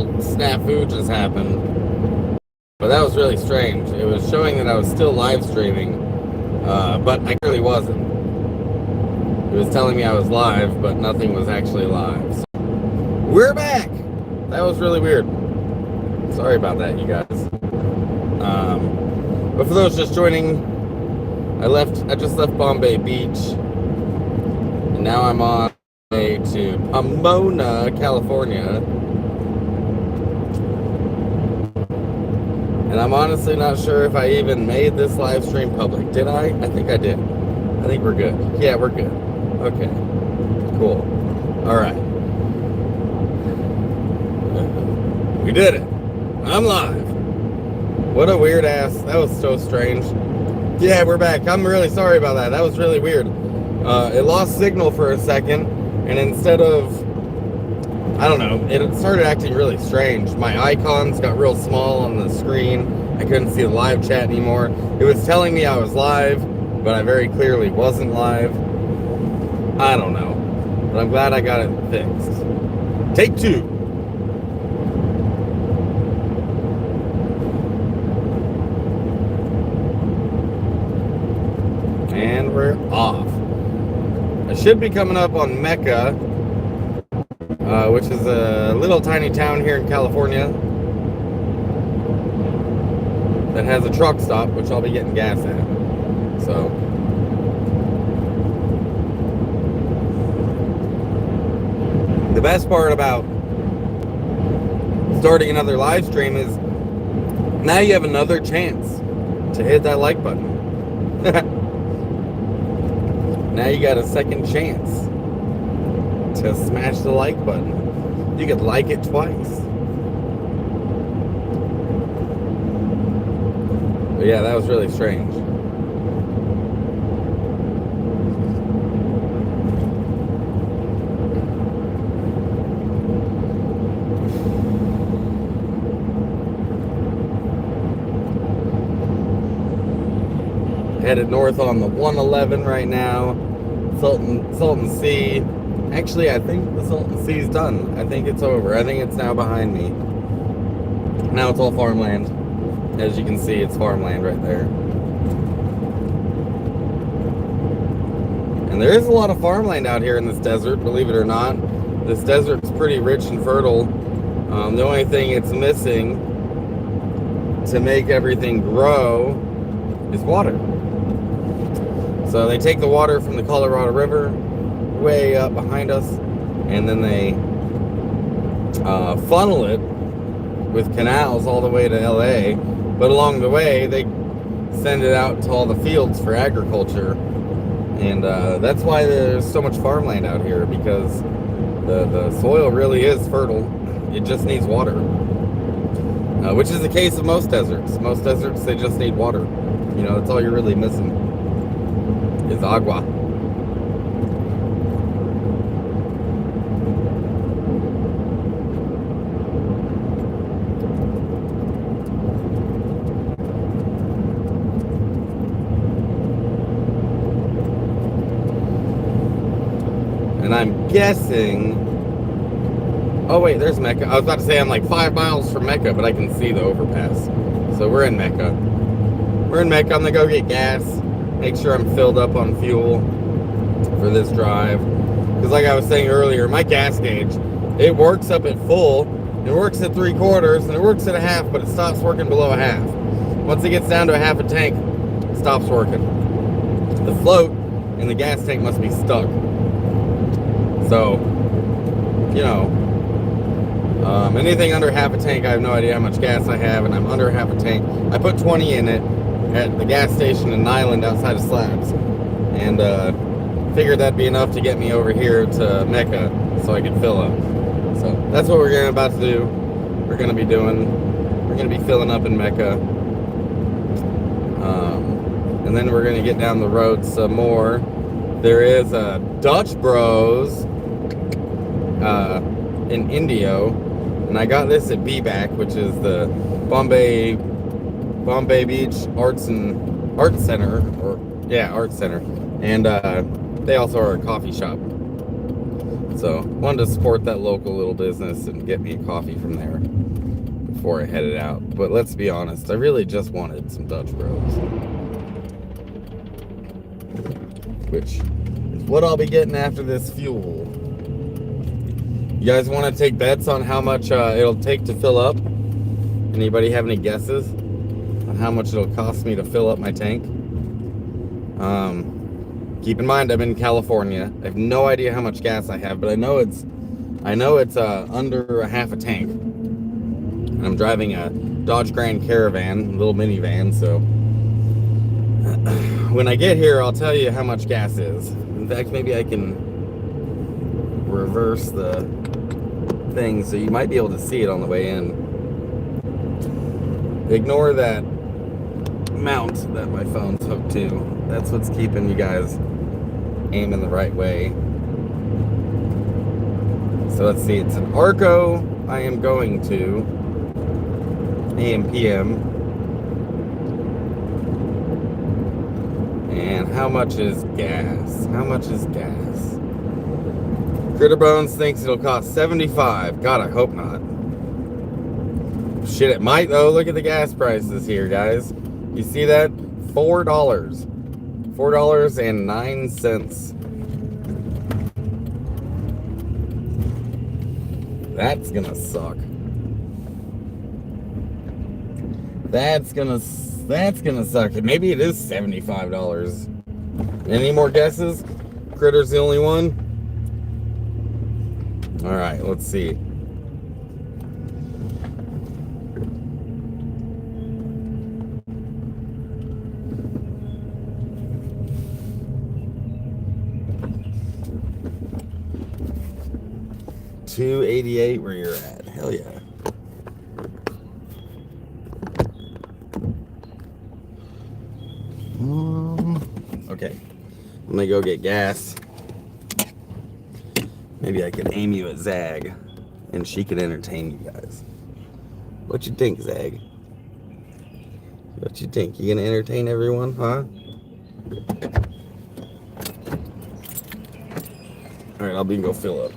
little snafu just happened. But that was really strange. It was showing that I was still live streaming, but I clearly wasn't. It was telling me I was live, but nothing was actually live. So we're back! That was really weird. Sorry about that, you guys. But for those just joining, I just left Bombay Beach, and now I'm on my way to Pomona, California. And I'm honestly not sure if I even made this live stream public. Did I? I think I did. I think we're good. Yeah, we're good. Okay. Cool. All right. We did it. I'm live. What a weird ass. That was so strange. Yeah, we're back. I'm really sorry about that. That was really weird. It lost signal for a second, and instead of, I don't know, it started acting really strange. My icons got real small on the screen. I couldn't see the live chat anymore. It was telling me I was live, but I very clearly wasn't live. I don't know. But I'm glad I got it fixed. Take two. And we're off. I should be coming up on Mecca, which is a little tiny town here in California that has a truck stop, which I'll be getting gas at. So, the best part about starting another live stream is now you have another chance to hit that like button. Now you got a second chance to smash the like button. You could like it twice. But yeah, that was really strange. Headed north on the 111 right now. Salton Sea. Actually, I think the Salton Sea's done. I think it's over. I think it's now behind me. Now it's all farmland. As you can see, it's farmland right there. And there is a lot of farmland out here in this desert, believe it or not. This desert's pretty rich and fertile. The only thing it's missing to make everything grow is water. So they take the water from the Colorado River way up behind us, and then they funnel it with canals all the way to LA. But along the way, they send it out to all the fields for agriculture. And that's why there's so much farmland out here, because the soil really is fertile. It just needs water. Which is the case of most deserts. Most deserts, they just need water. You know, that's all you're really missing is agua. And I'm guessing, oh wait, there's Mecca. I was about to say I'm like 5 miles from Mecca, but I can see the overpass. So we're in Mecca. We're in Mecca. I'm gonna go get gas. Make sure I'm filled up on fuel for this drive. Because like I was saying earlier, my gas gauge, it works up at full, it works at 3/4, and it works at a half, but it stops working below a half. Once it gets down to a half a tank, it stops working. The float in the gas tank must be stuck. So, you know, anything under half a tank, I have no idea how much gas I have, and I'm under half a tank. I put 20 in it at the gas station in Nyland outside of Slabs, and figured that'd be enough to get me over here to Mecca so I could fill up. So that's what we're about to do. We're going to be filling up in Mecca, and then we're going to get down the road some more. There is a Dutch Bros in Indio, and I got this at BBAC, which is the Bombay Beach Arts Center, Arts Center, and they also are a coffee shop. So wanted to support that local little business and get me a coffee from there before I headed out. But let's be honest, I really just wanted some Dutch Bros, which is what I'll be getting after this fuel. You guys want to take bets on how much it'll take to fill up? Anybody have any guesses on how much it'll cost me to fill up my tank? Keep in mind, I'm in California. I have no idea how much gas I have, but I know it's under a half a tank. And I'm driving a Dodge Grand Caravan, a little minivan, so when I get here, I'll tell you how much gas is. In fact, maybe I can reverse the thing so you might be able to see it on the way in. Ignore that mount that my phone's hooked to. That's what's keeping you guys aiming the right way. So let's see, it's an Arco I am going to, AM PM. And how much is gas? How much is gas? Critter Bones thinks it'll cost $75. God, I hope not. Shit, it might though. Look at the gas prices here, guys. You see that? $4. $4.09. That's gonna suck. That's gonna suck. Maybe it is $75. Any more guesses? Critter's the only one? Alright, let's see. $2.88 where you're at. Hell yeah. Okay. I'm gonna go get gas. Maybe I can aim you at Zag and she can entertain you guys. What you think, Zag? What you think? You gonna entertain everyone, huh? Alright, I'll be go fill up.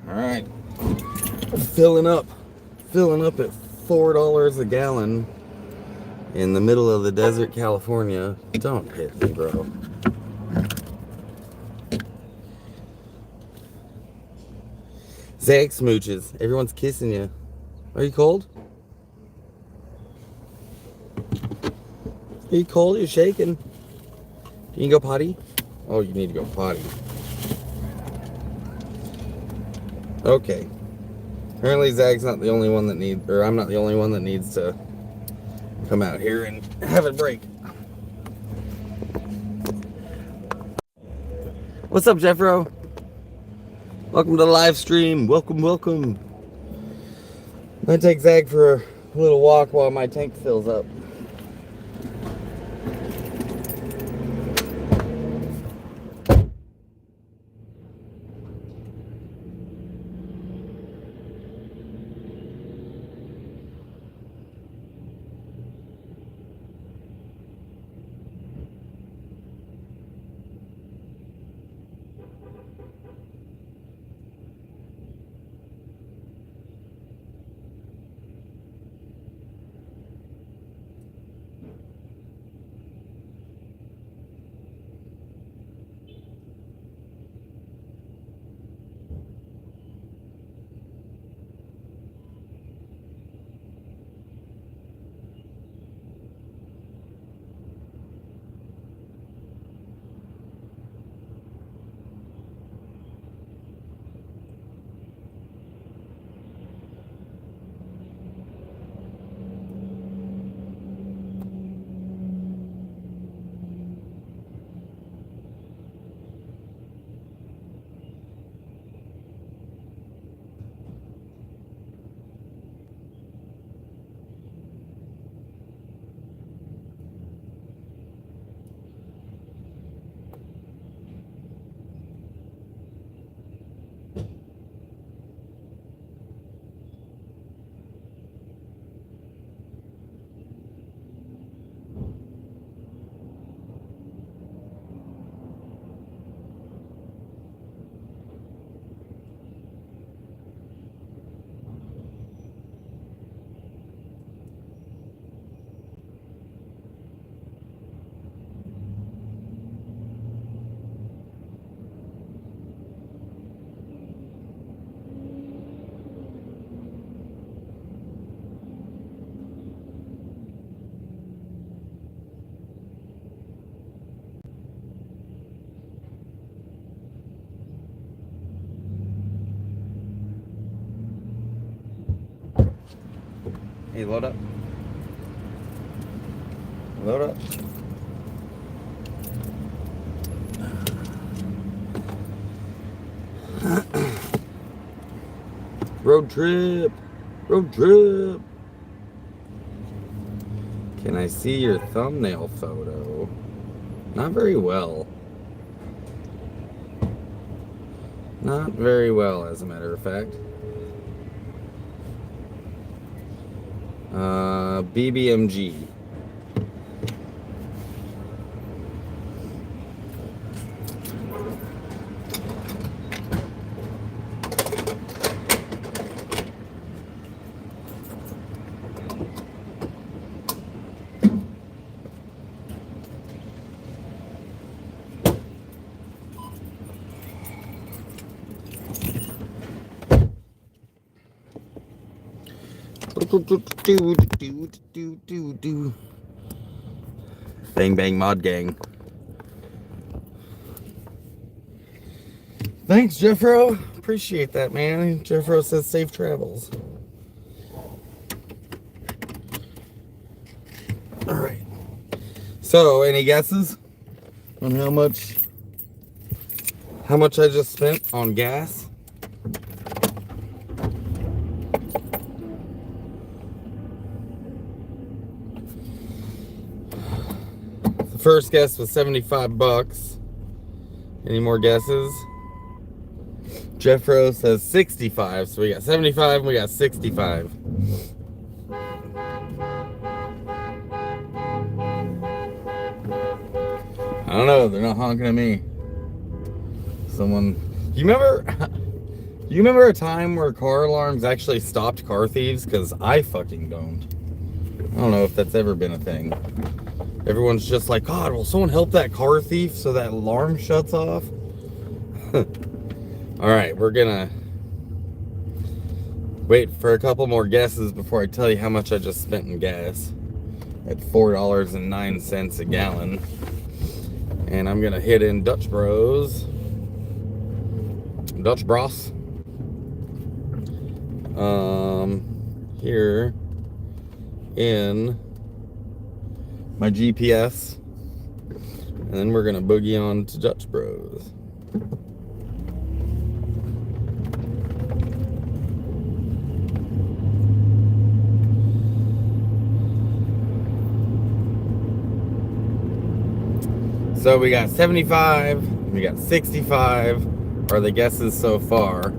Alright, filling up at $4 a gallon in the middle of the desert, California. Don't hit me, bro. Zag smooches. Everyone's kissing you. Are you cold? Are you cold? You're shaking. Can you go potty? Oh, you need to go potty. Okay. Apparently Zag's not the only one that needs, or I'm not the only one that needs to come out here and have a break. What's up, Jeffro? Welcome to the live stream. Welcome, welcome. I'm gonna take Zag for a little walk while my tank fills up. Hey, load up. Load up. Road trip. Road trip. Can I see your thumbnail photo? Not very well. Not very well, as a matter of fact. BBMG. Bang bang mod gang. Thanks, Jeffro. Appreciate that, man. Jeffro says safe travels. All right. So, any guesses on how much I just spent on gas? The first guess was 75 bucks. Any more guesses? Jeffro says 65, so we got 75 and we got 65. I don't know, they're not honking at me. You remember a time where car alarms actually stopped car thieves? Because I fucking don't. I don't know if that's ever been a thing. Everyone's just like, God, will someone help that car thief so that alarm shuts off? Alright, we're gonna wait for a couple more guesses before I tell you how much I just spent in gas. At $4.09 a gallon. And I'm gonna hit in Dutch Bros. Here in my GPS. And then we're gonna boogie on to Dutch Bros. So we got 75, we got 65 are the guesses so far.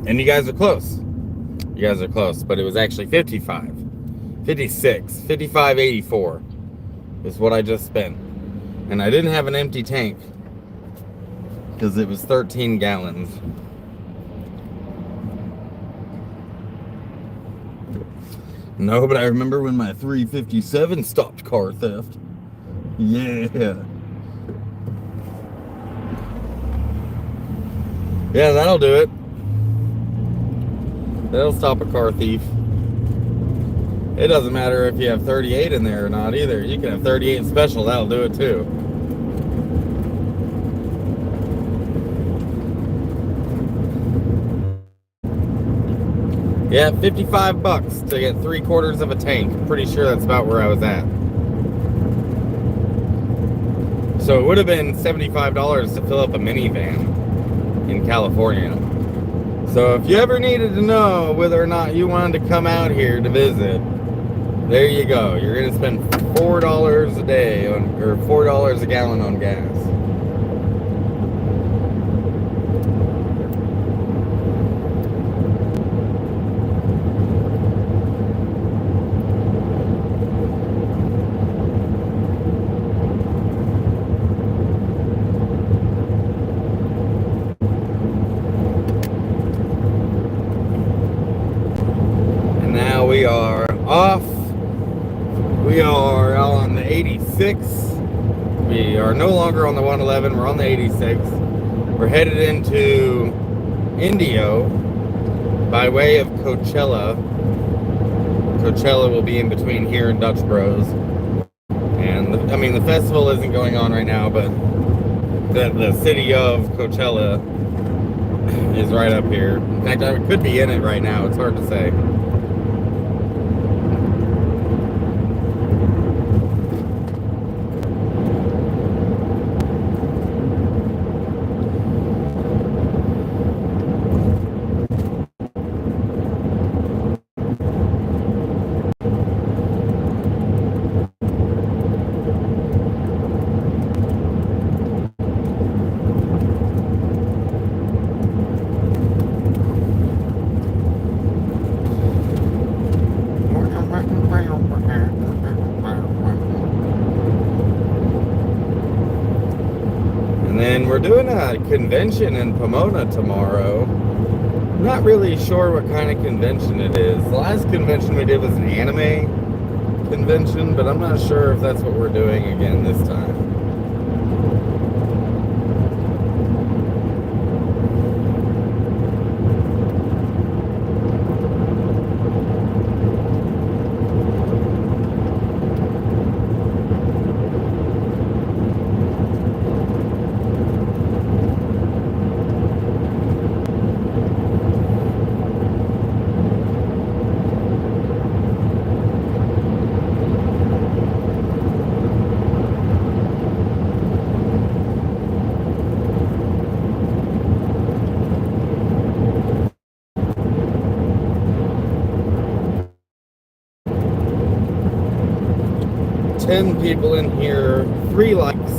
And you guys are close. You guys are close, but it was actually 55, 56, 55.84 is what I just spent. And I didn't have an empty tank because it was 13 gallons. No, but I remember when my 357 stopped car theft. Yeah. Yeah, that'll do it. That'll stop a car thief. It doesn't matter if you have 38 in there or not either. You can have 38 special, that'll do it too. Yeah, 55 bucks to get 3/4 of a tank. Pretty sure that's about where I was at. So it would have been $75 to fill up a minivan in California. So if you ever needed to know whether or not you wanted to come out here to visit, there you go. You're going to spend $4 a day on, or $4 a gallon on gas. We are off. We are on the 86. We are no longer on the 111. We're on the 86. We're headed into Indio by way of Coachella. Coachella will be in between here and Dutch Bros. And the festival isn't going on right now, but the city of Coachella is right up here. In fact, I could be in it right now. It's hard to say. And then we're doing a convention in Pomona tomorrow. I'm not really sure what kind of convention it is. The last convention we did was an anime convention, but I'm not sure if that's what we're doing again this time. 10 people in here, 3 likes.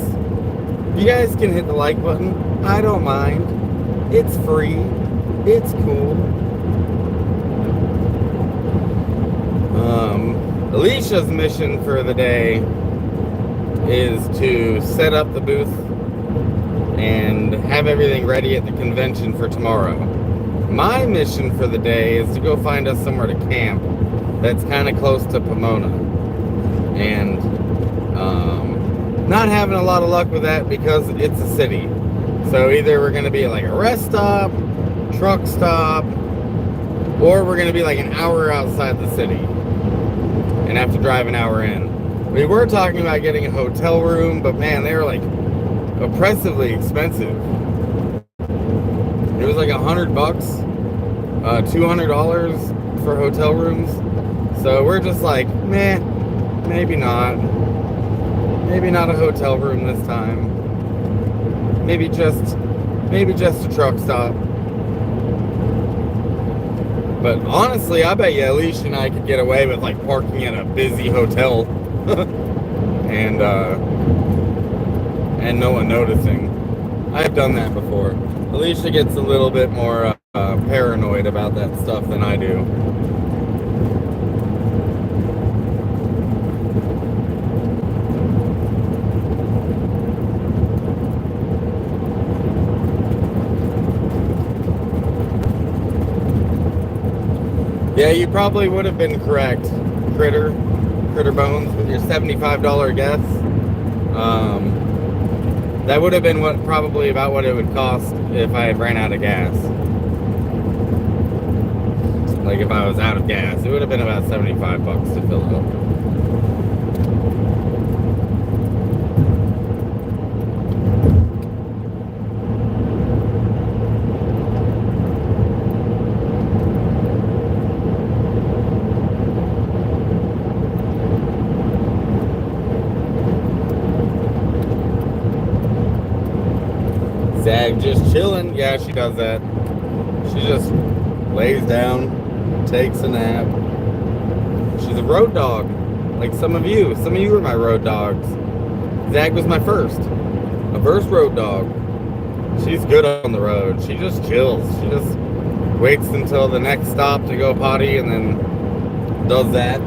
You guys can hit the like button. I don't mind. It's free. It's cool. Alicia's mission for the day is to set up the booth and have everything ready at the convention for tomorrow. My mission for the day is to go find us somewhere to camp that's kind of close to Pomona. And not having a lot of luck with that because it's a city. So either we're going to be like a rest stop, truck stop, or we're going to be like an hour outside the city and have to drive an hour in. We were talking about getting a hotel room, but man, they were like oppressively expensive. It was like $100, $200 for hotel rooms. So we're just like, meh, maybe not. Maybe not a hotel room this time. Maybe just a truck stop. But honestly, I bet you Alicia and I could get away with like parking at a busy hotel and no one noticing. I've done that before. Alicia gets a little bit more paranoid about that stuff than I do. Yeah, you probably would have been correct, Critter Bones, with your $75 guess. That would have been probably about what it would cost if I had ran out of gas. Like if I was out of gas, it would have been about $75 to fill it up. Zag just chilling. Yeah, she does that. She just lays down, takes a nap. She's a road dog, like some of you. Some of you are my road dogs. Zag was my first road dog. She's good on the road. She just chills. She just waits until the next stop to go potty and then does that.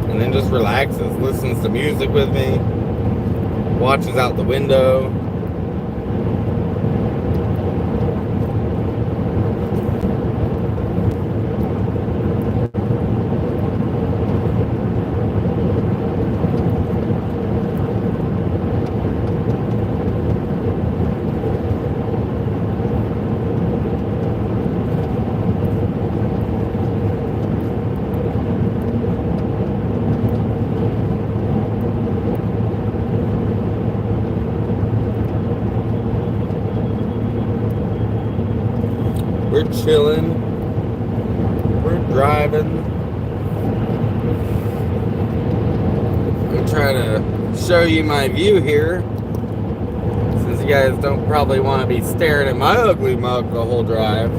And then just relaxes, listens to music with me, watches out the window. chilling. We're driving. I'm trying to show you my view here, since you guys don't probably want to be staring at my ugly mug the whole drive.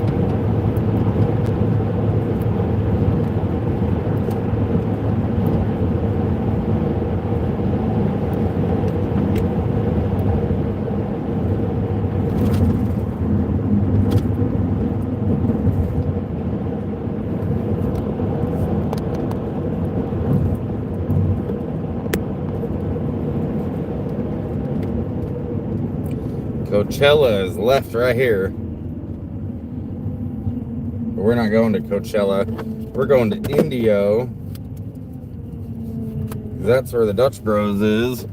Coachella is left right here. But we're not going to Coachella. We're going to Indio. That's where the Dutch Bros is.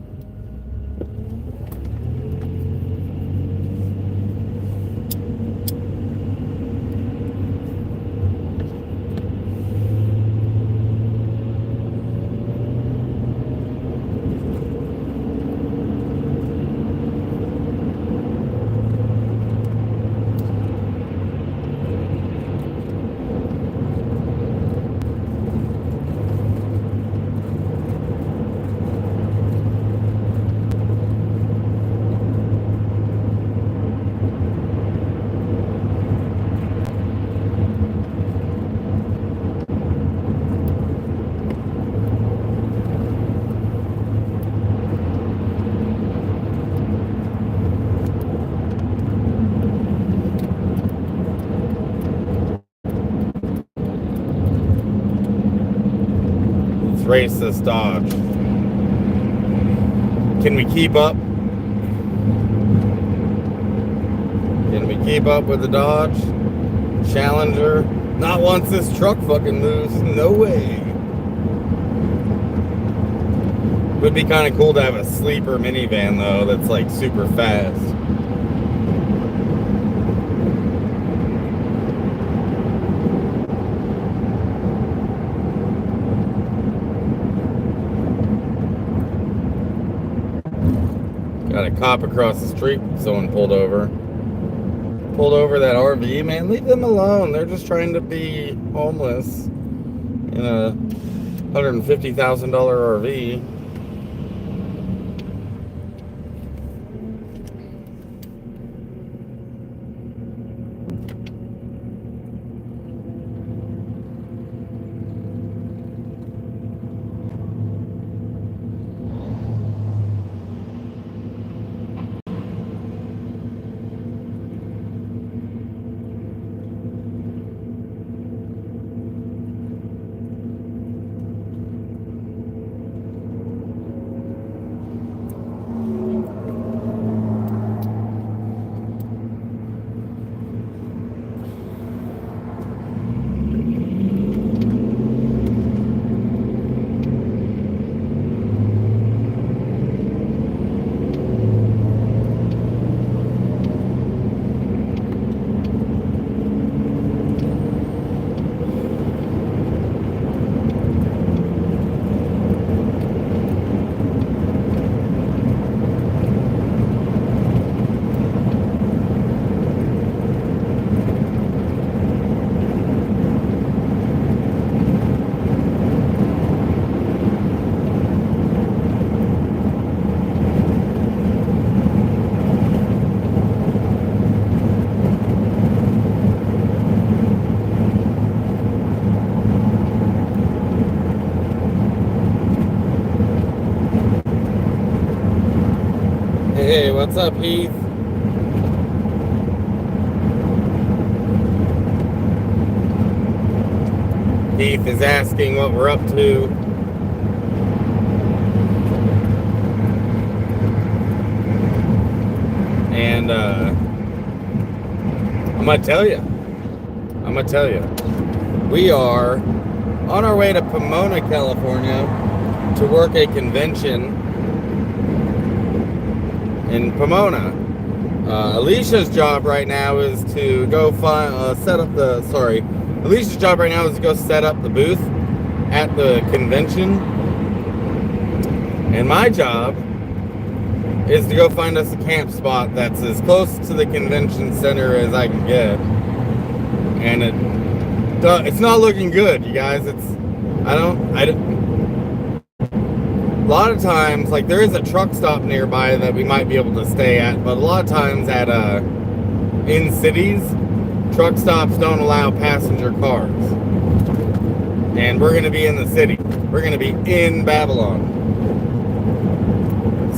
Race this Dodge. Can we keep up? Can we keep up with the Dodge Challenger? Not once this truck fucking moves. No way. Would be kind of cool to have a sleeper minivan though that's like super fast. Got a cop across the street. Someone pulled over. Pulled over that RV. Man, leave them alone. They're just trying to be homeless in a $150,000 RV. Hey, what's up, Heath? Heath is asking what we're up to. And I'm gonna tell you. We are on our way to Pomona, California to work a convention in Pomona. Alicia's job right now is to go Alicia's job right now is to go set up the booth at the convention. And my job is to go find us a camp spot that's as close to the convention center as I can get. and it's not looking good, you guys. A lot of times, like, there is a truck stop nearby that we might be able to stay at, but a lot of times in cities, truck stops don't allow passenger cars. And we're going to be in the city. We're going to be in Babylon.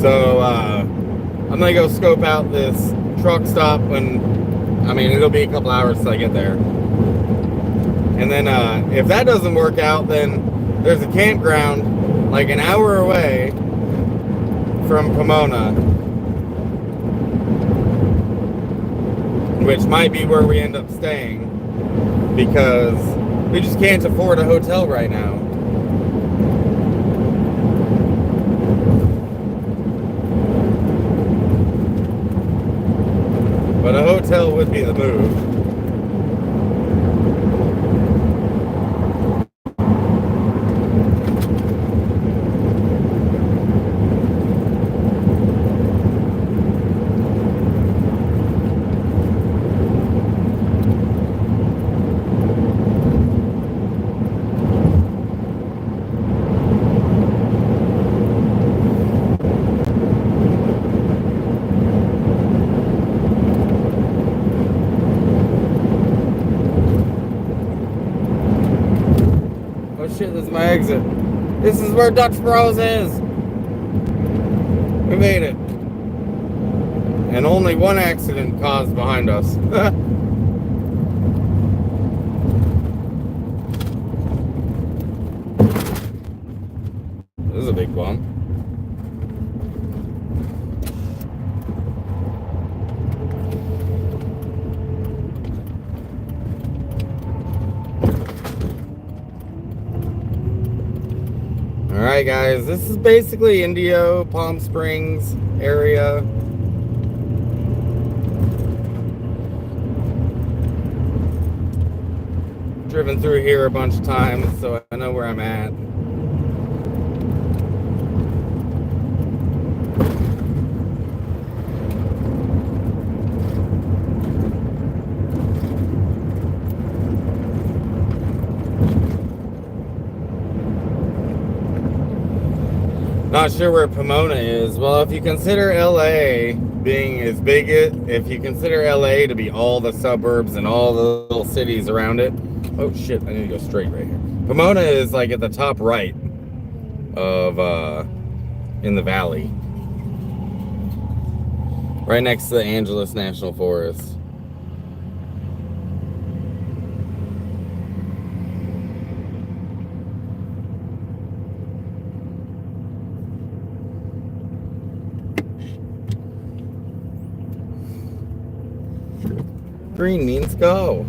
So, I'm going to go scope out this truck stop it'll be a couple hours till I get there. And then, if that doesn't work out, then there's a campground like an hour away from Pomona, which might be where we end up staying, because we just can't afford a hotel right now. But a hotel would be the move. Shit, this is my exit. This is where Dutch Bros is. We made it. And only one accident caused behind us. This is a big bump. Alright guys, this is basically Indio, Palm Springs area. Driven through here a bunch of times, so I know where I'm at. Not sure where Pomona is. Well, if you consider LA being as big if you consider LA to be all the suburbs and all the little cities around it. Oh shit, I need to go straight right here. Pomona is like at the top right of in the valley. Right next to the Angeles National Forest. Green means go.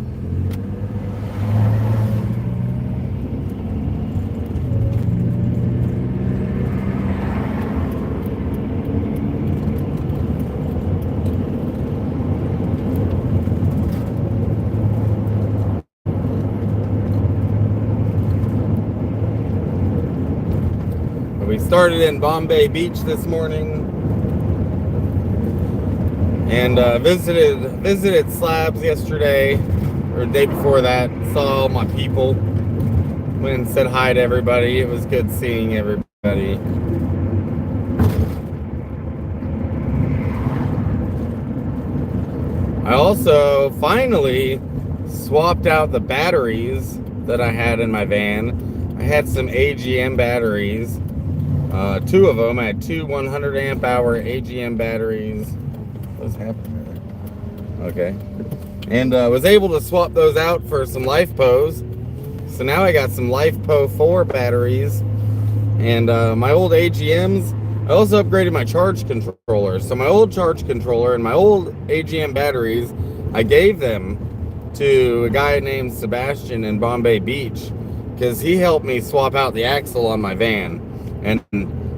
We started in Bombay Beach this morning. And visited Slabs yesterday, or the day before that. Saw all my people. Went and said hi to everybody. It was good seeing everybody. I also finally swapped out the batteries that I had in my van. I had some AGM batteries. Two of them. I had two 100 amp hour AGM batteries. What's happening there? Okay. And was able to swap those out for some LifePos. So now I got some LifePo 4 batteries. And my old AGMs, I also upgraded my charge controller. So my old charge controller and my old AGM batteries, I gave them to a guy named Sebastian in Bombay Beach, because he helped me swap out the axle on my van. And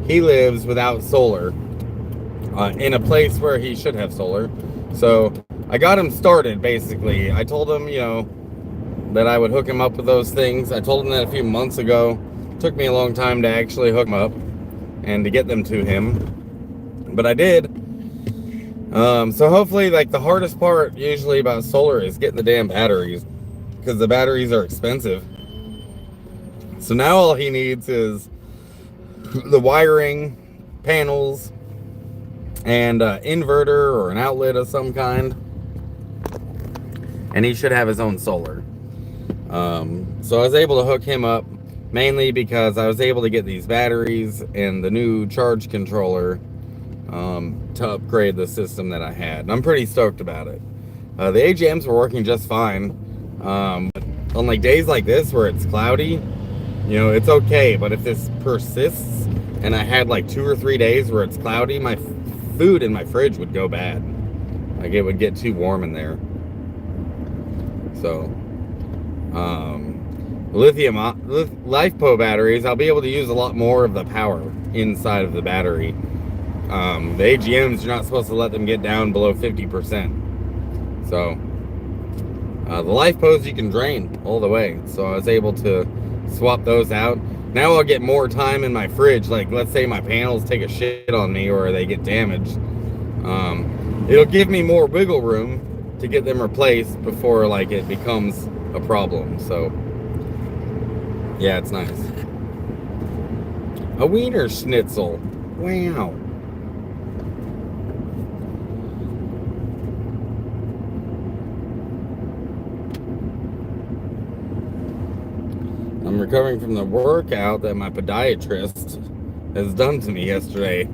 he lives without solar. In a place where he should have solar. So I got him started, basically. I told him, that I would hook him up with those things. I told him that a few months ago. It took me a long time to actually hook them up and to get them to him. But I did. So hopefully, like, the hardest part usually about solar is getting the damn batteries. because the batteries are expensive. So now all he needs is the wiring, panels, and inverter or an outlet of some kind, and he should have his own solar. So I was able to hook him up mainly because I was able to get these batteries and the new charge controller to upgrade the system that I had, and I'm pretty stoked about it. The AGMs were working just fine. But on like days like this where it's cloudy, you know, it's okay, but if this persists and I had like 2 or 3 days where it's cloudy, my food in my fridge would go bad. Like it would get too warm in there. So lithium LiFePO batteries, I'll be able to use a lot more of the power inside of the battery. The AGMs, you're not supposed to let them get down below 50%. So the LiFePOs you can drain all the way. So I was able to swap those out. Now I'll get more time in my fridge. Like let's say my panels take a shit on me or they get damaged. It'll give me more wiggle room to get them replaced before like it becomes a problem. So yeah, it's nice. A wiener schnitzel. Wow. I'm recovering from the workout that my podiatrist has done to me yesterday.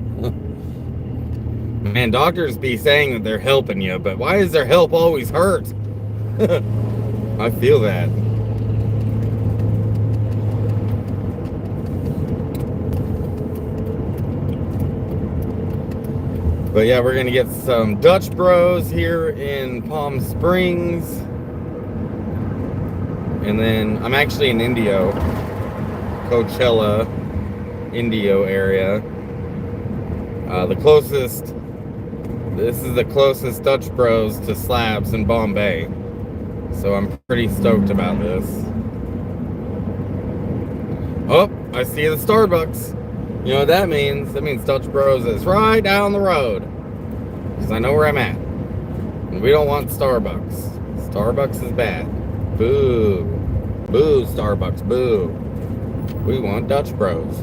Man, doctors be saying that they're helping you, but why does their help always hurt? I feel that. But yeah, we're gonna get some Dutch Bros here in Palm Springs. And then I'm actually in Indio, Coachella, Indio area. This is the closest Dutch Bros to Slabs in Bombay. So I'm pretty stoked about this. Oh, I see the Starbucks. You know what that means? That means Dutch Bros is right down the road. Because I know where I'm at. And we don't want Starbucks. Starbucks is bad. Boo. Boo, Starbucks, boo. We want Dutch Bros.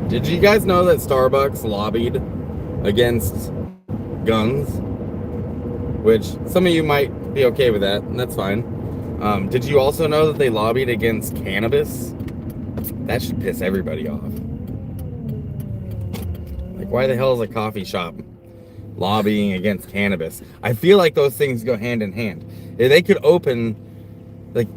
Did you guys know that Starbucks lobbied against guns? Which, some of you might be okay with that, and that's fine. Did you also know that they lobbied against cannabis? That should piss everybody off. Like, why the hell is a coffee shop lobbying against cannabis? I feel like those things go hand in hand. If they could open like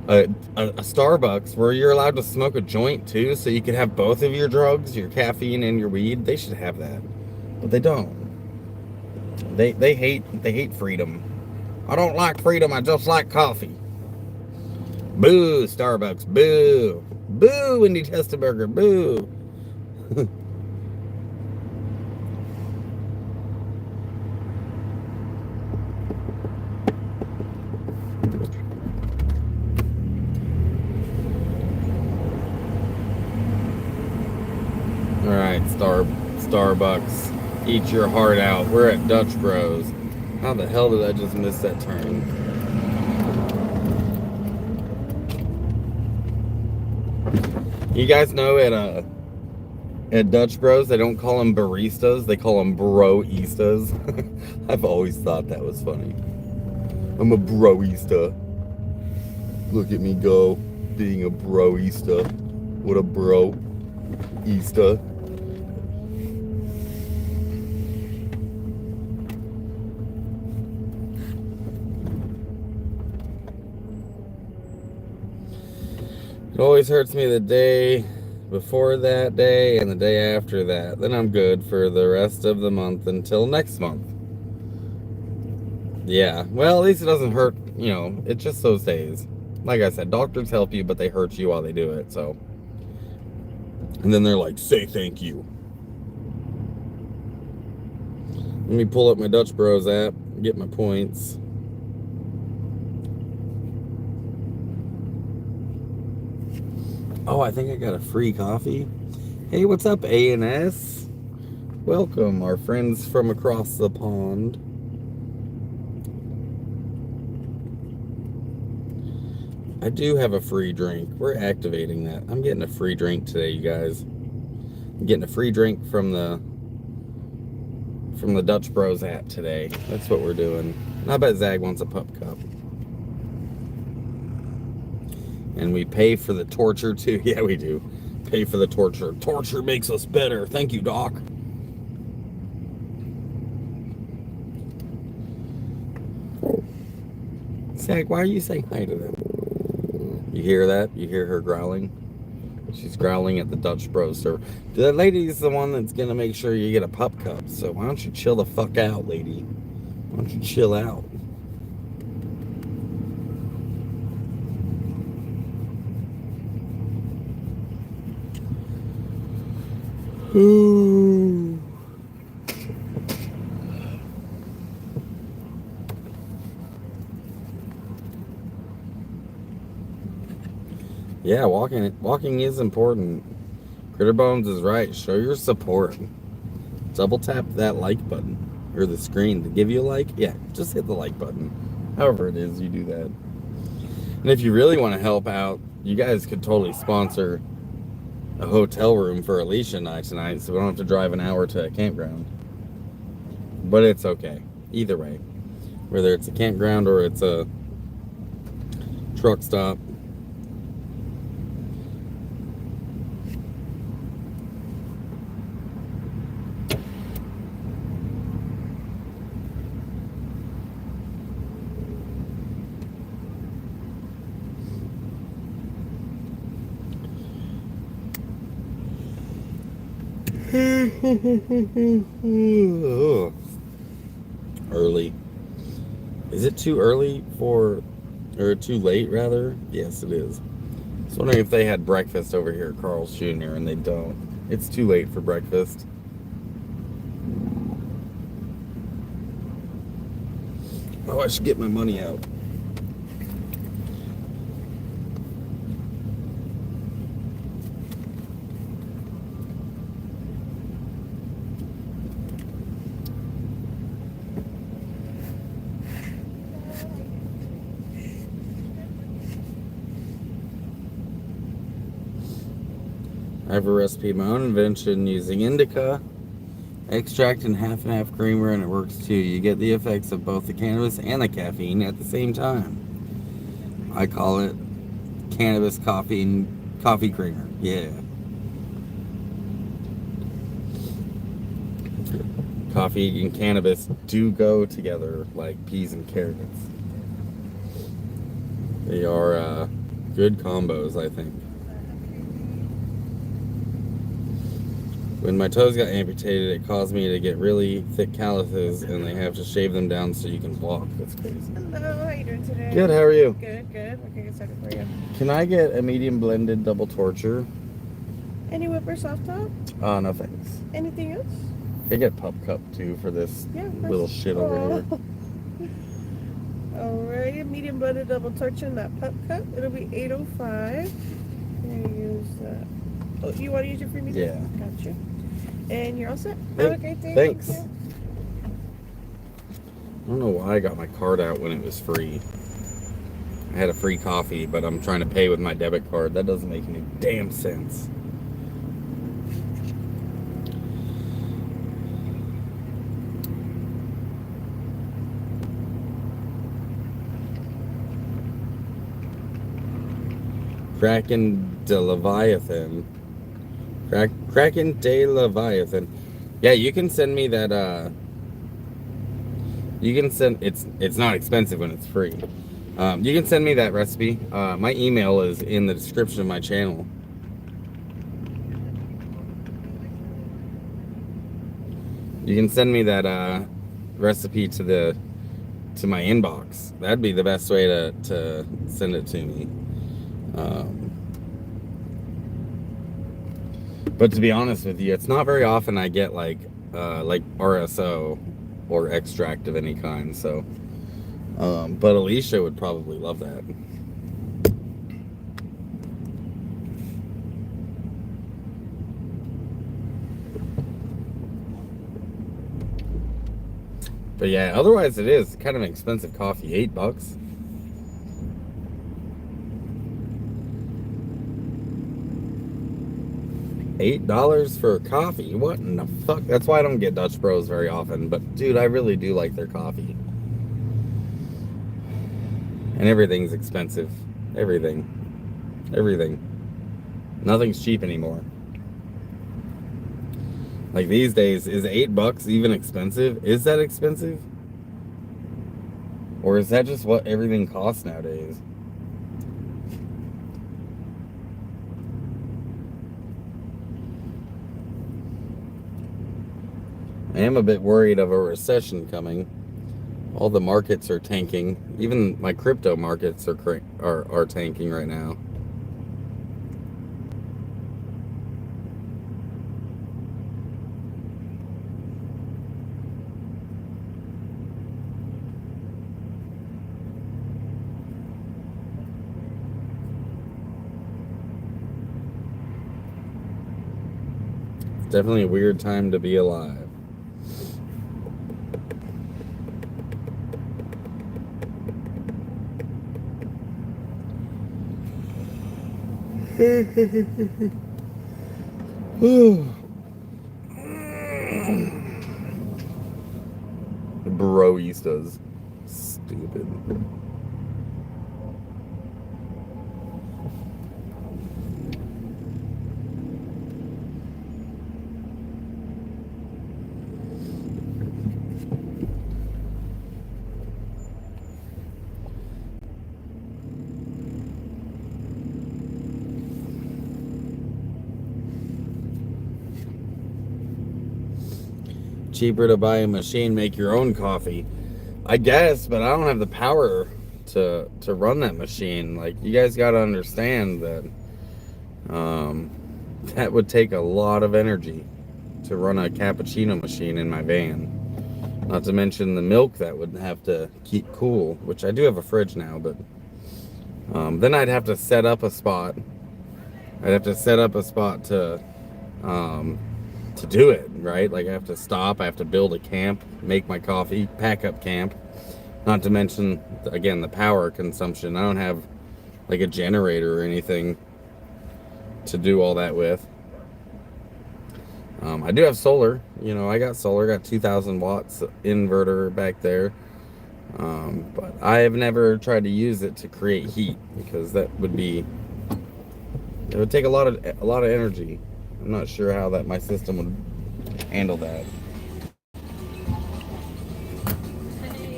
a Starbucks where you're allowed to smoke a joint too, so you could have both of your drugs, your caffeine and your weed, they should have that. But they don't. They hate freedom. I don't like freedom, I just like coffee. Boo, Starbucks, boo. Boo, Wendy Testaburger, boo. Alright, Starbucks. Eat your heart out. We're at Dutch Bros. How the hell did I just miss that turn? You guys know at Dutch Bros, they don't call them baristas, they call them broistas. I've always thought that was funny. I'm a broista. Look at me go, being a broista. What a broista. It always hurts me the day before that day and the day after that. Then I'm good for the rest of the month until next month. Yeah, well, at least it doesn't hurt, you know, it's just those days. Like I said, doctors help you, but they hurt you while they do it, so. And then they're like, say thank you. Let me pull up my Dutch Bros app, get my points. Oh, I think I got a free coffee. Hey, what's up, A&S? Welcome, our friends from across the pond. I do have a free drink. We're activating that. I'm getting a free drink today, you guys. I'm getting a free drink from the Dutch Bros app today. That's what we're doing. And I bet Zag wants a pup cup. And we pay for the torture too. Yeah, we do. Pay for the torture. Torture makes us better. Thank you, Doc. Zach, why are you saying hi to them? You hear that? You hear her growling? She's growling at the Dutch Bros server. The lady's the one that's going to make sure you get a pup cup. So why don't you chill the fuck out, lady? Why don't you chill out? Ooh. Yeah, walking is important. Critter Bones is right. Show your support. Double tap that like button or the screen to give you a like. Yeah, just hit the like button. However it is you do that. And if you really want to help out, you guys could totally sponsor a hotel room for Alicia and I tonight, so we don't have to drive an hour to a campground. But it's okay. Either way. Whether it's a campground or it's a truck stop. Early. Is it too early or too late rather? Yes, it is. I was wondering if they had breakfast over here at Carl's Jr. and they don't. It's too late for breakfast. Oh, I should get my money out. I have a recipe of my own invention using indica, extract, and half creamer, and it works too. You get the effects of both the cannabis and the caffeine at the same time. I call it cannabis coffee creamer. Yeah. Coffee and cannabis do go together like peas and carrots. They are good combos, I think. When my toes got amputated, it caused me to get really thick calluses, and they have to shave them down so you can walk. That's crazy. Hello, how you doing today? Good, how are you? Good. What can I get started for you? Can I get a medium blended double torture? Any whip or soft top? No thanks. Anything else? I get pup cup too for this little shit over here. Alrighty, medium blended double torture in that pup cup. It'll be $8.05. Use that. Oh, you want to use your free medium? Yeah. Gotcha. And you're all set? Yep. Have a great day. Thanks. I don't know why I got my card out when it was free. I had a free coffee, but I'm trying to pay with my debit card. That doesn't make any damn sense. Kraken de Leviathan. Kraken de Leviathan. Yeah, you can send me that. You can send. It's not expensive when it's free. You can send me that recipe. My email is in the description of my channel. You can send me that recipe to my inbox. That'd be the best way to send it to me. But to be honest with you, it's not very often I get like RSO or extract of any kind. So, but Alicia would probably love that. But yeah, otherwise it is kind of an expensive coffee. $8. $8 for coffee? What in the fuck? That's why I don't get Dutch Bros very often. But dude, I really do like their coffee. And everything's expensive. Everything. Everything. Nothing's cheap anymore. Like these days, is $8 even expensive? Is that expensive? Or is that just what everything costs nowadays? I am a bit worried of a recession coming. All the markets are tanking. Even my crypto markets are tanking right now. It's definitely a weird time to be alive. Broistas. Stupid. Cheaper to buy a machine, make your own coffee. I guess, but I don't have the power to run that machine. Like, you guys got to understand that that would take a lot of energy to run a cappuccino machine in my van. Not to mention the milk that would have to keep cool, which I do have a fridge now, but then I'd have to set up a spot. I'd have to set up a spot to do it, right? Like I have to stop, I have to build a camp, make my coffee, pack up camp. Not to mention, again, the power consumption. I don't have like a generator or anything to do all that with. I do have solar. You know, I got solar, got 2,000 watts inverter back there. But I have never tried to use it to create heat because that would be, it would take a lot of energy. I'm not sure how that my system would handle that.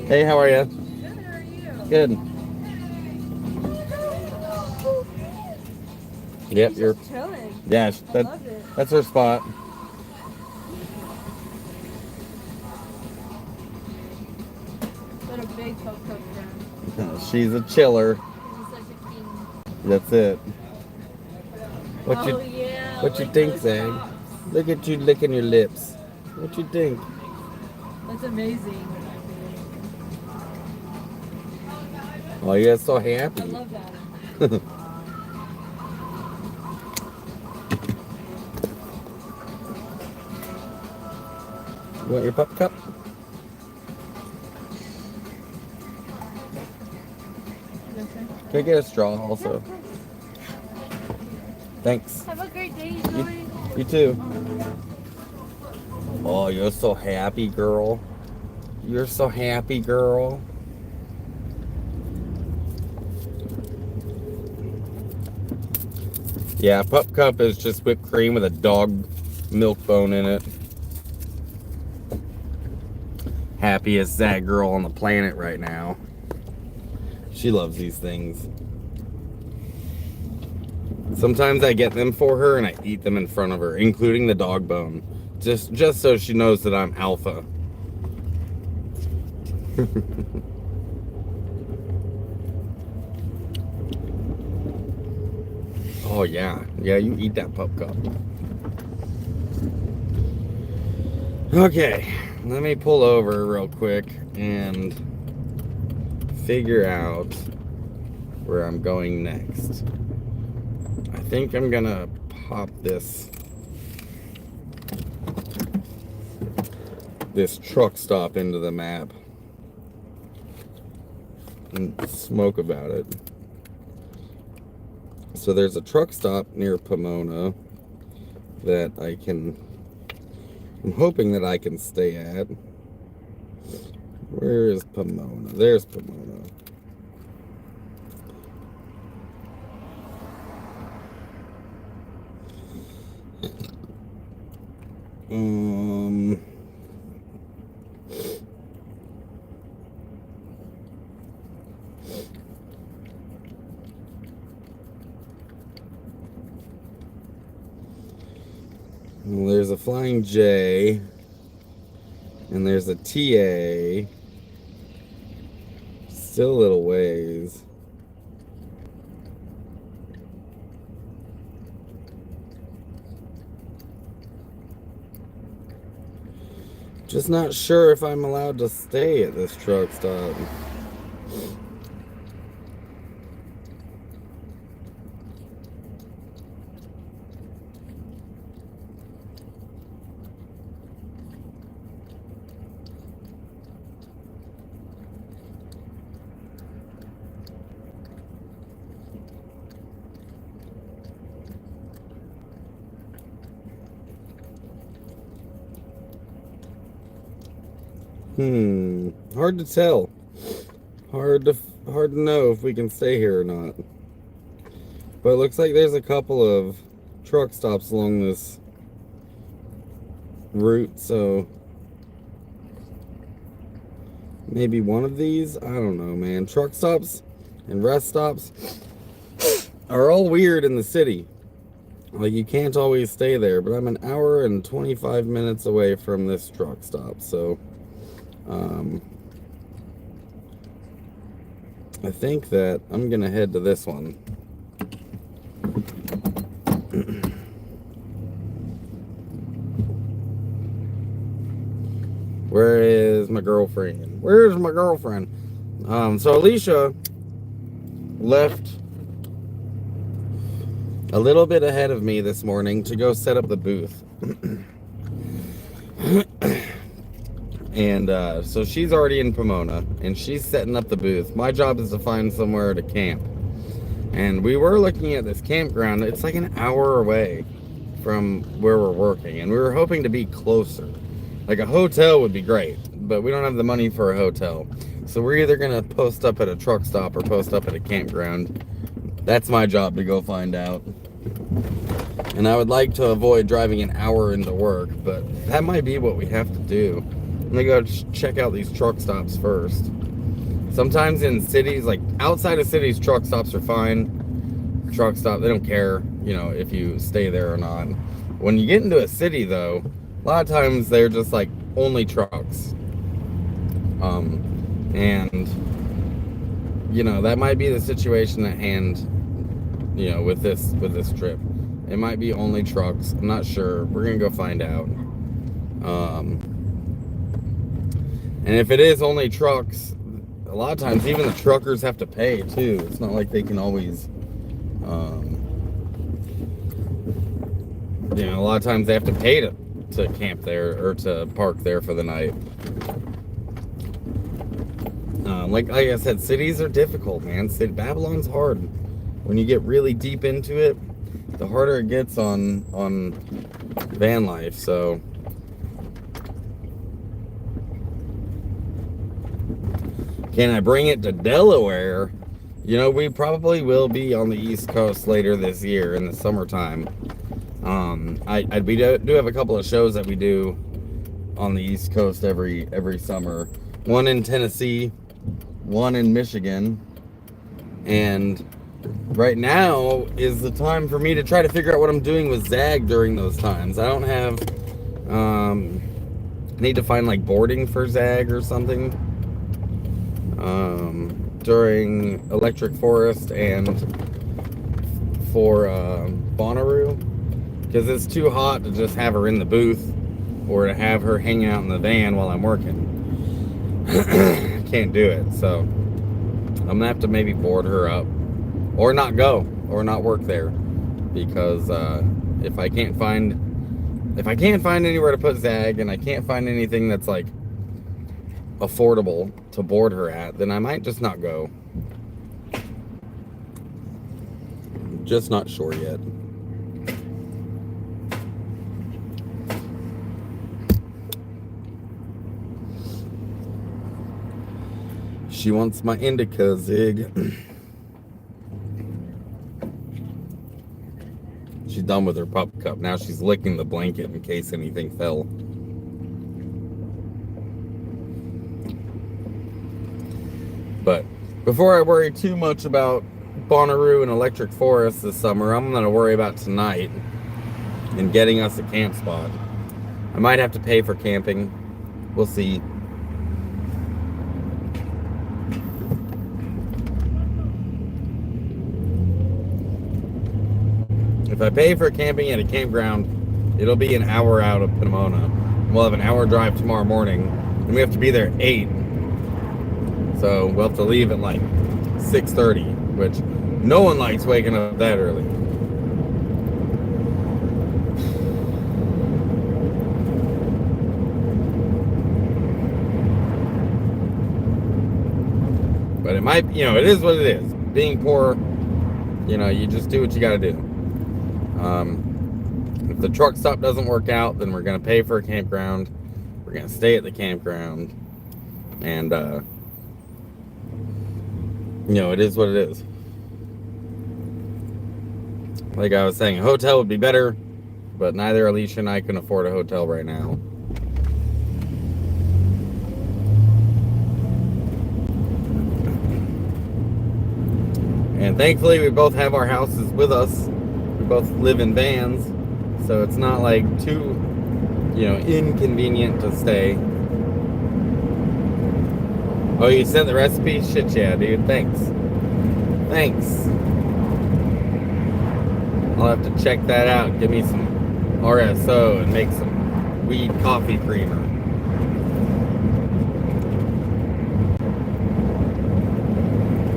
Hey, how are you? Good, how are you? Good. Yep, She's you're just chilling. yeah, I love it. that's her spot. What a big cocoa friend. She's a chiller. He's such a king. That's it. What Oh, you yeah. what you like think, those Zang? tops. Look at you licking your lips. What you think? That's amazing. Oh, you're so I happy. love that. You want your pup cup? Can I get a straw also? Thanks. Have a great day, You too. Oh, you're so happy, girl. You're so happy, girl. Yeah, pup cup is just whipped cream with a dog milk bone in it. Happiest Zag girl on the planet right now. She loves these things. Sometimes I get them for her and I eat them in front of her, including the dog bone. Just so she knows that I'm alpha. Oh yeah. Yeah, you eat that pup cup. Okay, let me pull over real quick and figure out where I'm going next. I think I'm gonna pop this truck stop into the map and smoke about it. So there's a truck stop near Pomona. that I'm hoping that I can stay at. Where is Pomona? There's Pomona. Well, there's a Flying J, and there's a TA. Still a little ways. Just not sure if I'm allowed to stay at this truck stop. Hard to tell. Hard to know if we can stay here or not. But it looks like there's a couple of truck stops along this route, so maybe one of these? I don't know, man. Truck stops and rest stops are all weird in the city. Like, you can't always stay there, but I'm an hour and 25 minutes away from this truck stop, so I think that I'm gonna head to this one. Where is my girlfriend? Where's my girlfriend? So Alicia left a little bit ahead of me this morning to go set up the booth. And so she's already in Pomona, and she's setting up the booth. My job is to find somewhere to camp. And we were looking at this campground. It's like an hour away from where we're working, and we were hoping to be closer. Like, a hotel would be great, but we don't have the money for a hotel. So we're either gonna post up at a truck stop or post up at a campground. That's my job to go find out. And I would like to avoid driving an hour into work, but that might be what we have to do. I'm gonna go check out these truck stops first. Sometimes in cities, like outside of cities, truck stops are fine. Truck stop, they don't care, you know, if you stay there or not. When you get into a city, though, a lot of times they're just like only trucks. And you know, that might be the situation at hand, you know, with this trip. It might be only trucks. I'm not sure. We're gonna go find out. And if it is only trucks, a lot of times even the truckers have to pay too. It's not like they can always, you know, a lot of times they have to pay to camp there or to park there for the night. Like I said, cities are difficult, man. Babylon's hard. When you get really deep into it, the harder it gets on van life. So can I bring it to Delaware? You know, we probably will be on the East Coast later this year in the summertime. We do have a couple of shows that we do on the East Coast every summer. One in Tennessee, one in Michigan, and right now is the time for me to try to figure out what I'm doing with Zag during those times. I don't have, need to find like boarding for Zag or something during Electric Forest and for Bonnaroo, because it's too hot to just have her in the booth or to have her hanging out in the van while I'm working. Can't do it, so I'm gonna have to maybe board her up or not go or not work there, because if I can't find anywhere to put Zag and I can't find anything that's like affordable to board her at, then I might just not go. I'm just not sure yet. She wants my indica, Zig. She's done with her pup cup. Now she's licking the blanket in case anything fell. But before I worry too much about Bonnaroo and Electric Forest this summer, I'm going to worry about tonight and getting us a camp spot. I might have to pay for camping. We'll see. If I pay for camping at a campground, it'll be an hour out of Pomona. We'll have an hour drive tomorrow morning, and we have to be there at 8. So we'll have to leave at like 6:30, which no one likes waking up that early. But it might, it is what it is. Being poor, you just do what you gotta do. If the truck stop doesn't work out, then we're gonna pay for a campground. We're gonna stay at the campground. And, it is what it is. Like I was saying, a hotel would be better, but neither Alicia and I can afford a hotel right now. And thankfully, we both have our houses with us. We both live in vans, so it's not like too, inconvenient to stay. Oh, you sent the recipe? Shit, yeah, dude. Thanks. I'll have to check that out. Give me some RSO and make some weed coffee creamer.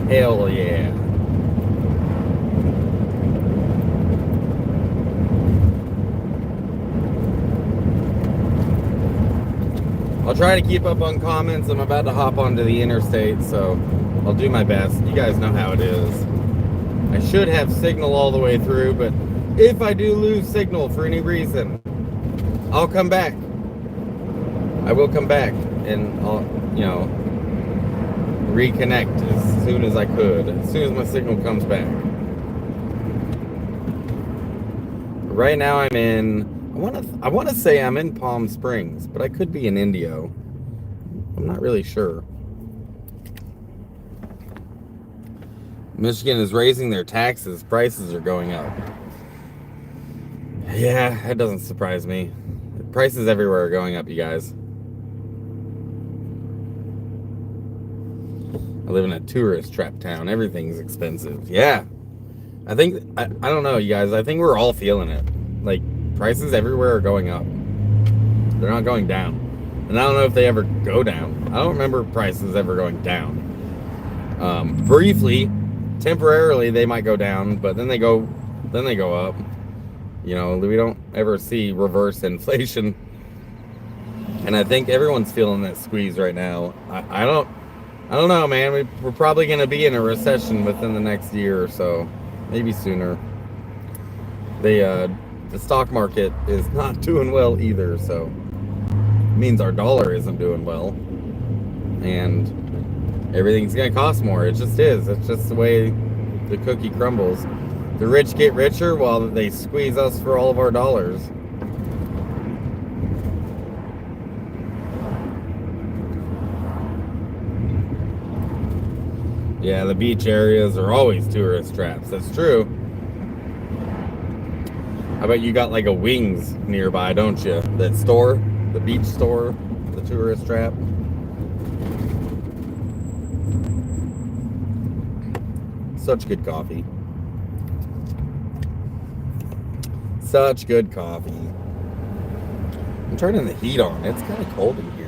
Hell yeah. I'll try to keep up on comments. I'm about to hop onto the interstate, so I'll do my best. You guys know how it is. I should have signal all the way through, but if I do lose signal for any reason, I'll come back. I will come back and I'll, reconnect as soon as I could, as soon as my signal comes back. Right now I'm in, I want to say I'm in Palm Springs, but I could be in Indio. I'm not really sure. Michigan is raising their taxes. Prices are going up. Yeah, that doesn't surprise me. Prices everywhere are going up, you guys. I live in a tourist trap town. Everything's expensive. Yeah. I don't know, you guys. I think we're all feeling it. Like, prices everywhere are going up. They're not going down. And I don't know if they ever go down. I don't remember prices ever going down. Briefly, temporarily, they might go down, but then they go up. We don't ever see reverse inflation. And I think everyone's feeling that squeeze right now. I don't know, man. We're probably going to be in a recession within the next year or so. Maybe sooner. The stock market is not doing well either, so it means our dollar isn't doing well. And everything's going to cost more. It just is. It's just the way the cookie crumbles. The rich get richer while they squeeze us for all of our dollars. Yeah, the beach areas are always tourist traps. That's true. I bet you got like a Wings nearby, don't you? That store, the beach store, the tourist trap. Such good coffee. Such good coffee. I'm turning the heat on. It's kind of cold in here.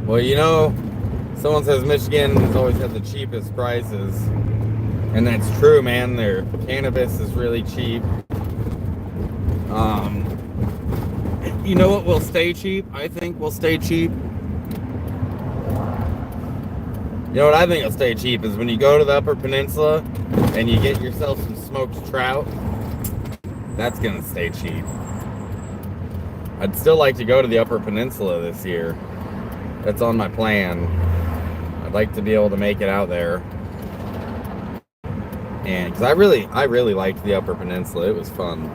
Well, someone says Michigan has always had the cheapest prices. And that's true, man. Their cannabis is really cheap. You know what will stay cheap? I think will stay cheap. You know what I think will stay cheap is when you go to the Upper Peninsula and you get yourself some smoked trout. That's gonna stay cheap. I'd still like to go to the Upper Peninsula this year. That's on my plan. I'd like to be able to make it out there. And because I really liked the Upper Peninsula. It was fun.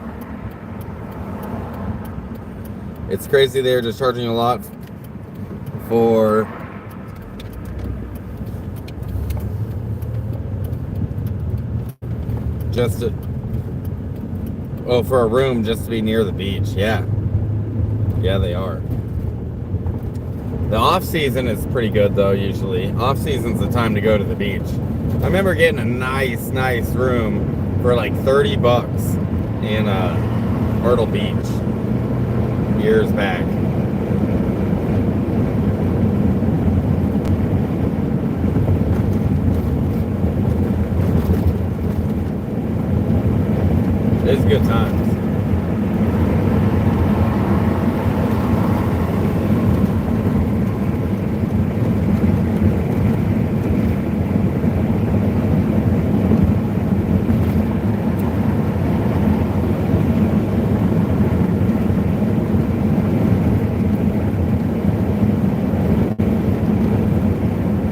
It's crazy they're just charging a lot for for a room just to be near the beach. Yeah, they are. The off season is pretty good though. Usually off season's the time to go to the beach. I remember getting a nice room for like $30 in Myrtle Beach years back. It's good times.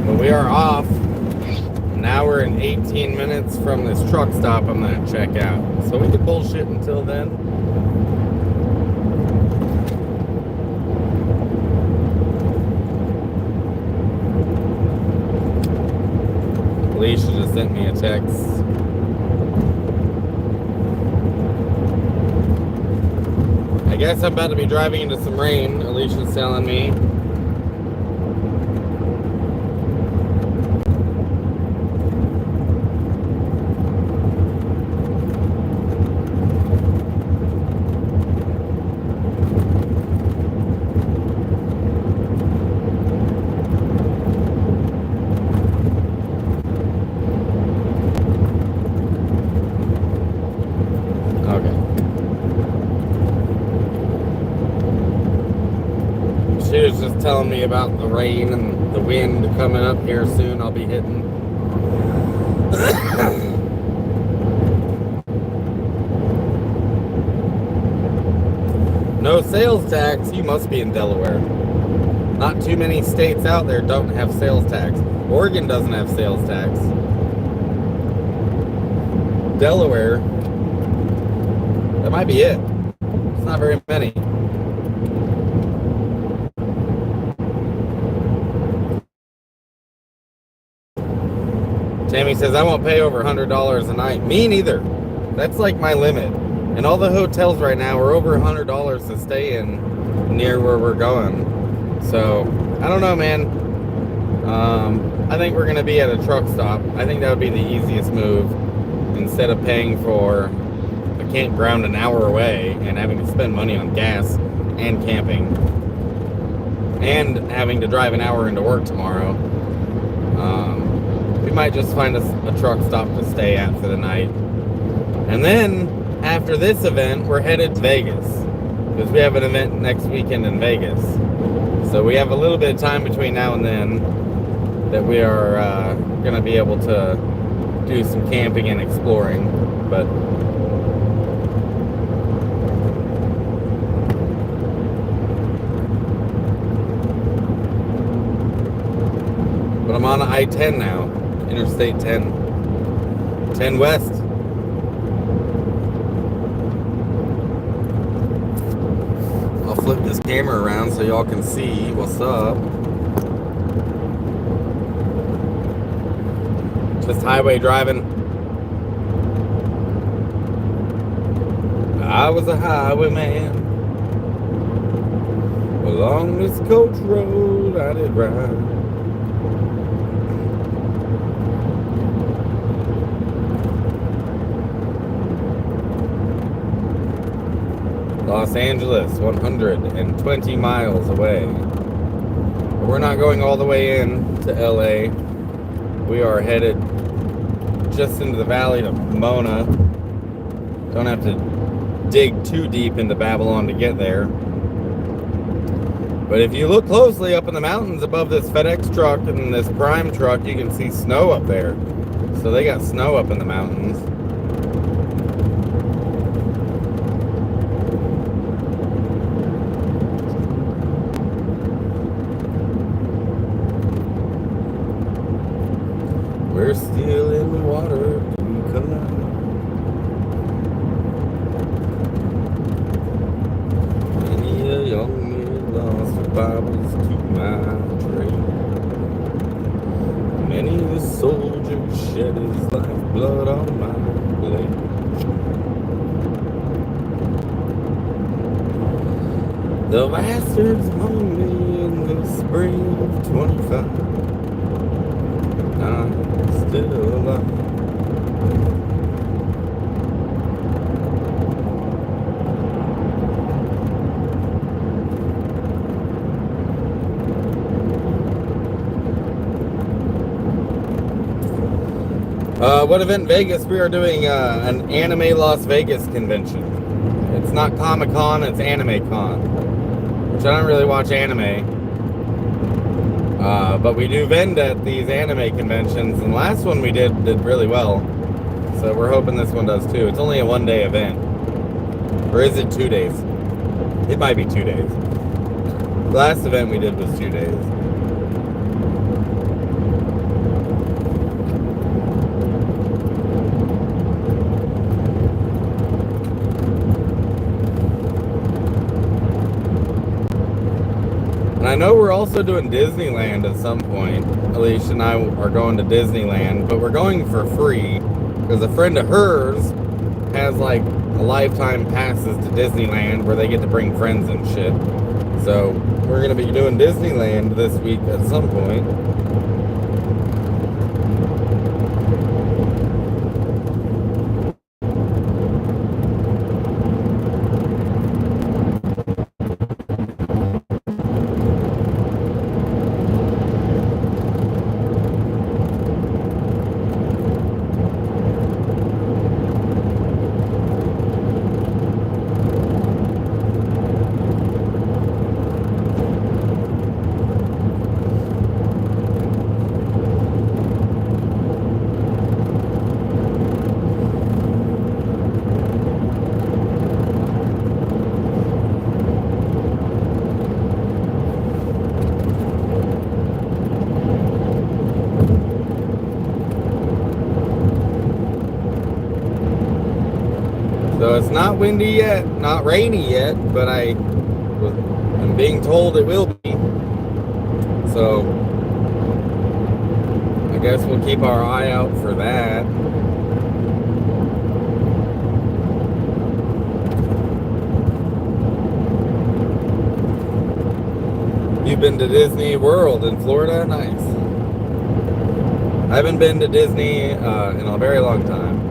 But we are off. Now we're in 18 minutes from this truck stop I'm going to check out. So we can bullshit until then. Alicia just sent me a text. I guess I'm about to be driving into some rain, Alicia's telling me. She was just telling me about the rain and the wind coming up here soon. I'll be hitting. No sales tax. You must be in Delaware. Not too many states out there don't have sales tax. Oregon doesn't have sales tax. Delaware, that might be it. It's not very many. Tammy says, I won't pay over $100 a night. Me neither. That's like my limit. And all the hotels right now are over $100 to stay in near where we're going. So, I don't know, man. I think we're going to be at a truck stop. I think that would be the easiest move. Instead of paying for a campground an hour away and having to spend money on gas and camping. And having to drive an hour into work tomorrow. We might just find a truck stop to stay at for the night. And then, after this event, we're headed to Vegas. Because we have an event next weekend in Vegas. So we have a little bit of time between now and then that we are going to be able to do some camping and exploring. But I'm on I-10 now. Interstate 10. 10 West. I'll flip this camera around so y'all can see what's up. Just highway driving. I was a highwayman. Along this coach road I did ride. Los Angeles, 120 miles away. But we're not going all the way in to LA. We are headed just into the valley to Pomona. Don't have to dig too deep into Babylon to get there. But if you look closely up in the mountains above this FedEx truck and this Prime truck, you can see snow up there. So they got snow up in the mountains. We're still in the water to collide. Many a young man lost his Bibles to my trade. Many a soldier shed his lifeblood on my blade. The bastards hung me in the spring of 25. I'm still alive. What event in Vegas? We are doing an anime Las Vegas convention. It's not Comic Con, it's Anime Con, which I don't really watch anime. But we do vend at these anime conventions, and the last one we did really well. So we're hoping this one does too. It's only a one-day event. Or is it 2 days? It might be 2 days. The last event we did was 2 days. And I know we're also doing Disneyland at some point. Alicia and I are going to Disneyland, but we're going for free because a friend of hers has like a lifetime passes to Disneyland where they get to bring friends and shit. So we're going to be doing Disneyland this week at some point. So it's not windy yet, not rainy yet, but I'm being told it will be. So I guess we'll keep our eye out for that. You've been to Disney World in Florida? Nice. I haven't been to Disney in a very long time.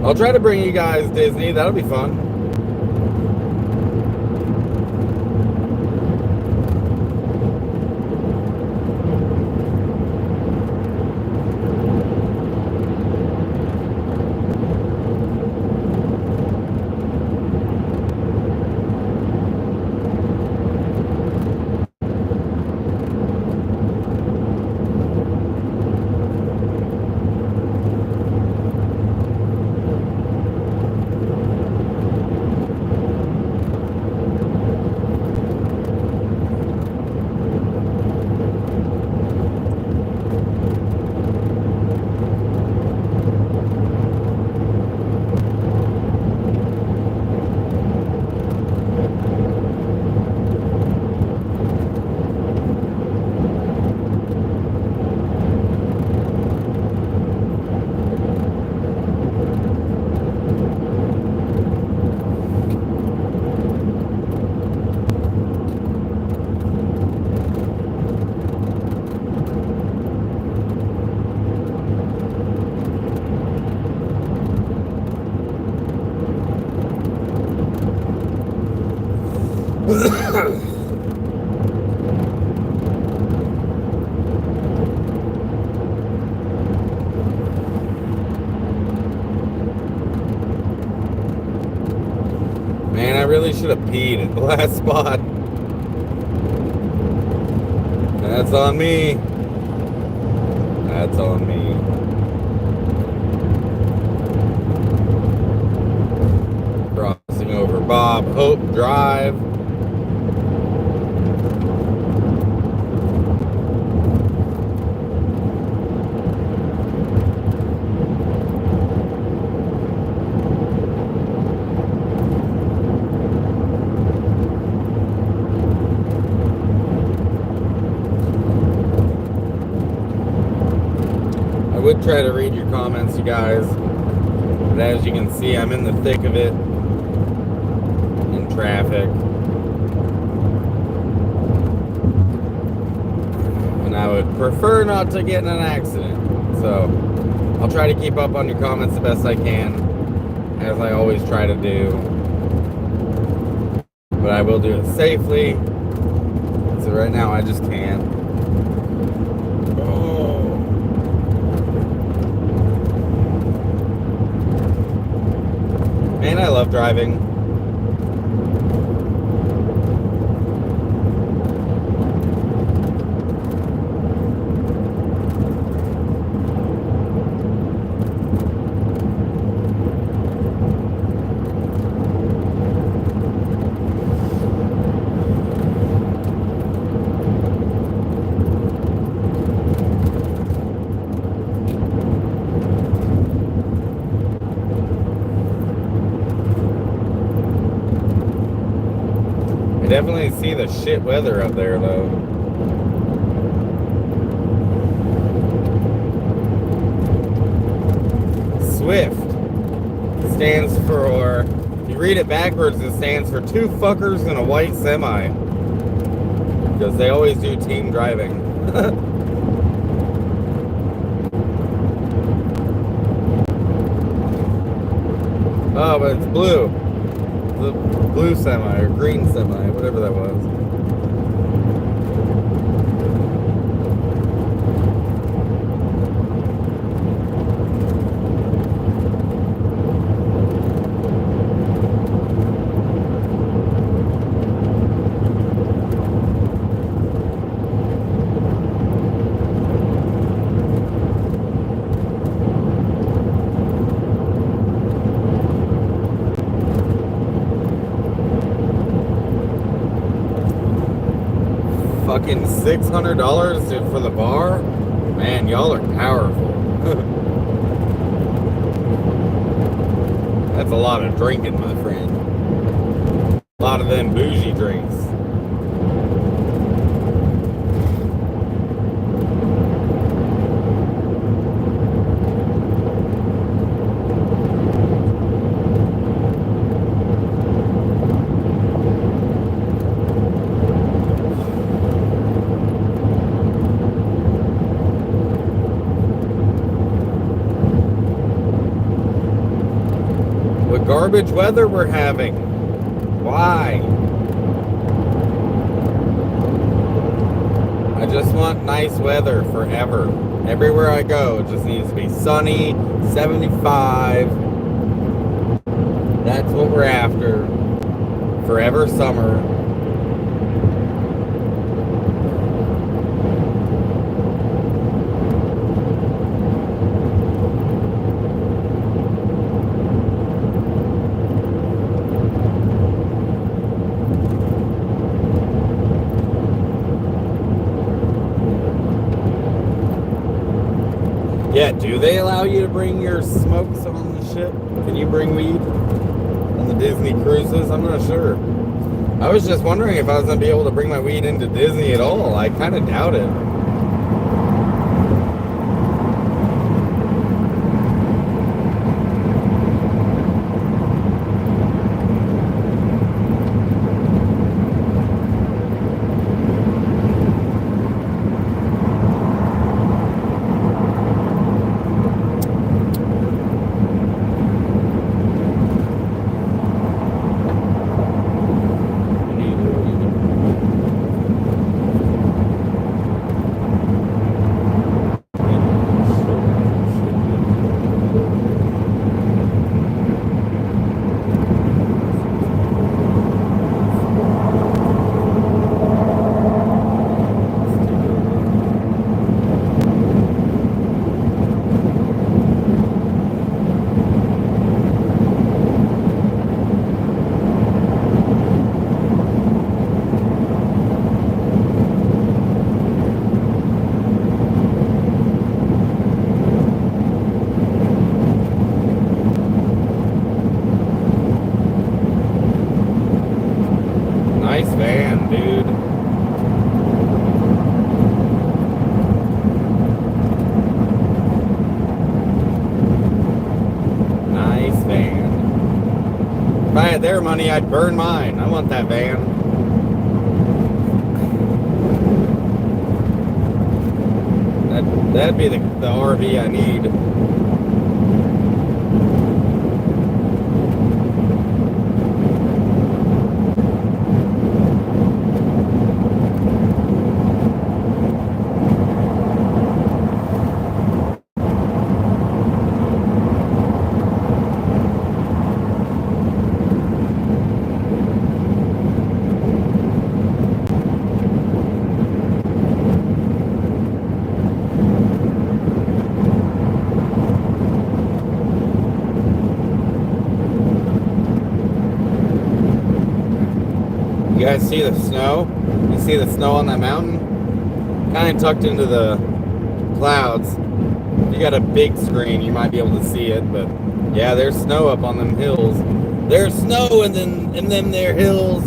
I'll try to bring you guys Disney. That'll be fun. should have peed at the last spot. That's on me. That's on me. Crossing over Bob Hope Drive. I would try to read your comments, you guys, but as you can see, I'm in the thick of it, in traffic, and I would prefer not to get in an accident, so I'll try to keep up on your comments the best I can, as I always try to do, but I will do it safely, so right now I just can't. Man, I love driving. I definitely see the shit weather up there, though. Swift stands for, if you read it backwards, it stands for two fuckers in a white semi. Because they always do team driving. Oh, but it's blue. The blue semi or green semi, whatever that was. Fucking $600 for the bar? Man, y'all are powerful. That's a lot of drinking, my friend. A lot of them bougie drinks. Garbage weather we're having. Why? I just want nice weather forever. Everywhere I go, it just needs to be sunny, 75. That's what we're after. Forever summer. Yeah, do they allow you to bring your smokes on the ship? Can you bring weed on the Disney cruises? I'm not sure. I was just wondering if I was going to be able to bring my weed into Disney at all. I kind of doubt it. their money, I'd burn mine. I want that van. That'd be the RV I need. You guys see the snow? You see the snow on that mountain? Kind of tucked into the clouds. If you got a big screen, you might be able to see it, but yeah, there's snow up on them hills. There's snow in them there hills.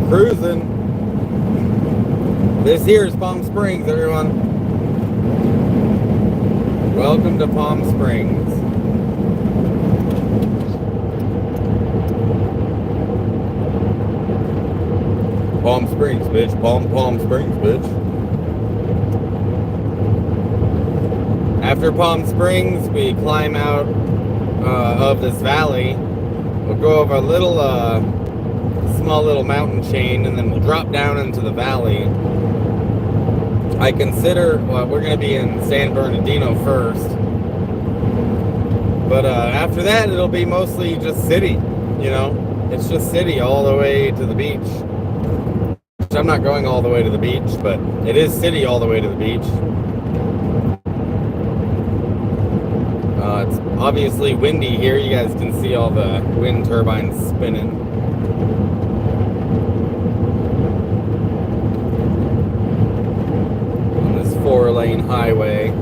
Cruising. This here is Palm Springs, everyone. Welcome to Palm Springs. Palm Springs, bitch. Palm Springs, bitch. After Palm Springs, we climb out of this valley. We'll go over a little small little mountain chain, and then we'll drop down into the valley. I consider, well, we're going to be in San Bernardino first. But after that, it'll be mostly just city, you know? It's just city all the way to the beach. I'm not going all the way to the beach, but it is city all the way to the beach. It's obviously windy here. You guys can see all the wind turbines spinning. On this 4-lane highway.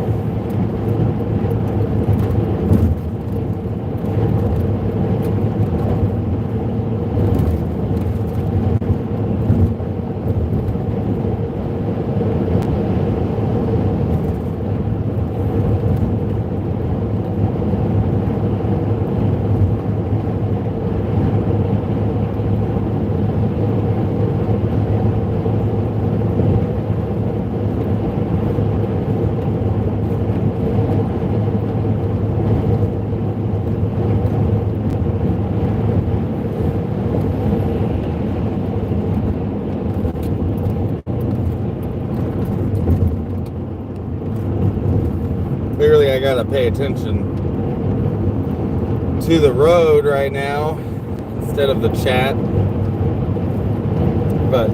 Clearly I gotta pay attention to the road right now instead of the chat. But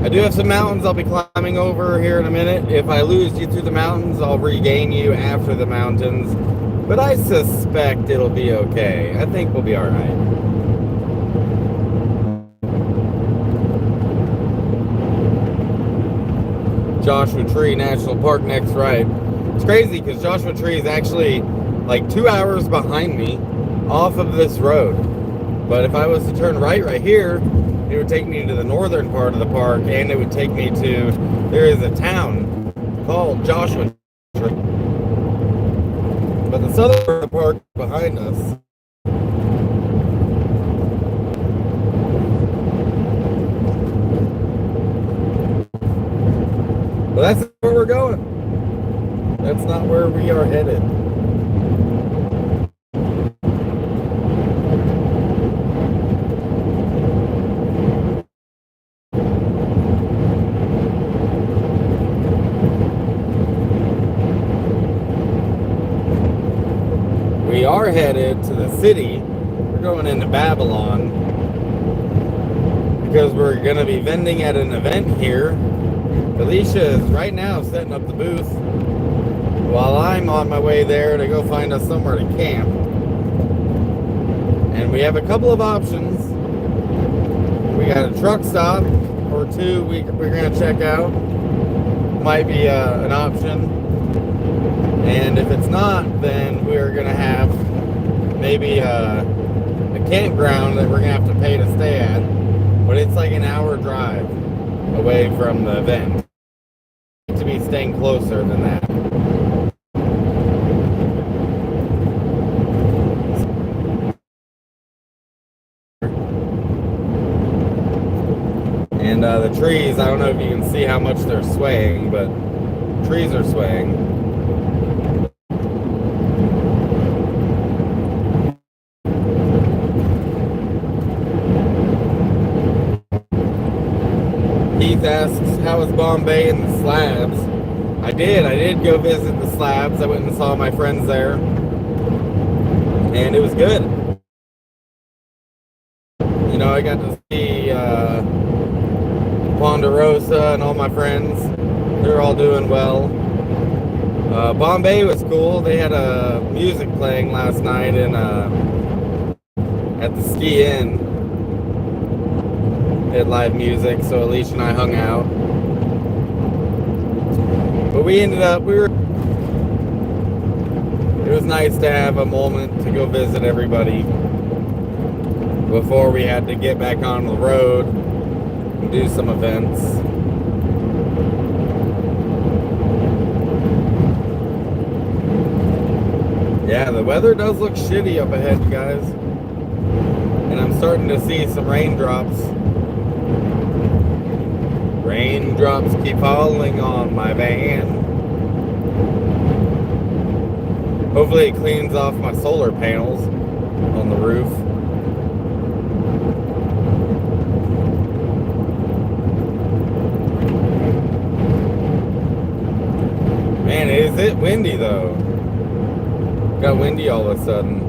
I do have some mountains I'll be climbing over here in a minute. If I lose you through the mountains, I'll regain you after the mountains. But I suspect it'll be okay. I think we'll be alright. Joshua Tree National Park next right. It's crazy because Joshua Tree is actually like 2 hours behind me off of this road. But if I was to turn right here, it would take me to the northern part of the park, and it would take me to, there is a town called Joshua Tree. But the southern part of the park is behind us. Well, that's where we're going. That's not where we are headed. We are headed to the city. We're going into Babylon because we're going to be vending at an event here. Alicia is right now setting up the booth while I'm on my way there to go find us somewhere to camp. And we have a couple of options. We got a truck stop or two we're going to check out. Might be an option. And if it's not, then we're going to have maybe a campground that we're going to have to pay to stay at. But it's like an hour drive away from the event. To be staying closer than that. And the trees, I don't know if you can see how much they're swaying, but trees are swaying. Keith asks, how is Bombay and the slabs? I did go visit the slabs. I went and saw my friends there. And it was good. You know, I got to see Ponderosa and all my friends. They're all doing well. Bombay was cool. They had music playing last night at the Ski Inn. They had live music, so Alicia and I hung out. But it was nice to have a moment to go visit everybody before we had to get back on the road and do some events. Yeah, the weather does look shitty up ahead, you guys. And I'm starting to see some raindrops. Raindrops keep falling on my van. Hopefully it cleans off my solar panels on the roof. windy though. Got windy all of a sudden.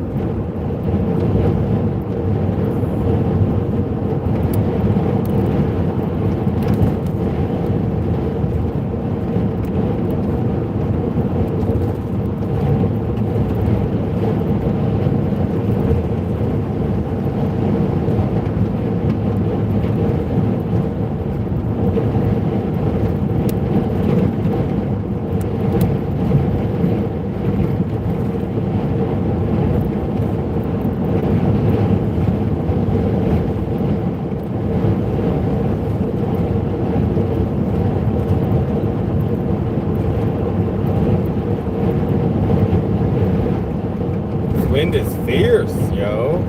Wind is fierce, yo.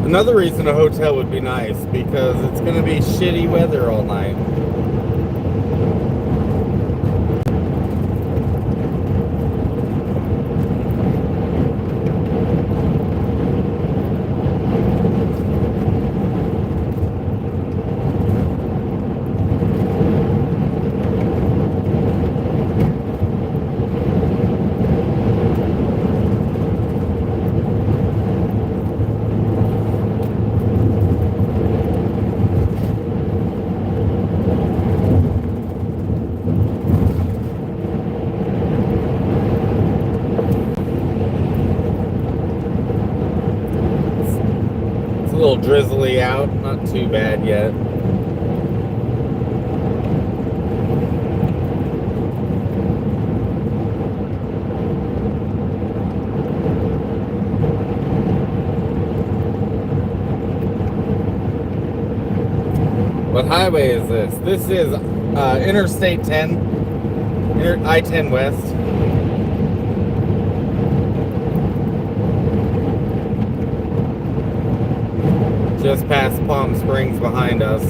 Another reason a hotel would be nice, because it's going to be shitty weather all night. A little drizzly out, not too bad yet. What highway is this? This is Interstate 10, I-10 West. Just past Palm Springs behind us.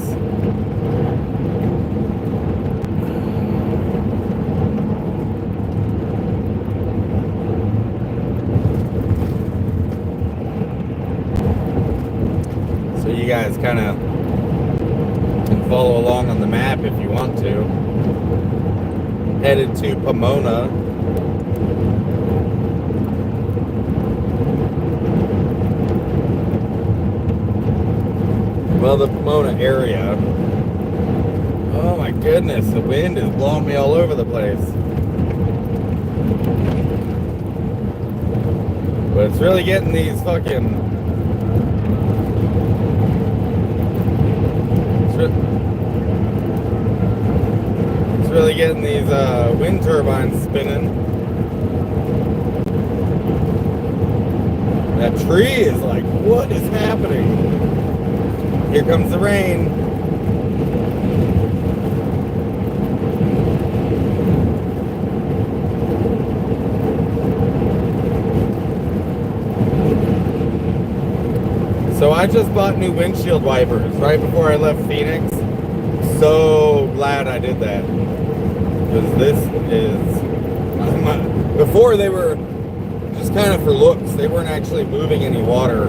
So you guys kind of can follow along on the map if you want to. Headed to Pomona. Well, the Pomona area. Oh my goodness, the wind is blowing me all over the place. But it's really getting these fucking... It's really getting these wind turbines spinning. That tree is like, what is happening? Here comes the rain. So I just bought new windshield wipers right before I left Phoenix. So glad I did that. Because this is... before they were just kind of for looks. They weren't actually moving any water.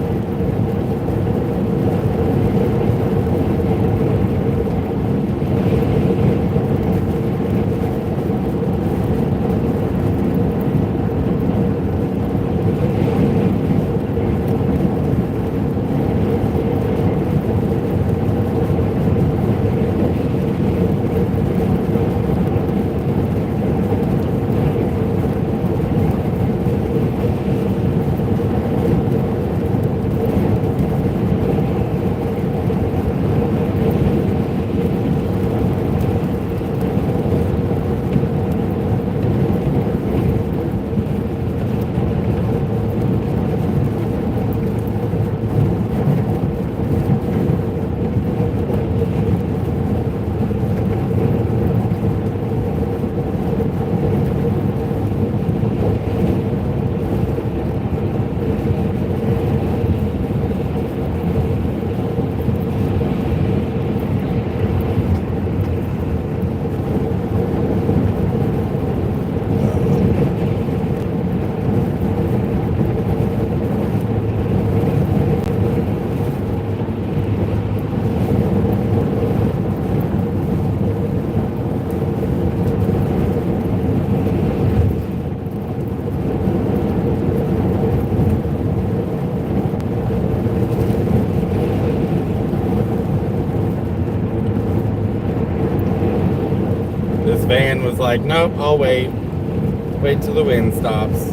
van was like, nope, I'll wait. Wait till the wind stops.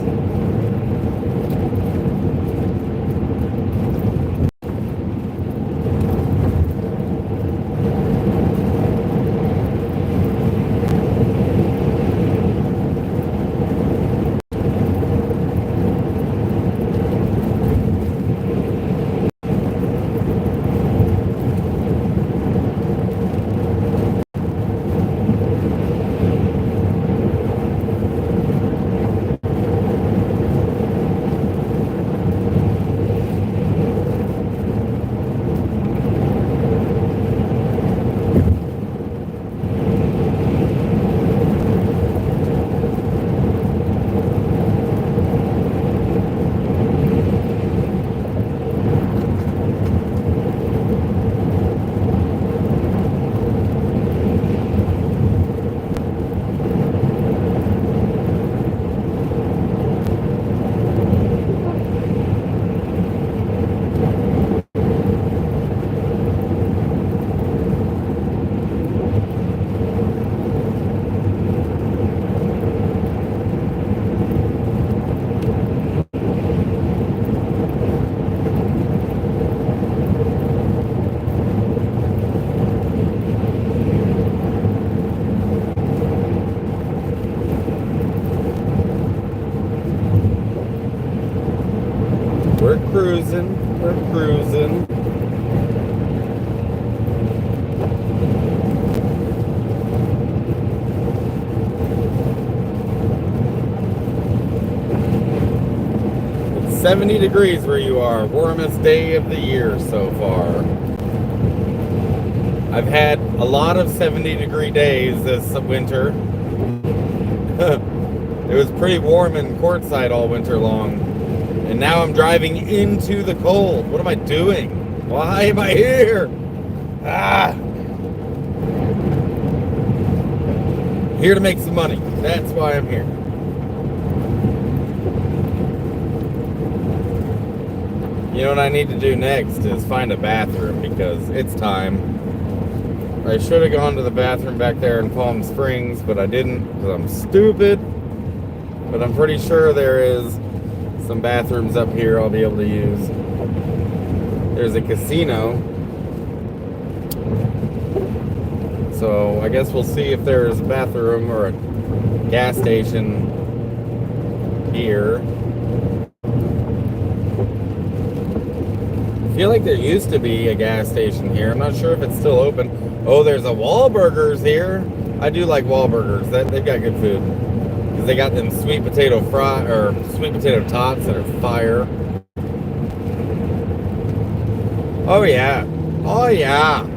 We're cruising. We're cruising. It's 70 degrees where you are. Warmest day of the year so far. I've had a lot of 70-degree days this winter. It was pretty warm in Quartzsite all winter long. And now I'm driving into the cold. What am I doing? Why am I here? Here to make some money. That's why I'm here. You know what I need to do next is find a bathroom because it's time. I should have gone to the bathroom back there in Palm Springs, but I didn't because I'm stupid. But I'm pretty sure there is some bathrooms up here I'll be able to use. There's a casino. So I guess we'll see if there's a bathroom or a gas station here. I feel like there used to be a gas station here. I'm not sure if it's still open. Oh, there's a Wahlburgers here. I do like Wahlburgers. They've got good food. Because they got them sweet potato sweet potato tots that are fire. Oh yeah. Oh yeah.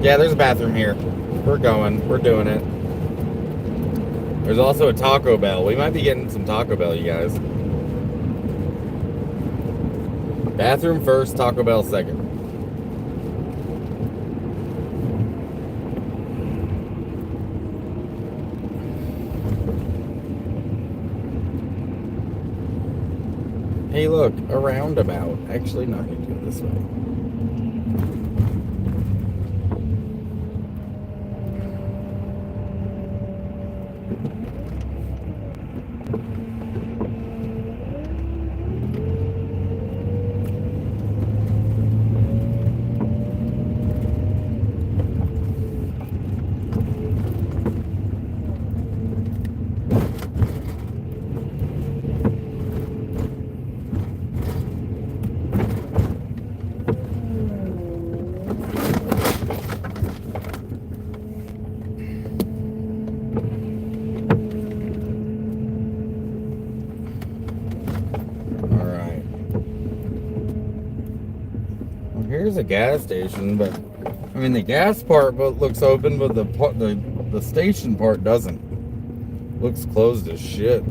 Yeah, there's a bathroom here. We're going. We're doing it. There's also a Taco Bell. We might be getting some Taco Bell, you guys. Bathroom first, Taco Bell second. Hey, look, a roundabout. Actually, no, I need to go this way. Here's a gas station, but I mean the gas part looks open, but the station part doesn't. Looks closed as shit.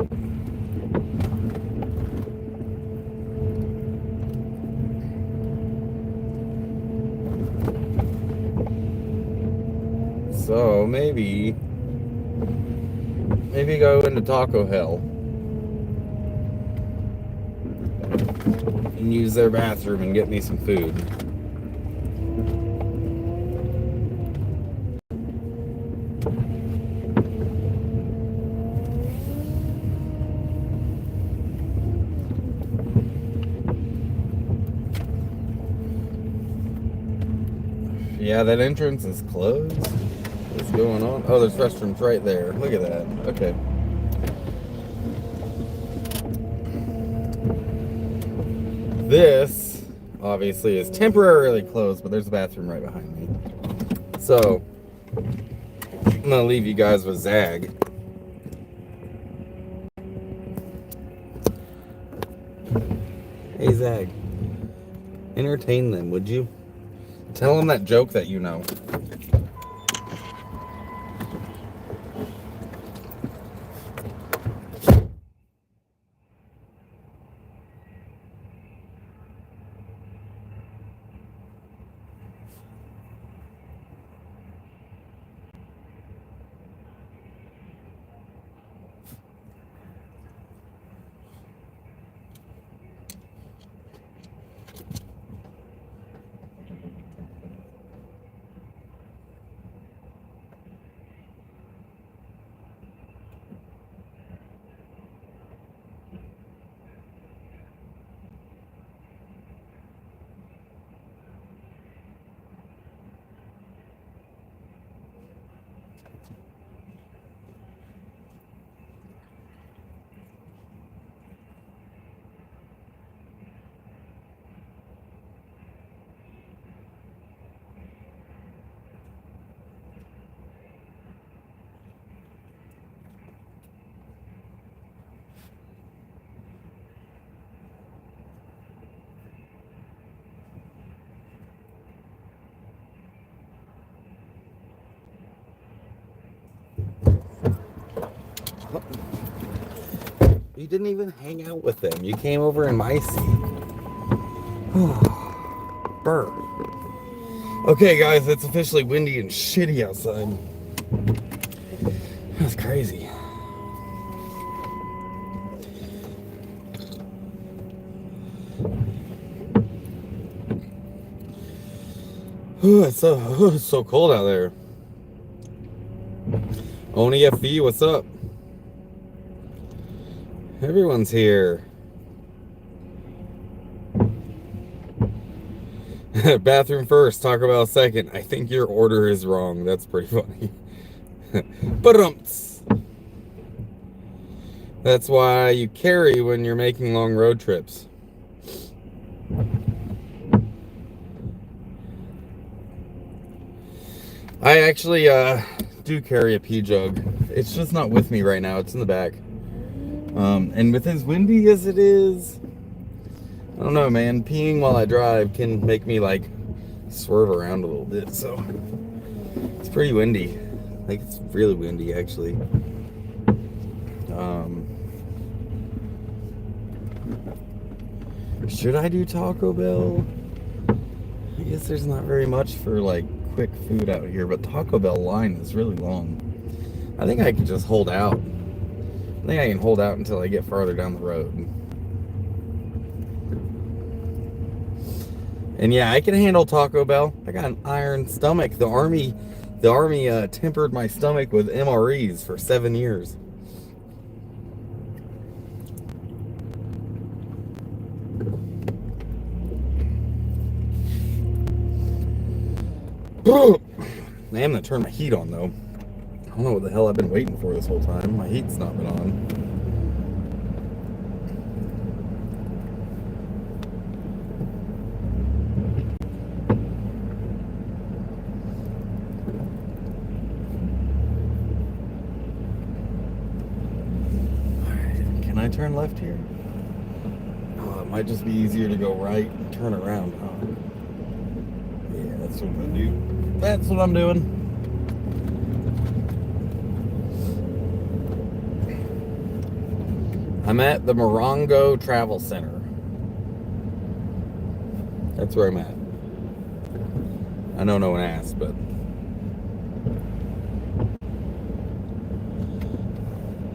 So maybe go into Taco Hell and use their bathroom and get me some food. Yeah, that entrance is closed. What's going on? Oh, there's restrooms right there. Look at that. Okay. This, obviously, is temporarily closed, but there's a bathroom right behind me. So, I'm going to leave you guys with Zag. Hey, Zag. Entertain them, would you? Tell them that joke that you know. You didn't even hang out with them. You came over in my seat. Burr. Okay, guys, it's officially windy and shitty outside. That's crazy. It's so cold out there. Oni FV, what's up? Everyone's here. Bathroom first, Taco Bell second. I think your order is wrong. That's pretty funny. Ba-dumps. That's why you carry when you're making long road trips. I actually do carry a pee jug. It's just not with me right now. It's in the back. And with as windy as it is, I don't know, man. Peeing while I drive can make me like swerve around a little bit. So it's pretty windy. Like, it's really windy, actually. Should I do Taco Bell? I guess there's not very much for like quick food out here, but Taco Bell line is really long. I think I could just hold out. I think I can hold out until I get farther down the road. And yeah, I can handle Taco Bell. I got an iron stomach. The army tempered my stomach with MREs for 7 years. I am gonna turn my heat on though. I don't know what the hell I've been waiting for this whole time. My heat's not been on. Alright, can I turn left here? Oh, it might just be easier to go right and turn around, huh? Yeah, that's what I'm gonna do. That's what I'm doing. I'm at the Morongo Travel Center. That's where I'm at. I know no one asked, but...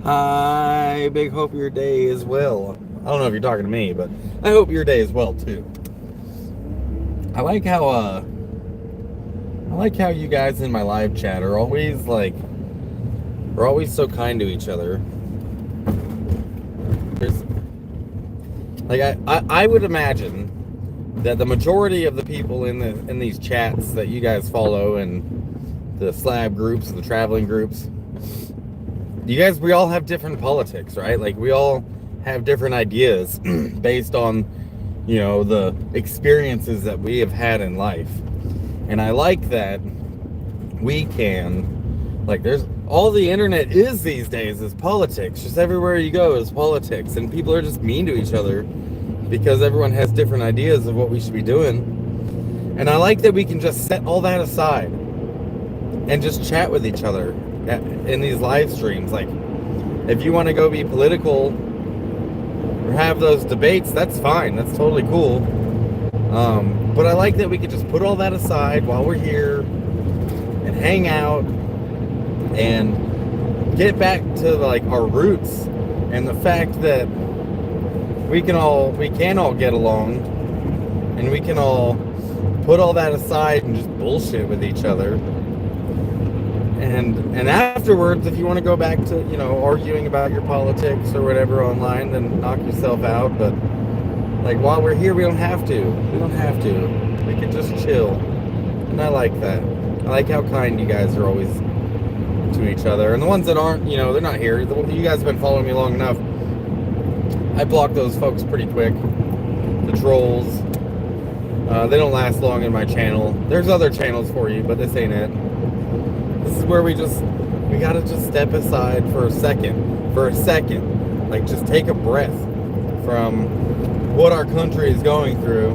Hi, big hope your day is well. I don't know if you're talking to me, but I hope your day is well too. I like how you guys in my live chat are always like, we're always so kind to each other. There's, like, I would imagine that the majority of the people in these chats that you guys follow and the slab groups, the traveling groups, we all have different politics, right? Like, we all have different ideas based on, the experiences that we have had in life. And I like that we can, like, there's all the internet is these days is politics. Just everywhere you go is politics, and people are just mean to each other because everyone has different ideas of what we should be doing. And I like that we can just set all that aside and just chat with each other in these live streams. Like, if you want to go be political or have those debates, that's fine. That's totally cool. But I like that we could just put all that aside while we're here and hang out and get back to, like, our roots and the fact that we can all get along, and we can all put all that aside and just bullshit with each other. And afterwards, if you want to go back to, arguing about your politics or whatever online, then knock yourself out. But, like, while we're here, we don't have to. We can just chill. And I like that. I like how kind you guys are always to each other. And the ones that aren't, they're not here. You guys have been following me long enough. I block those folks pretty quick. The trolls. They don't last long in my channel. There's other channels for you, but this ain't it. This is where we gotta just step aside for a second. Like, just take a breath from what our country is going through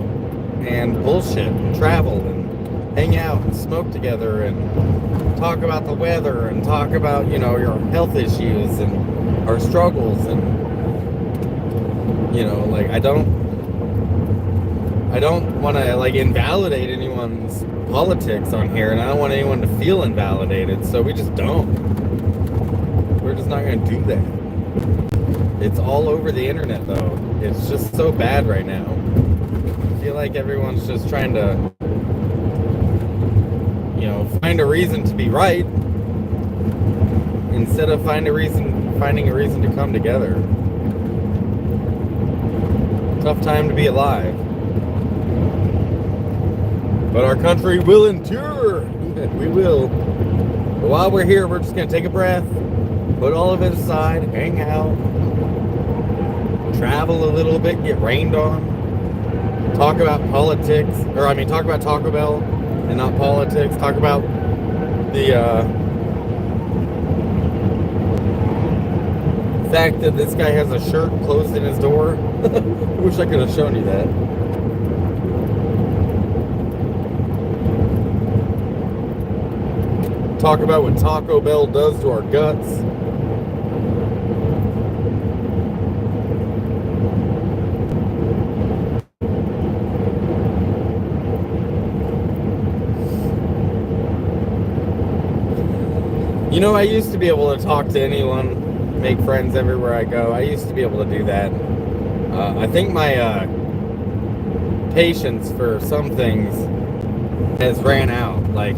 and bullshit and travel and hang out and smoke together and talk about the weather and talk about, your health issues and our struggles. And like, I don't want to, like, invalidate anyone's politics on here, and I don't want anyone to feel invalidated, so we just don't. We're just not going to do that. It's all over the internet, though. It's just so bad right now. I feel like everyone's just trying to, find a reason to be right instead of finding a reason to come together. Tough time to be alive. But our country will endure. We will. But while we're here, we're just going to take a breath, put all of it aside, hang out, travel a little bit, get rained on, talk about politics, talk about Taco Bell and not politics, talk about the fact that this guy has a shirt closed in his door. I wish I could have shown you that. Talk about what Taco Bell does to our guts. I used to be able to talk to anyone, make friends everywhere I go. I used to be able to do that. I think my patience for some things has ran out. Like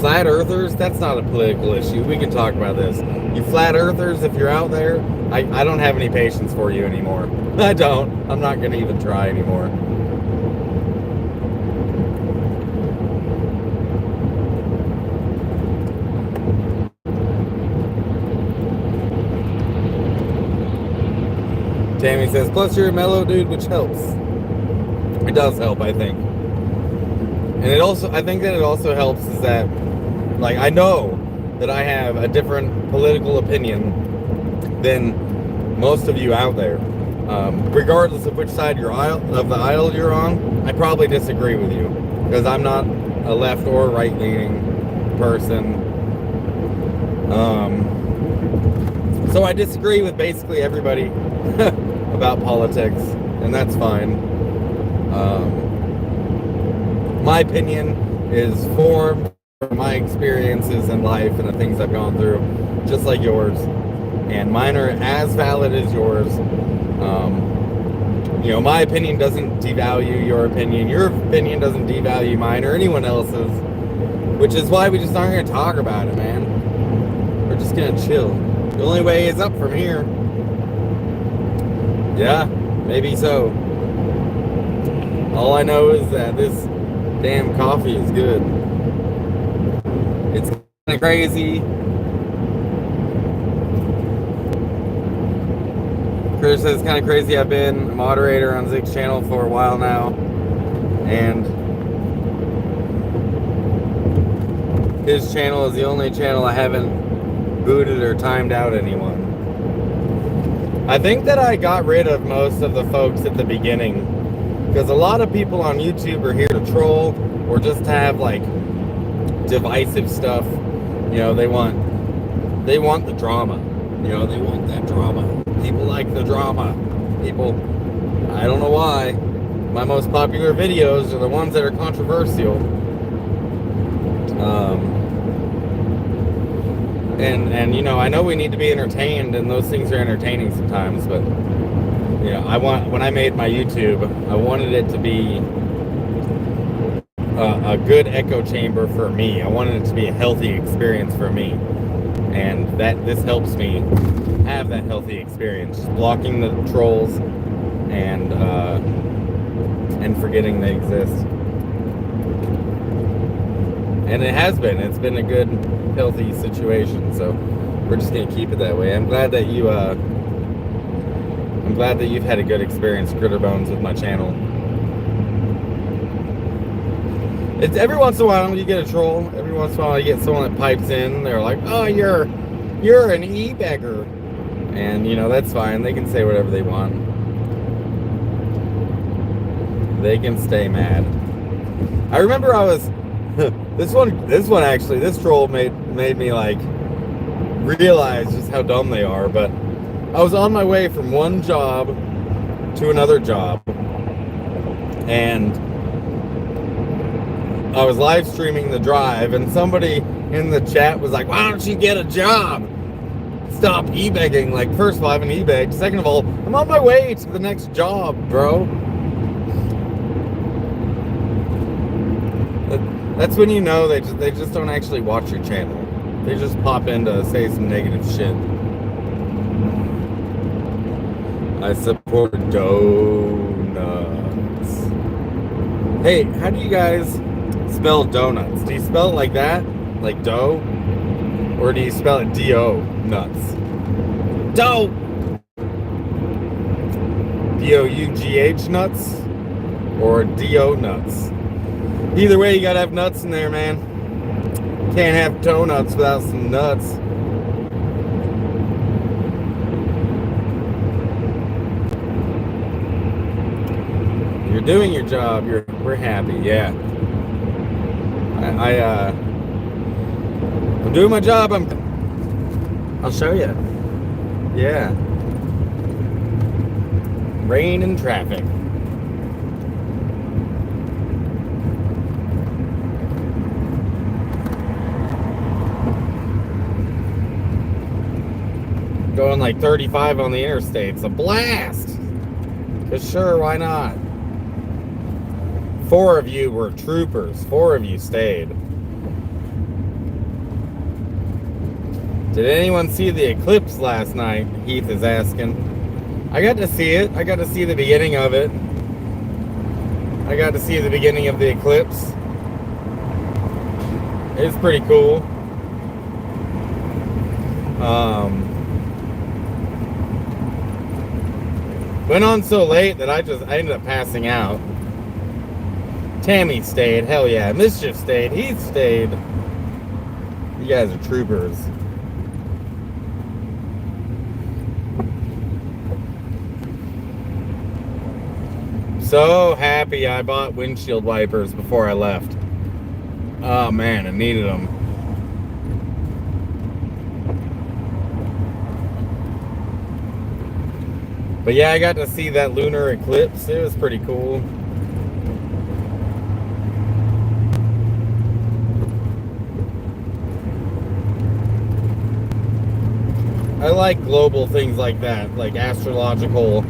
flat earthers, that's not a political issue. We can talk about this. You flat earthers, if you're out there, I don't have any patience for you anymore. I don't. I'm not going to even try anymore. Tammy says, plus you're a mellow dude, which helps. It does help, I think. And I think that it also helps is that, like, I know that I have a different political opinion than most of you out there. Regardless of which side of the aisle you're on, I probably disagree with you. Because I'm not a left or right-leaning person. So I disagree with basically everybody about politics, and that's fine. My opinion is formed from my experiences in life and the things I've gone through, just like yours. And mine are as valid as yours. My opinion doesn't devalue your opinion. Your opinion doesn't devalue mine or anyone else's, which is why we just aren't going to talk about it, man. We're just going to chill. The only way is up from here. Yeah, maybe so. All I know is that this damn coffee is good. It's kind of crazy. Chris says it's kind of crazy. I've been a moderator on Zig's channel for a while now, and his channel is the only channel I haven't booted or timed out anyone. I think that I got rid of most of the folks at the beginning, because a lot of people on YouTube are here to troll or just have like divisive stuff. You know, they want the drama. You know, they want that drama. People like the drama. People, I don't know why. My most popular videos are the ones that are controversial. And you know, I know we need to be entertained, and those things are entertaining sometimes, but you know, when I made my YouTube, I wanted it to be a good echo chamber for me. I wanted it to be a healthy experience for me, and this helps me have that healthy experience, just blocking the trolls and forgetting they exist. And it's been a good, healthy situation, so we're just gonna keep it that way. I'm glad that you've had a good experience, Critter Bones, with my channel. It's every once in a while you get a troll. Every once in a while you get someone that pipes in. They're like, "Oh, you're an e-beggar," and you know, that's fine. They can say whatever they want. They can stay mad. I remember I was this troll made me like realize just how dumb they are. But I was on my way from one job to another job, and I was live streaming the drive, and somebody in the chat was like, "Why don't you get a job? Stop e-begging." Like, first of all, I haven't e-begged. Second of all, I'm on my way to the next job, bro. That's when you know they just don't actually watch your channel. They just pop in to say some negative shit. I support donuts. Hey, how do you guys spell donuts? Do you spell it like that? Like dough? Or do you spell it D-O? Nuts. Dough! D-O-U-G-H nuts? Or D-O nuts? Either way, you gotta have nuts in there, man. Can't have donuts without some nuts. You're doing your job. We're happy, yeah. I'm doing my job. I'll show you. Yeah. Rain and traffic. Going like 35 on the interstate. It's a blast. Cause sure, why not? 4 of you were troopers. 4 of you stayed. Did anyone see the eclipse last night? Heath is asking. I got to see it. I got to see the beginning of it. I got to see the beginning of the eclipse. It's pretty cool. Went on so late that I ended up passing out. Tammy stayed. Hell yeah. Mischief stayed. Heath stayed. You guys are troopers. So happy I bought windshield wipers before I left. Oh man, I needed them. But yeah, I got to see that lunar eclipse. It was pretty cool. I like global things like that, like astrological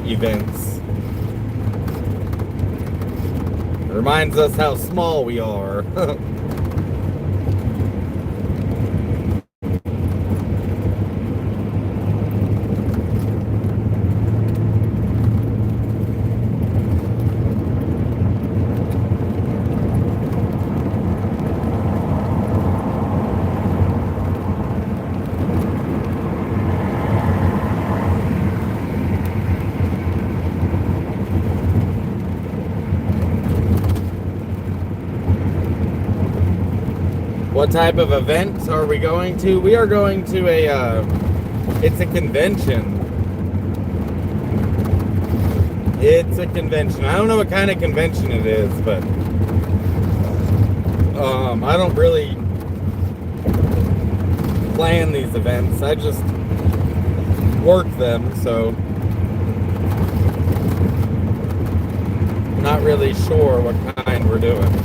events. It reminds us how small we are. What type of event are we going to? We are going to it's a convention. It's a convention. I don't know what kind of convention it is, but I don't really plan these events. I just work them, so I'm not really sure what kind we're doing.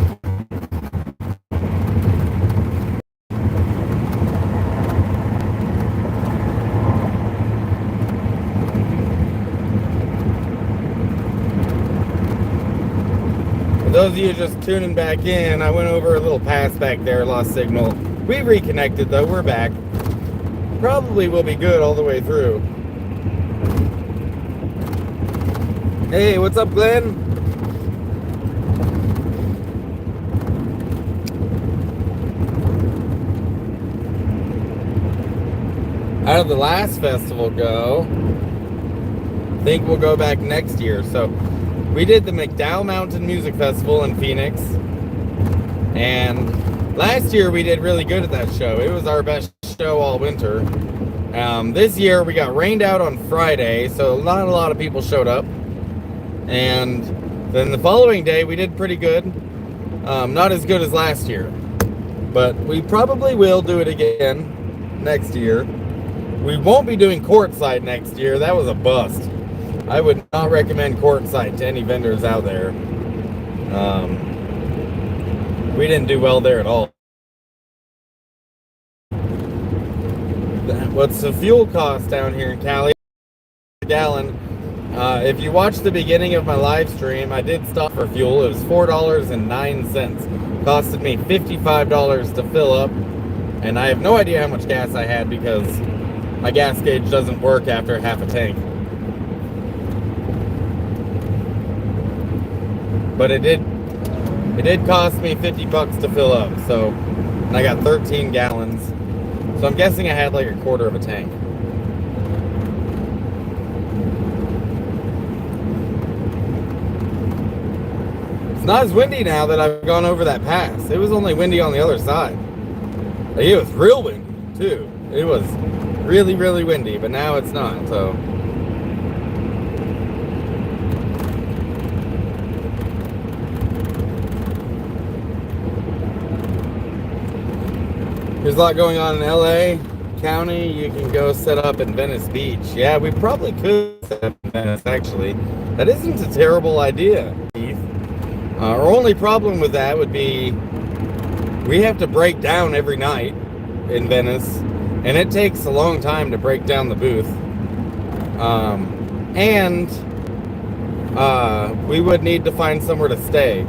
For those of you just tuning back in, I went over a little pass back there, lost signal. We reconnected though, we're back. Probably will be good all the way through. Hey, what's up, Glenn? How did the last festival go? I think we'll go back next year. So we did the McDowell Mountain Music Festival in Phoenix. And last year we did really good at that show. It was our best show all winter. This year we got rained out on Friday, so not a lot of people showed up. And then the following day we did pretty good. Not as good as last year, but we probably will do it again next year. We won't be doing courtside next year. That was a bust. I would not recommend courtside to any vendors out there. We didn't do well there at all. What's the fuel cost down here in Cali? A gallon. If you watched the beginning of my live stream, I did stop for fuel. It was $4.09. Costed me $55 to fill up. And I have no idea how much gas I had because my gas gauge doesn't work after half a tank. But it did cost me $50 to fill up. So, and I got 13 gallons. So I'm guessing I had like a quarter of a tank. It's not as windy now that I've gone over that pass. It was only windy on the other side. Like, it was real windy too. It was really, really windy, but now it's not, so. There's a lot going on in LA County. You can go set up in Venice Beach. Yeah, we probably could set up in Venice, actually. That isn't a terrible idea, Keith. Our only problem with that would be we have to break down every night in Venice, and it takes a long time to break down the booth. We would need to find somewhere to stay.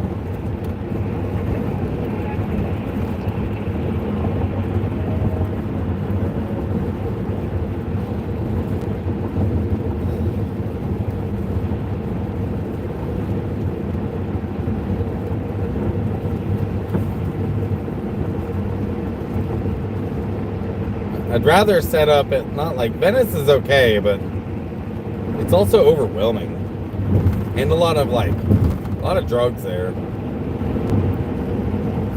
I'd rather set up at, not like, Venice is okay, but it's also overwhelming. And a lot of drugs there.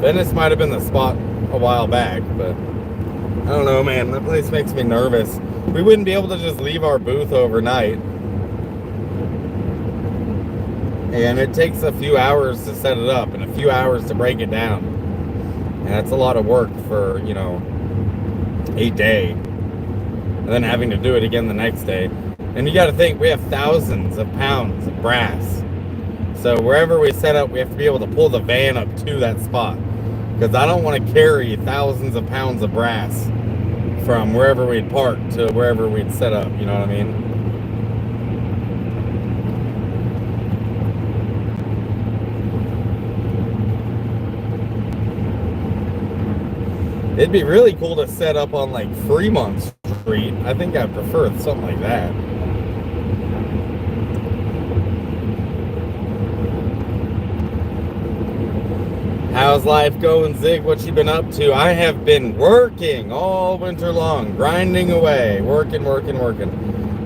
Venice might have been the spot a while back, but I don't know, man. That place makes me nervous. We wouldn't be able to just leave our booth overnight. And it takes a few hours to set it up and a few hours to break it down. And that's a lot of work for, you know, a day, and then having to do it again the next day. And you got to think, we have thousands of pounds of brass, so wherever we set up, we have to be able to pull the van up to that spot, because I don't want to carry thousands of pounds of brass from wherever we'd park to wherever we'd set up, you know what I mean? It'd be really cool to set up on like Fremont Street. I think I'd prefer something like that. How's life going, Zig? What you been up to? I have been working all winter long, grinding away, working.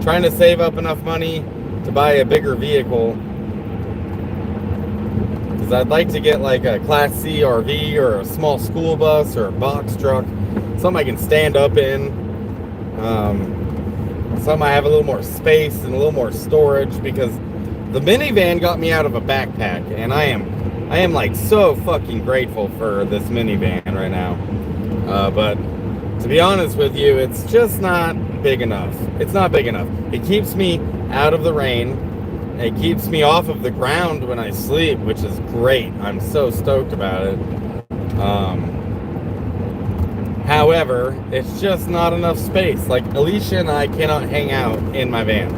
Trying to save up enough money to buy a bigger vehicle. Because I'd like to get like a Class C RV or a small school bus or a box truck. Something I can stand up in. Something I have a little more space and a little more storage, because the minivan got me out of a backpack, and I am like so fucking grateful for this minivan right now. But to be honest with you, it's just not big enough. It's not big enough. It keeps me out of the rain. It keeps me off of the ground when I sleep, which is great. I'm so stoked about it. However, it's just not enough space. Like, Alicia and I cannot hang out in my van.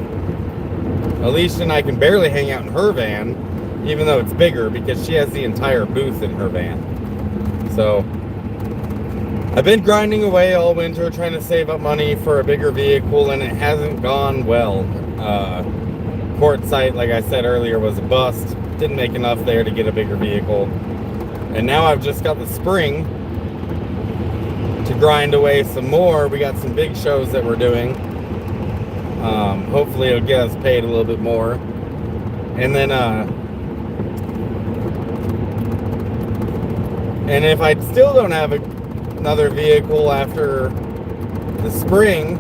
Alicia and I can barely hang out in her van, even though it's bigger, because she has the entire booth in her van. So, I've been grinding away all winter trying to save up money for a bigger vehicle, and it hasn't gone well. Quartzsite, like I said earlier, was a bust. Didn't make enough there to get a bigger vehicle. And now I've just got the spring to grind away some more. We got some big shows that we're doing. Hopefully it'll get us paid a little bit more. And then, and if I still don't have another vehicle after the spring,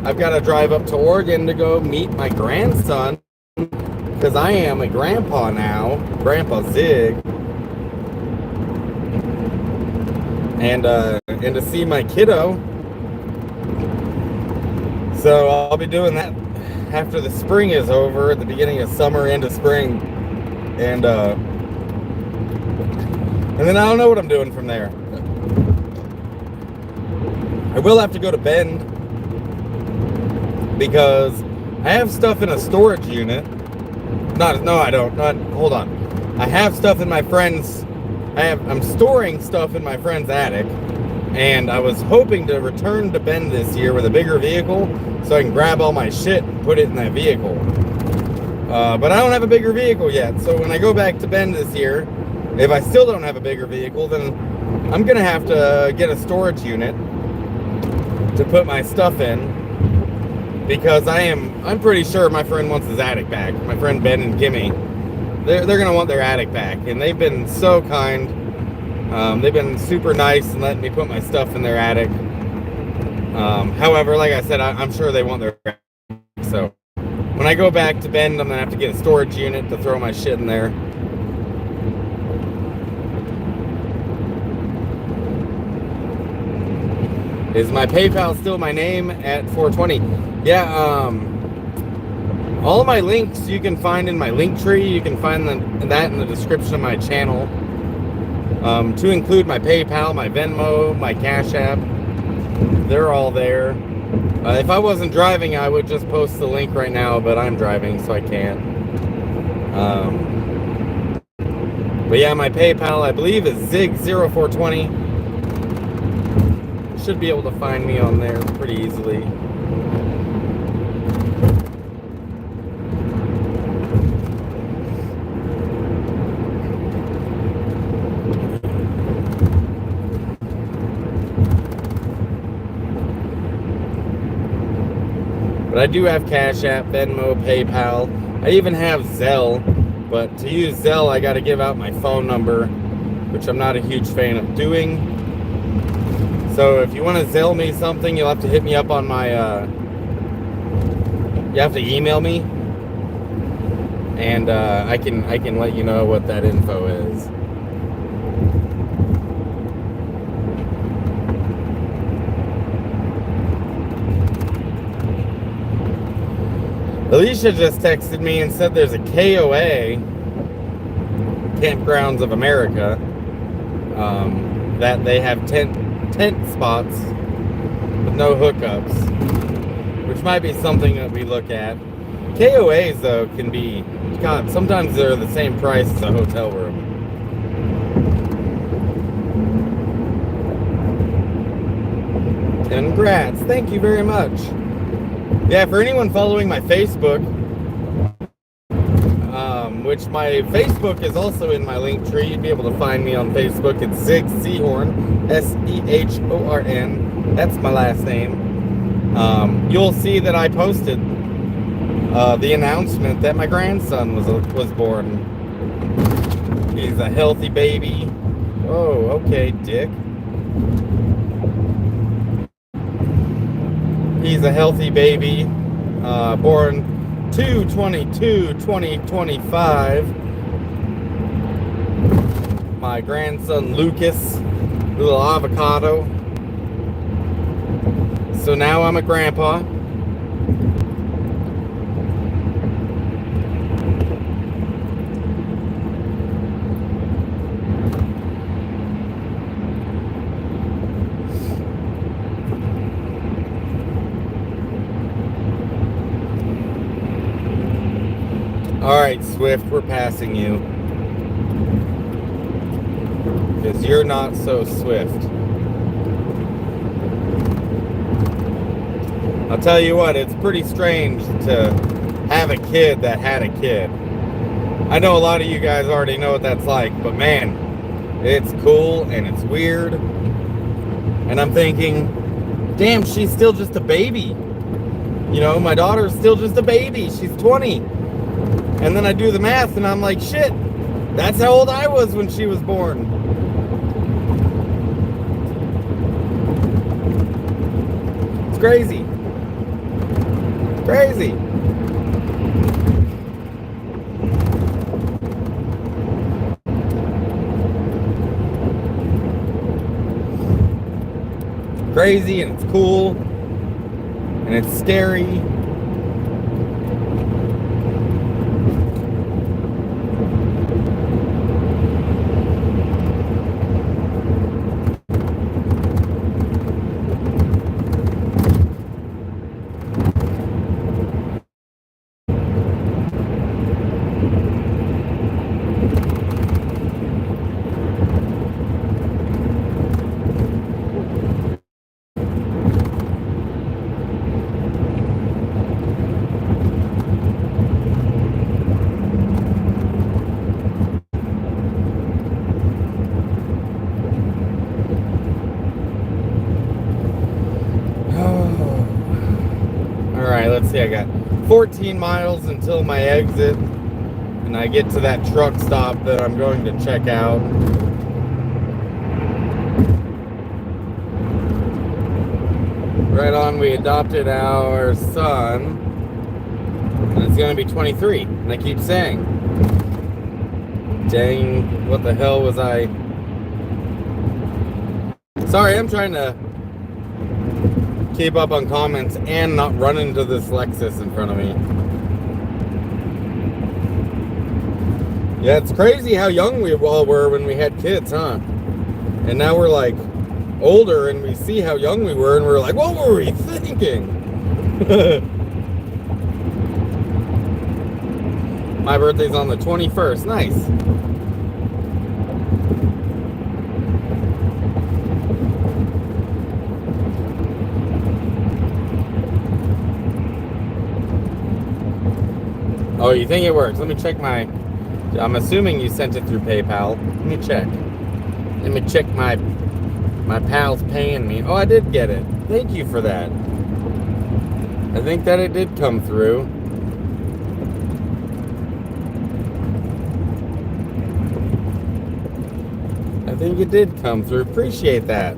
I've got to drive up to Oregon to go meet my grandson, because I am a grandpa now, Grandpa Zig. And to see my kiddo. So I'll be doing that after the spring is over, at the beginning of summer, into spring. And then I don't know what I'm doing from there. I will have to go to Bend, because I have stuff in a storage unit. No, I don't. Hold on. I have stuff in my friend's. I'm storing stuff in my friend's attic, and I was hoping to return to Bend this year with a bigger vehicle, so I can grab all my shit and put it in that vehicle. But I don't have a bigger vehicle yet, so when I go back to Bend this year, if I still don't have a bigger vehicle, then I'm gonna have to get a storage unit to put my stuff in, because I'm pretty sure my friend wants his attic back. My friend Ben and Gimme, they're gonna want their attic back, and they've been so kind. They've been super nice and letting me put my stuff in their attic. However, like I said, I'm sure they want their attic. So when I go back to Bend, I'm gonna have to get a storage unit to throw my shit in there. Is my PayPal still my name at 420? Yeah, all of my links you can find in my link tree. You can find that in the description of my channel. To include my PayPal, my Venmo, my Cashapp. They're all there. If I wasn't driving, I would just post the link right now, but I'm driving, so I can't. But yeah, my PayPal, I believe, is Zig0420. Should be able to find me on there pretty easily. But I do have Cash App, Venmo, PayPal. I even have Zelle. But to use Zelle, I got to give out my phone number, which I'm not a huge fan of doing. So if you want to Zelle me something, you'll have to hit me up on my, you have to email me. And I can let you know what that info is. Alicia just texted me and said there's a KOA, Campgrounds of America, that they have tent spots with no hookups, which might be something that we look at. KOAs, though, can be, God, sometimes they're the same price as a hotel room. Congrats, thank you very much. Yeah, for anyone following my Facebook, which my Facebook is also in my link tree, you'd be able to find me on Facebook. It's Zig Sehorn, Sehorn. That's my last name. You'll see that I posted the announcement that my grandson was born. He's a healthy baby. Oh, okay, Dick. He's a healthy baby. Born 2/22/2025. My grandson Lucas, little avocado. So now I'm a grandpa. All right, Swift, we're passing you. Because you're not so swift. I'll tell you what, it's pretty strange to have a kid that had a kid. I know a lot of you guys already know what that's like, but man, it's cool and it's weird. And I'm thinking, damn, she's still just a baby. You know, my daughter's still just a baby. She's 20. And then I do the math and I'm like, shit, that's how old I was when she was born. It's crazy. Crazy. Crazy, and it's cool, and it's scary. Let's see, I got 14 miles until my exit, and I get to that truck stop that I'm going to check out. Right on, we adopted our son, and it's going to be 23, and I keep saying, dang, what the hell was I? Sorry, I'm trying to keep up on comments and not run into this Lexus in front of me. Yeah, it's crazy how young we all were when we had kids, huh? And now we're like older and we see how young we were and we're like, what were we thinking? My birthday's on the 21st. Nice. Oh, you think it works? Let me check my... I'm assuming you sent it through PayPal. Let me check. Let me check my pal's paying me. Oh, I did get it. Thank you for that. I think that it did come through. I think it did come through. Appreciate that.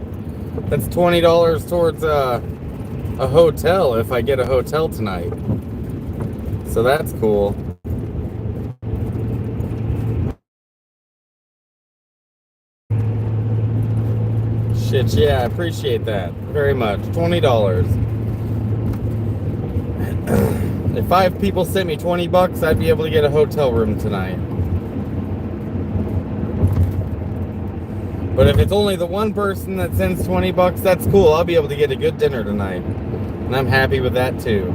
That's $20 towards a hotel if I get a hotel tonight. So that's cool. Shit, yeah, I appreciate that very much. $20. If 5 people sent me $20, I'd be able to get a hotel room tonight. But if it's only the one person that sends $20, that's cool. I'll be able to get a good dinner tonight. And I'm happy with that too.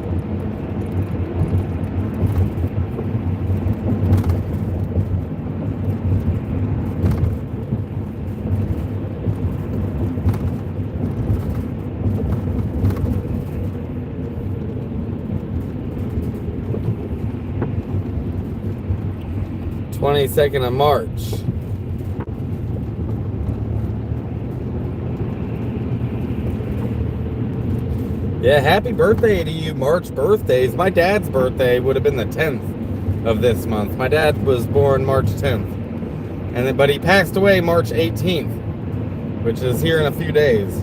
Second of March. Yeah, happy birthday to you, March birthdays. My dad's birthday would have been the 10th of this month. My dad was born March 10th. And then, but he passed away March 18th, which is here in a few days.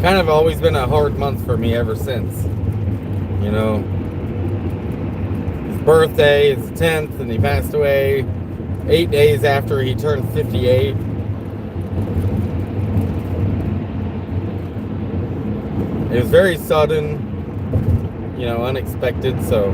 Kind of always been a hard month for me ever since. You know, his birthday is the 10th, and he passed away 8 days after he turned 58. It was very sudden, you know, unexpected, so.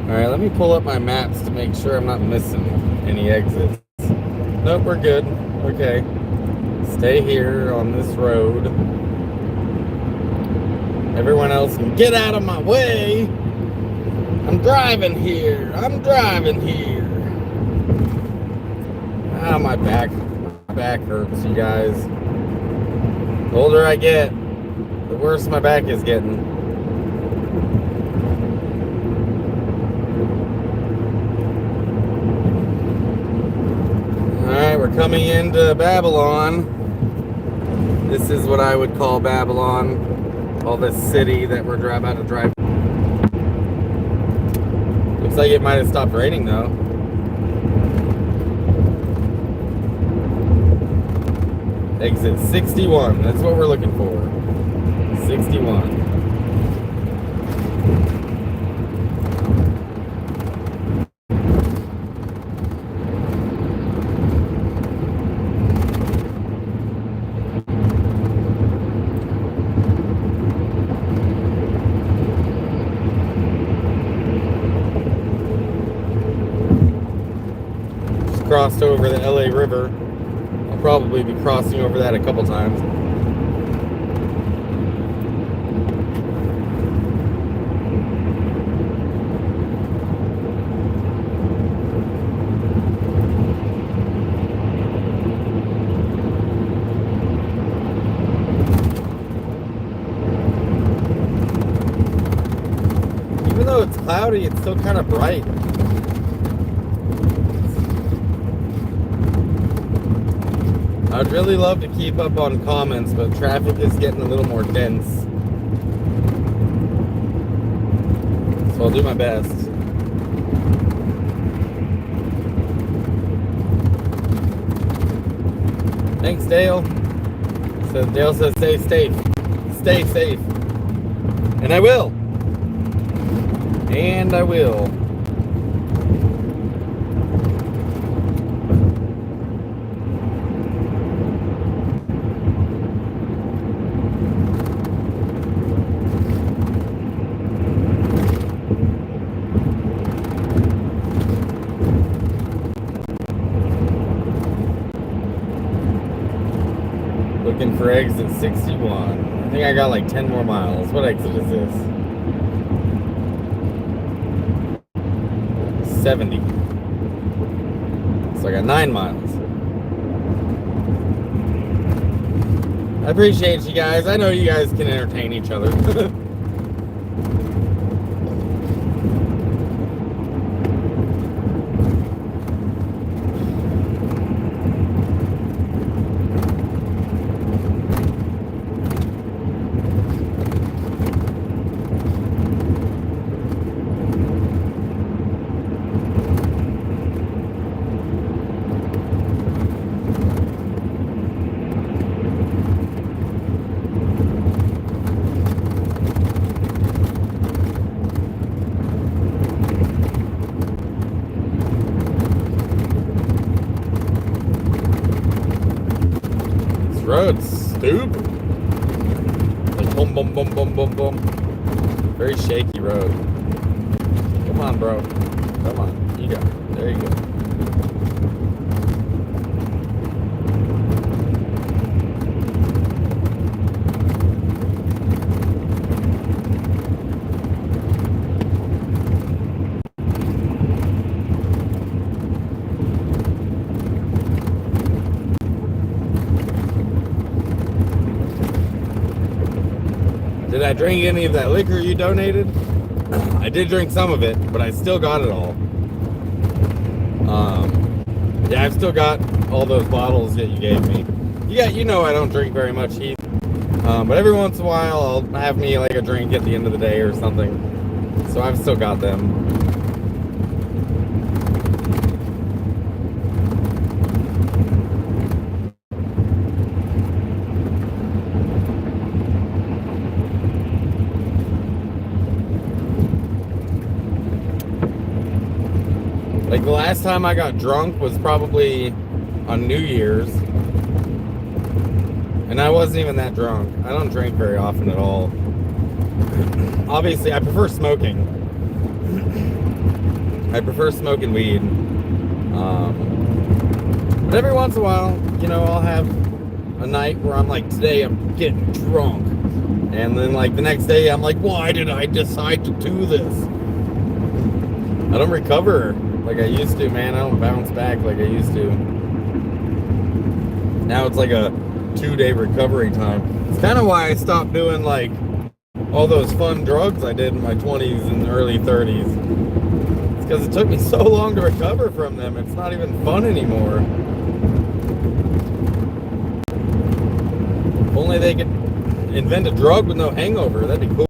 Alright, let me pull up my maps to make sure I'm not missing any exits. Nope, we're good. Okay. Stay here on this road. Everyone else can get out of my way. I'm driving here. I'm driving here. Ah, my back hurts, you guys. The older I get, the worse my back is getting. Alright, we're coming into Babylon. This is what I would call Babylon. All this city that we're about to drive. Looks like it might have stopped raining though. Exit 61. That's what we're looking for. 61. Crossed over the LA River. I'll probably be crossing over that a couple times. Even though it's cloudy, it's still kind of bright. I'd really love to keep up on comments, but traffic is getting a little more dense. So I'll do my best. Thanks, Dale. So Dale says stay safe. Stay safe. And I will. And I will. Looking for exit 61. I think I got like 10 more miles. What exit is this? 70. So I got 9 miles. I appreciate you guys. I know you guys can entertain each other. Road's stupid. Like boom, boom, boom, boom, boom, boom. Very shaky road. Come on, bro. Come on. You got it. There you go. Did I drink any of that liquor you donated? I did drink some of it, but I still got it all. Yeah, I've still got all those bottles that you gave me. You know I don't drink very much, Heath. But every once in a while, I'll have me like a drink at the end of the day or something. So I've still got them. Like the last time I got drunk was probably on New Year's. And I wasn't even that drunk. I don't drink very often at all. Obviously, I prefer smoking. I prefer smoking weed. But every once in a while, you know, I'll have a night where I'm like, today I'm getting drunk. And then like the next day, I'm like, why did I decide to do this? I don't recover like I used to, man. I don't bounce back like I used to. Now it's like a 2-day recovery time. It's kind of why I stopped doing like all those fun drugs I did in my 20s and early 30s. It's because it took me so long to recover from them. It's not even fun anymore. If only they could invent a drug with no hangover, that'd be cool.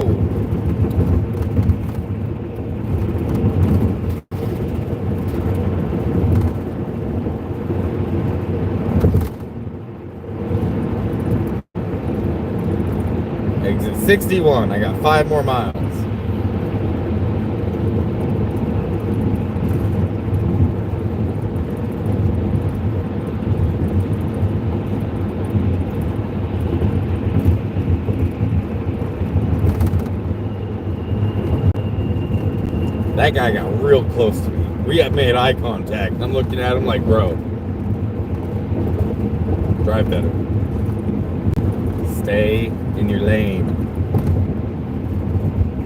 Exit 61. I got 5 more miles. That guy got real close to me. We had made eye contact. I'm looking at him like, bro, drive better. Stay in your lane.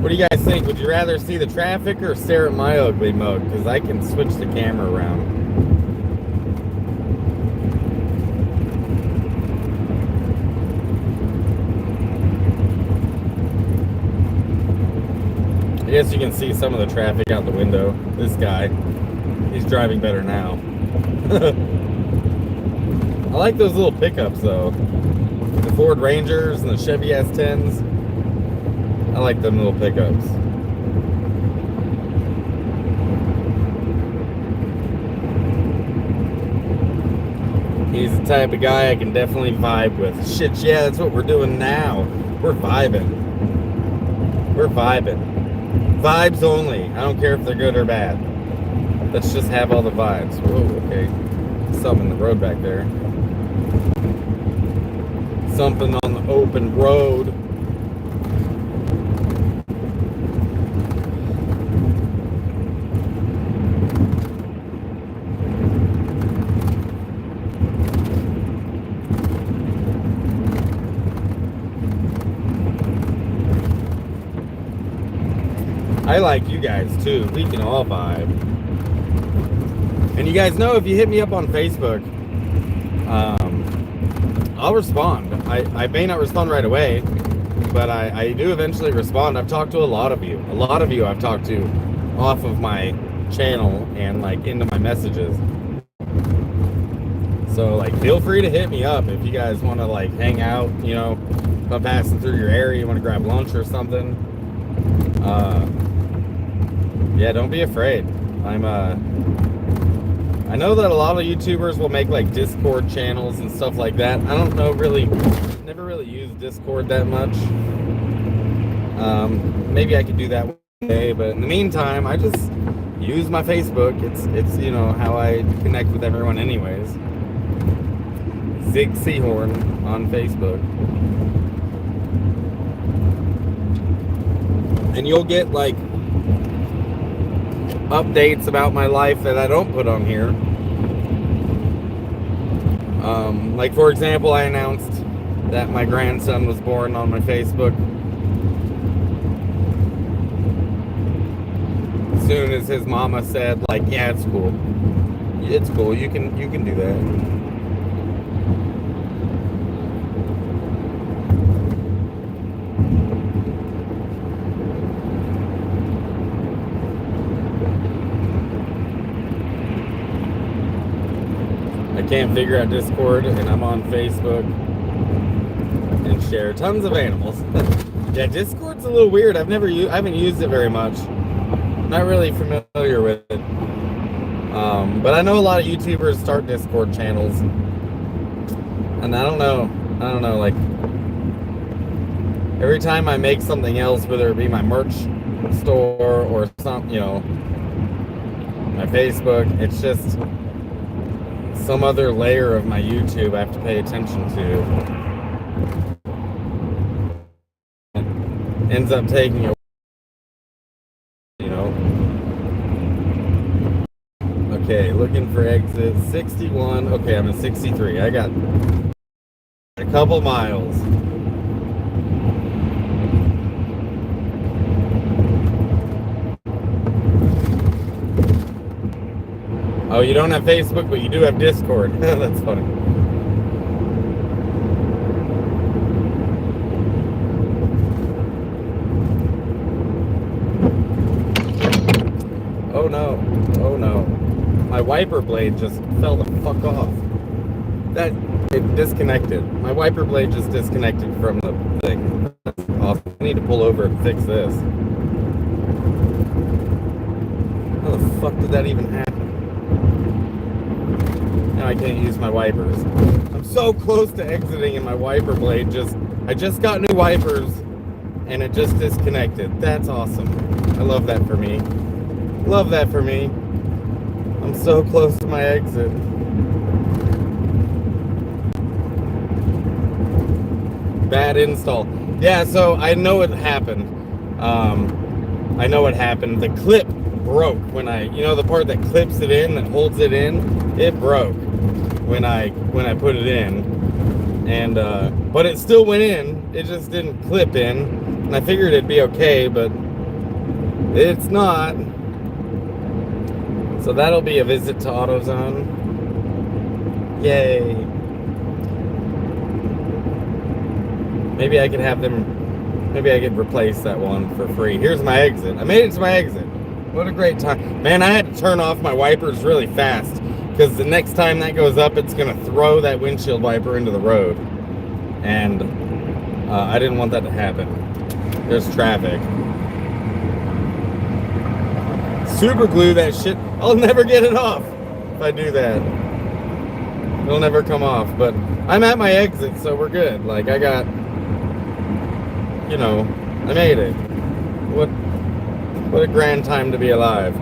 What do you guys think? Would you rather see the traffic or stare at my ugly mug? Because I can switch the camera around. I guess you can see some of the traffic out the window. This guy, he's driving better now. I like those little pickups though. The Ford Rangers and the Chevy S10s. I like them little pickups. He's the type of guy I can definitely vibe with. Shit, yeah, that's what we're doing now. We're vibing. We're vibing. Vibes only. I don't care if they're good or bad. Let's just have all the vibes. Whoa, okay. Something in the road back there. Something on the open road. I like you guys too. We can all vibe. And you guys know, if you hit me up on Facebook, I'll respond. I may not respond right away, but I do eventually respond. I've talked to a lot of you. A lot of you I've talked to off of my channel and like into my messages. So like, feel free to hit me up if you guys want to like hang out, you know, if I'm passing through your area, you want to grab lunch or something. Yeah, don't be afraid. I know that a lot of YouTubers will make like Discord channels and stuff like that. I don't know, never really used Discord that much. Maybe I could do that one day, but in the meantime, I just use my Facebook. It's you know how I connect with everyone anyways. Sehorn on Facebook. And you'll get like updates about my life that I don't put on here. Like for example, I announced that my grandson was born on my Facebook. As soon as his mama said like, yeah, it's cool. It's cool, you can do that. can't figure out Discord, and I'm on Facebook and share tons of animals. Yeah, Discord's a little weird. I haven't used it very much. Not really familiar with it. But I know a lot of YouTubers start Discord channels, and I don't know, like, every time I make something else, whether it be my merch store or some, my Facebook, it's just some other layer of my YouTube I have to pay attention to. It ends up taking a, Okay, looking for exit 61. Okay, I'm at 63. I got a couple miles. Oh, you don't have Facebook, but you do have Discord. That's funny. Oh no. Oh no. My wiper blade just fell the fuck off. It disconnected. My wiper blade just disconnected from the thing. That's awesome. I need to pull over and fix this. How the fuck did that even happen? Now I can't use my wipers. I'm so close to exiting and my wiper blade I just got new wipers and it just disconnected. That's awesome. I love that for me. Love that for me. I'm so close to my exit. Bad install. Yeah, so I know it happened. I know what happened. The clip broke when the part that clips it in, that holds it in, it broke when I put it in. And but it still went in. It just didn't clip in. And I figured it'd be okay, but it's not. So that'll be a visit to AutoZone. Yay. Maybe I could replace that one for free. Here's my exit. I made it to my exit. What a great time. Man, I had to turn off my wipers really fast because the next time that goes up, it's going to throw that windshield wiper into the road. And I didn't want that to happen. There's traffic. Super glue that shit. I'll never get it off if I do that. It'll never come off. But I'm at my exit, so we're good. Like, I got, I made it. What a grand time to be alive.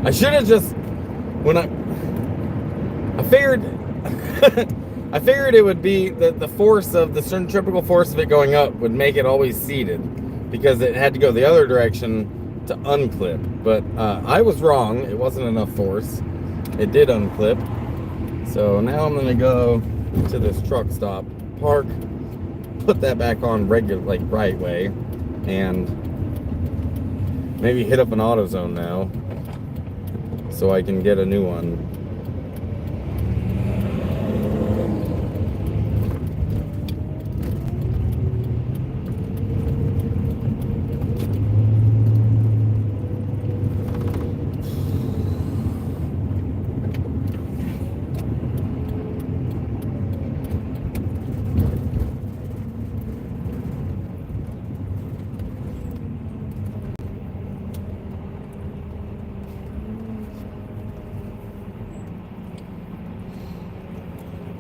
I should have just, I figured it would be the force of the centrifugal force of it going up would make it always seated because it had to go the other direction to unclip. But I was wrong. It wasn't enough force. It did unclip. So now I'm gonna go to this truck stop, park, put that back on right way, and maybe hit up an AutoZone now so I can get a new one.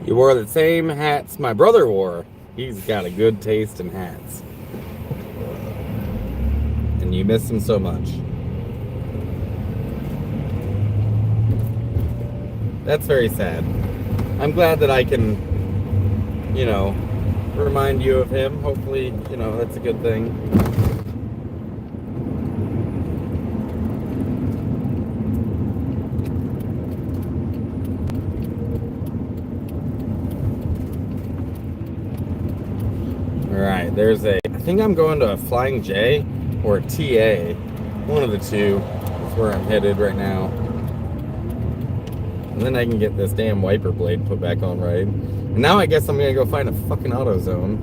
You wore the same hats my brother wore. He's got a good taste in hats. And you miss him so much. That's very sad. I'm glad that I can, remind you of him. Hopefully, that's a good thing. Alright, I think I'm going to a Flying J or a TA. One of the two is where I'm headed right now. And then I can get this damn wiper blade put back on right. And now I guess I'm going to go find a fucking AutoZone.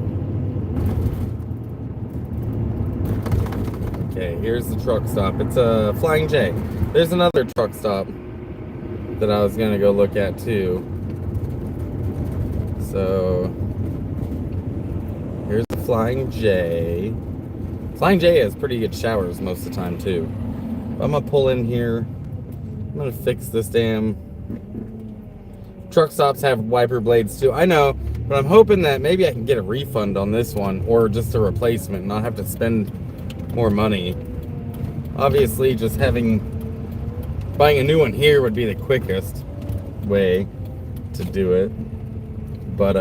Okay, here's the truck stop. It's a Flying J. There's another truck stop that I was gonna go look at too. So here's the Flying J. Flying J has pretty good showers most of the time too. I'm gonna pull in here. I'm gonna fix this damn. Truck stops have wiper blades too. I know, but I'm hoping that maybe I can get a refund on this one or just a replacement and not have to spend more money. Obviously, just buying a new one here would be the quickest way to do it, but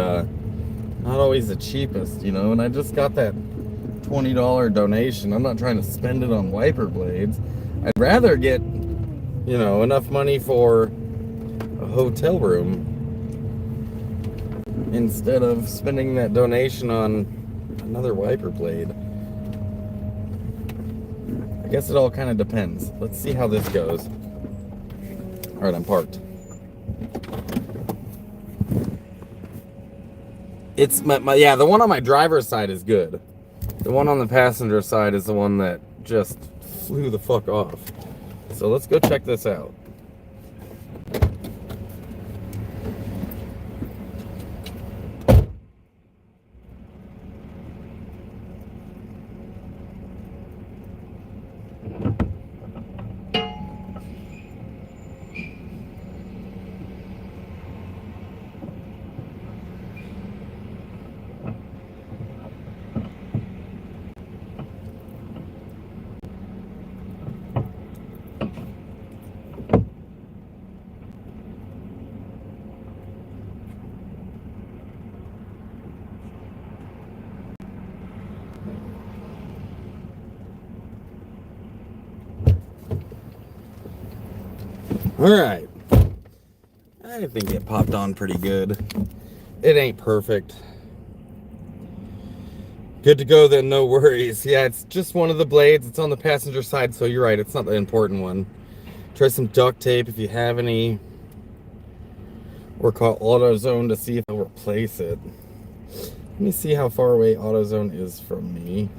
not always the cheapest, you know. And I just got that $20 donation. I'm not trying to spend it on wiper blades. I'd rather get, you know, enough money for a hotel room instead of spending that donation on another wiper blade. I guess it all kind of depends. Let's see how this goes. All right, I'm parked. It's yeah, the one on my driver's side is good. The one on the passenger side is the one that just flew the fuck off. So let's go check this out. Alright, I think it popped on pretty good. It ain't perfect. Good to go then, no worries. Yeah, it's just one of the blades. It's on the passenger side, so you're right, it's not the important one. Try some duct tape if you have any. Or call AutoZone to see if they'll replace it. Let me see how far away AutoZone is from me.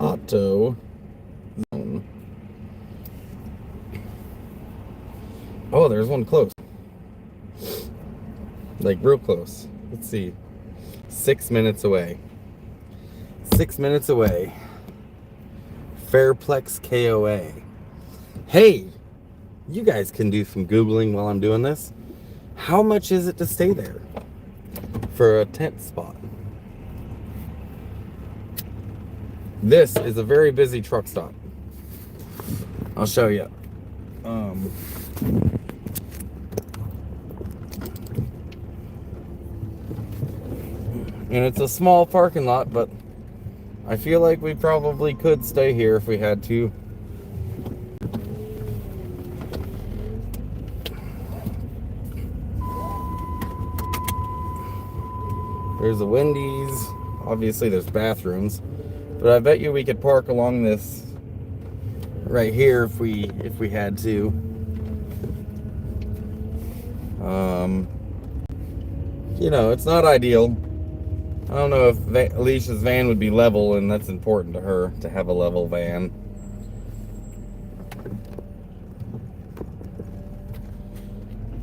AutoZone. Oh, there's one close. Like real close. Let's see. 6 minutes away. 6 minutes away. Fairplex KOA. Hey, you guys can do some Googling while I'm doing this. How much is it to stay there for a tent spot? This is a very busy truck stop. I'll show you. And it's a small parking lot, but I feel like we probably could stay here if we had to. There's a Wendy's. Obviously there's bathrooms, but I bet you we could park along this right here if we had to. You know, it's not ideal. I don't know if Alicia's van would be level, and that's important to her to have a level van.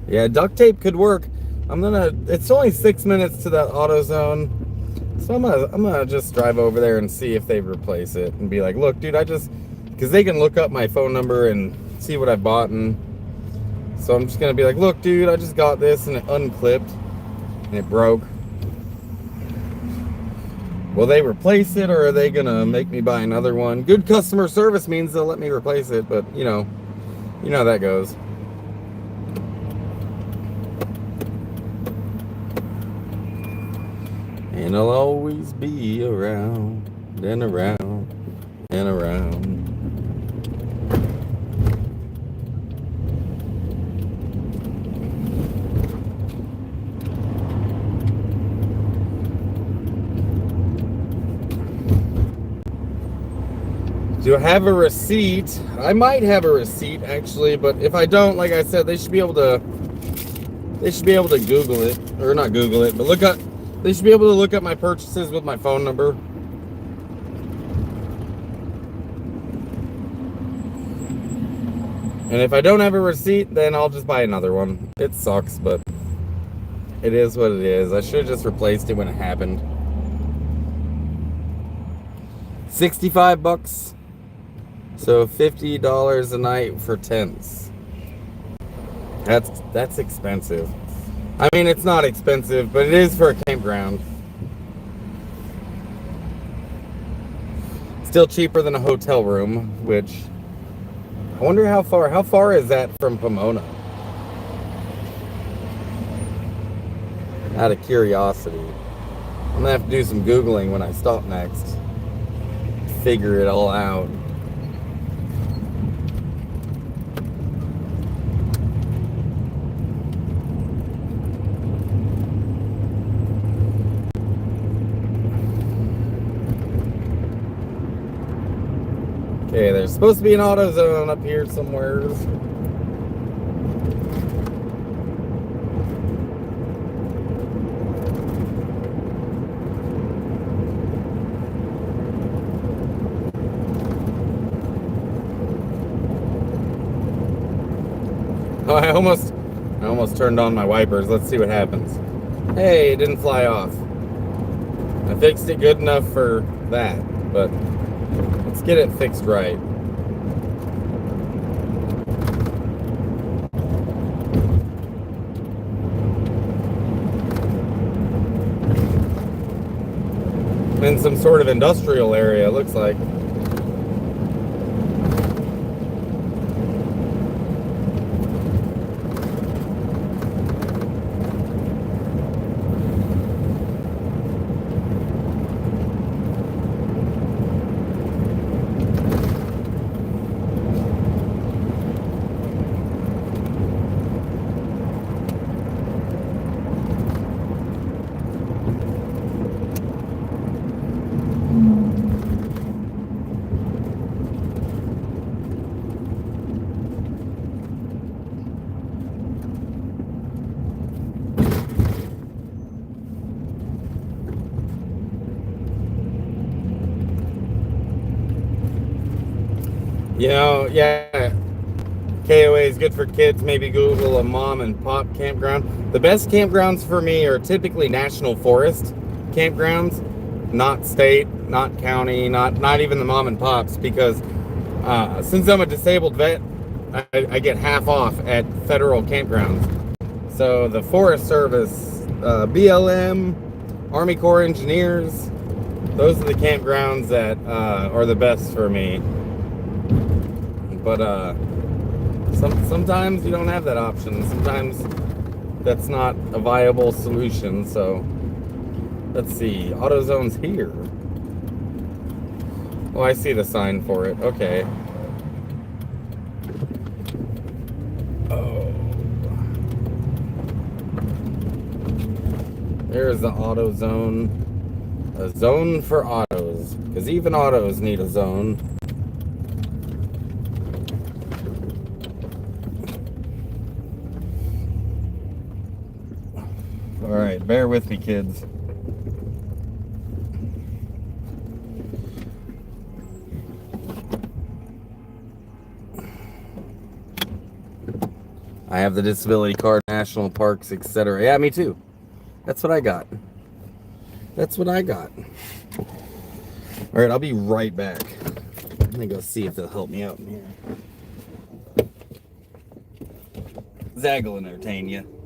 Yeah, duct tape could work. It's only 6 minutes to that AutoZone, so I'm gonna just drive over there and see if they replace it and be like, look, dude, because they can look up my phone number and see what I've bought, and so I'm just gonna be like, look, dude, I just got this and it unclipped and it broke. Will they replace it, or are they gonna make me buy another one? Good customer service means they'll let me replace it, but you know how that goes. And I'll always be around and around and around. Do I have a receipt? I might have a receipt actually, but if I don't, like I said, they should be able to Google it, or not Google it, but they should be able to look up my purchases with my phone number And if I don't have a receipt, then I'll just buy another one. It sucks, but it is what it is. I should have just replaced it when it happened. 65 bucks. So $50 a night for tents. That's expensive. I mean, it's not expensive, but it is for a campground. Still cheaper than a hotel room, which I wonder how far is that from Pomona? Out of curiosity. I'm gonna have to do some Googling when I stop next. Figure it all out. Okay, there's supposed to be an AutoZone up here somewhere. Oh, I almost turned on my wipers. Let's see what happens. Hey, it didn't fly off. I fixed it good enough for that, but let's get it fixed right. In some sort of industrial area, it looks like. You know, yeah, KOA is good for kids. Maybe Google a mom and pop campground. The best campgrounds for me are typically national forest campgrounds, not state, not county, not even the mom and pops, because since I'm a disabled vet, I get half off at federal campgrounds. So the Forest Service, BLM, Army Corps Engineers, those are the campgrounds that are the best for me. But sometimes you don't have that option. Sometimes that's not a viable solution. So let's see. AutoZone's here. Oh, I see the sign for it. Okay. Oh. There's the AutoZone. A zone for autos. Because even autos need a zone. Alright, bear with me, kids. I have the disability card, national parks, etc. Yeah, me too. That's what I got. That's what I got. Alright, I'll be right back. Let me go see if they'll help me out in here. Zag will entertain you.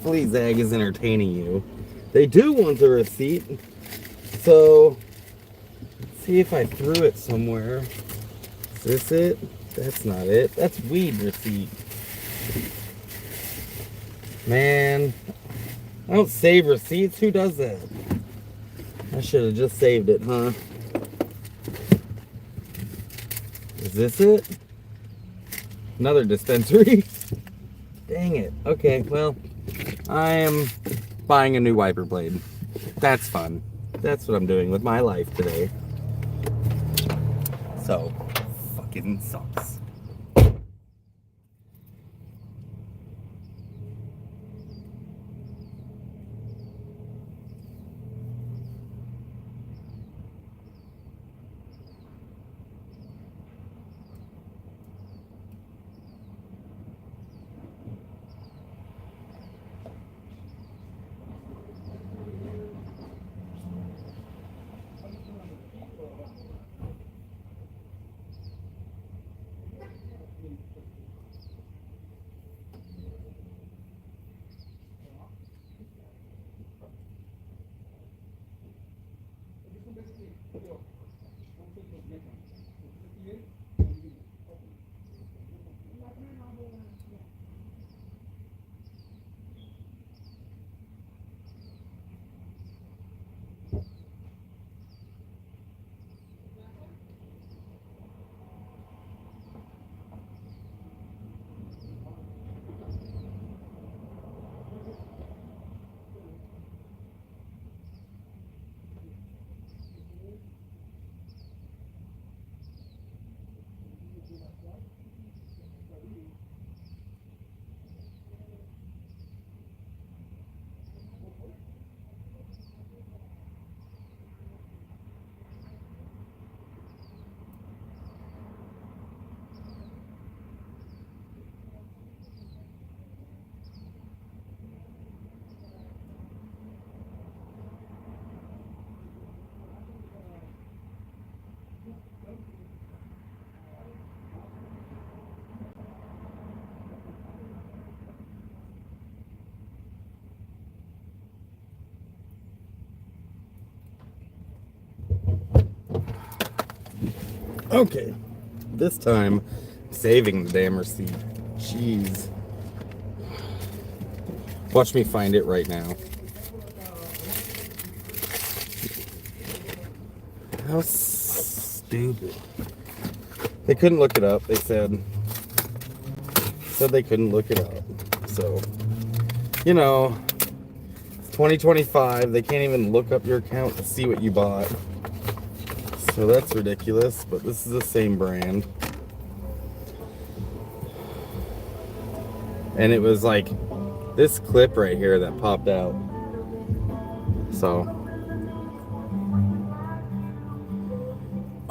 hopefully Zag is entertaining you. They do want the receipt, so let's see if I threw it somewhere. Is this it? That's not it. That's weed receipt. Man, I don't save receipts. Who does that? I should have just saved it, huh? Is this it? Another dispensary? Dang it. Okay, well, I am buying a new wiper blade. That's fun. That's what I'm doing with my life today. So, fucking sucks. Okay, this time, saving the damn receipt. Jeez. Watch me find it right now. How stupid. They couldn't look it up. They said they couldn't look it up. So, you know, it's 2025. They can't even look up your account to see what you bought. So that's ridiculous, but this is the same brand. And it was like this clip right here that popped out. So,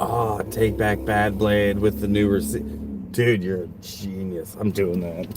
oh, take back bad blade with the new receipt. Dude, you're a genius. I'm doing that.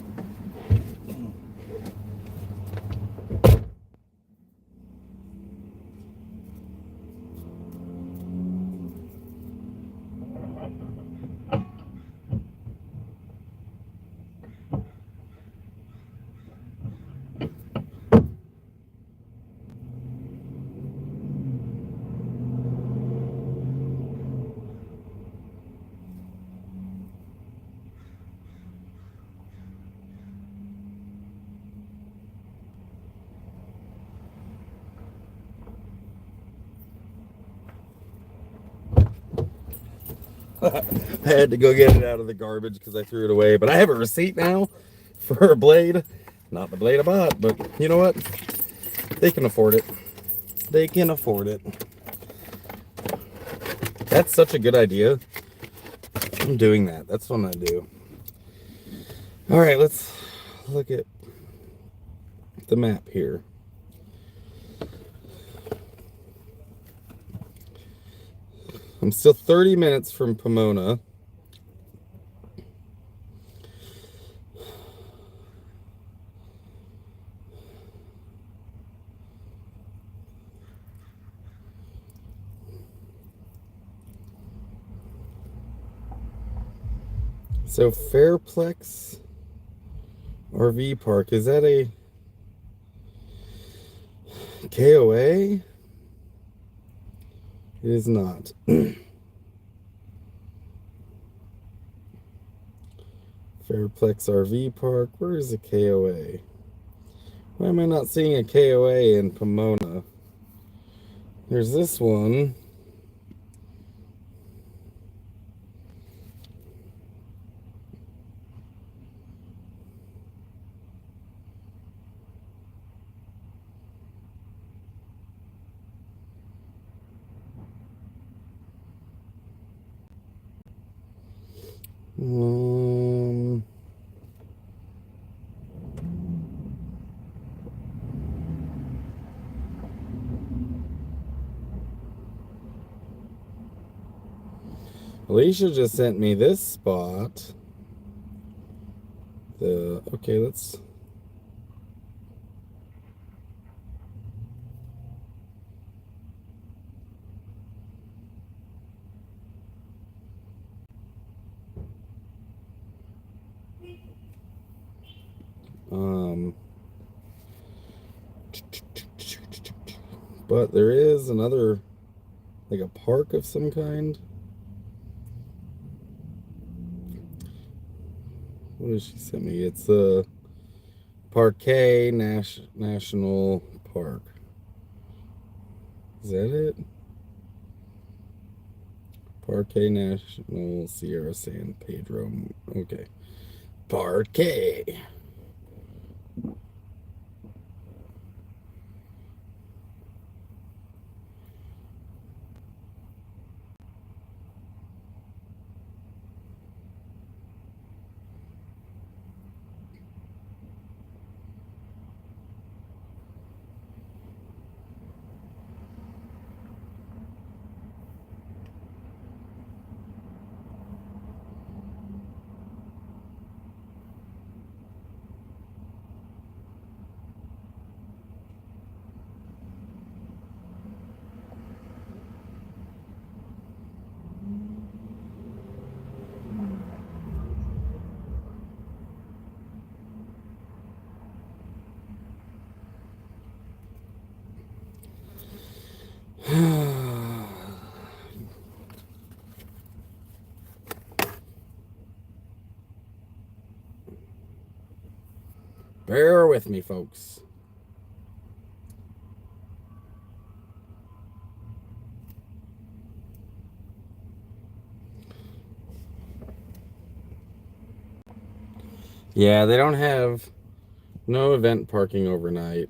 I had to go get it out of the garbage because I threw it away. But I have a receipt now for a blade. Not the blade I bought, but you know what? They can afford it. They can afford it. That's such a good idea. I'm doing that. That's what I'm going to do. All right, let's look at the map here. I'm still 30 minutes from Pomona. So Fairplex RV Park, is that a... KOA? It is not. Fairplex RV Park. Where is a KOA? Why am I not seeing a KOA in Pomona? There's this one. Alicia just sent me this spot. Okay, let's. But there is another, like a park of some kind. What did she send me? It's a Parquet National Park. Is that it? Parquet National Sierra San Pedro. Okay. Parquet. Bear with me, folks. Yeah, they don't have no event parking overnight.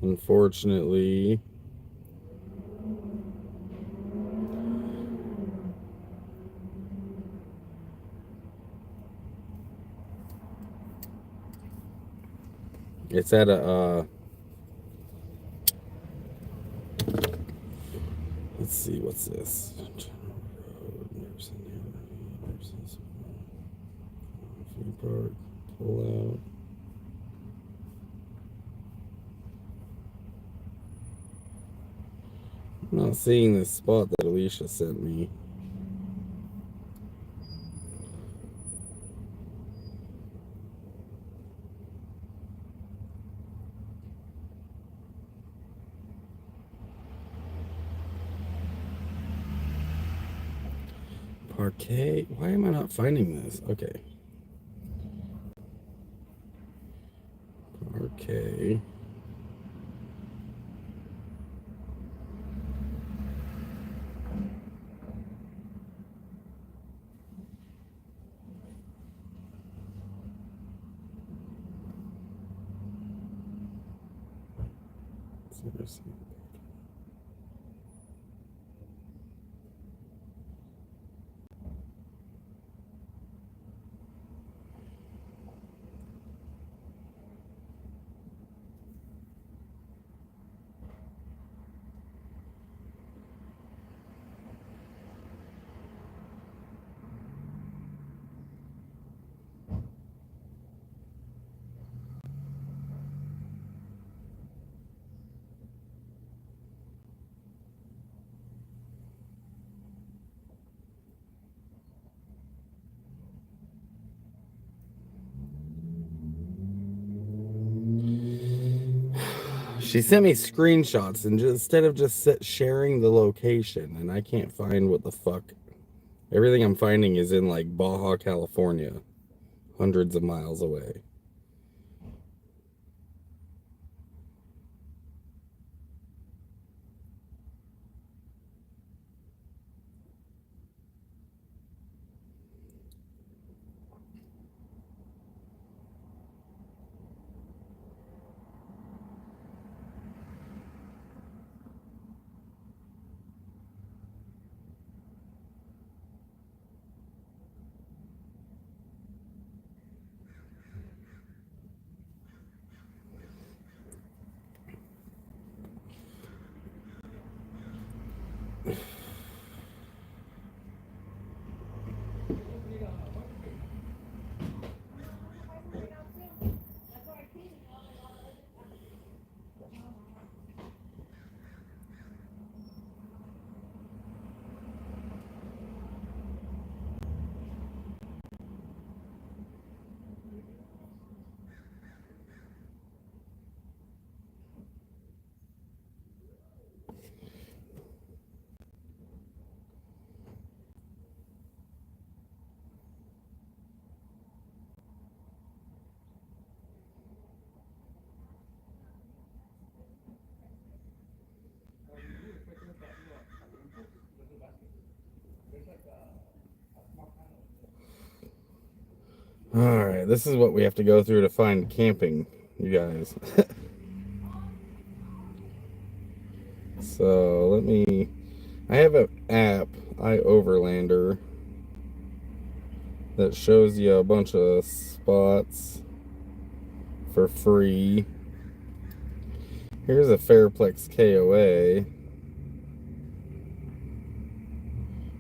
Unfortunately. It's at a let's see, what's this? Park, pull out. I'm not seeing this spot that Alicia sent me. Parquet? Why am I not finding this? Okay. Parquet. She sent me screenshots and instead of just sharing the location, and I can't find what the fuck. Everything I'm finding is in like Baja, California, hundreds of miles away. Alright, this is what we have to go through to find camping, you guys. So, I have an app, iOverlander, that shows you a bunch of spots for free. Here's a Fairplex KOA.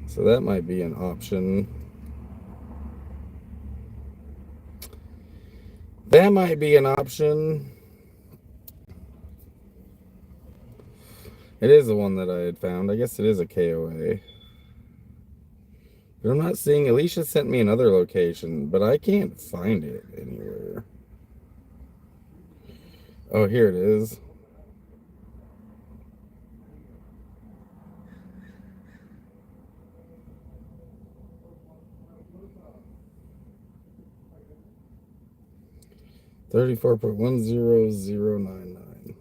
So that might be an option. That might be an option. It is the one that I had found. I guess it is a KOA. But I'm not seeing... Alicia sent me another location, but I can't find it anywhere. Oh, here it is. $34.10099.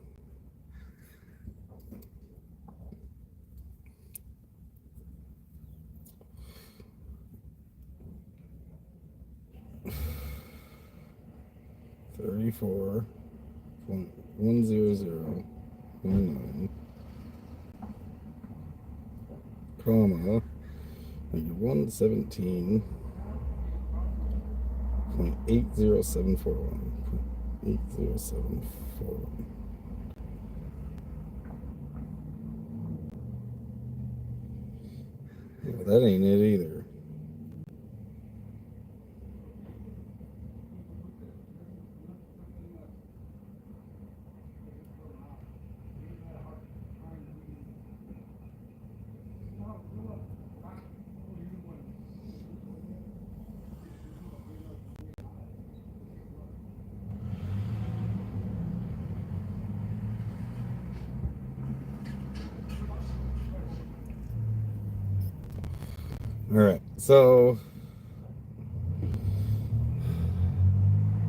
$34.10099, comma, 117.80741. 80741. Yeah, that ain't it either. Alright, so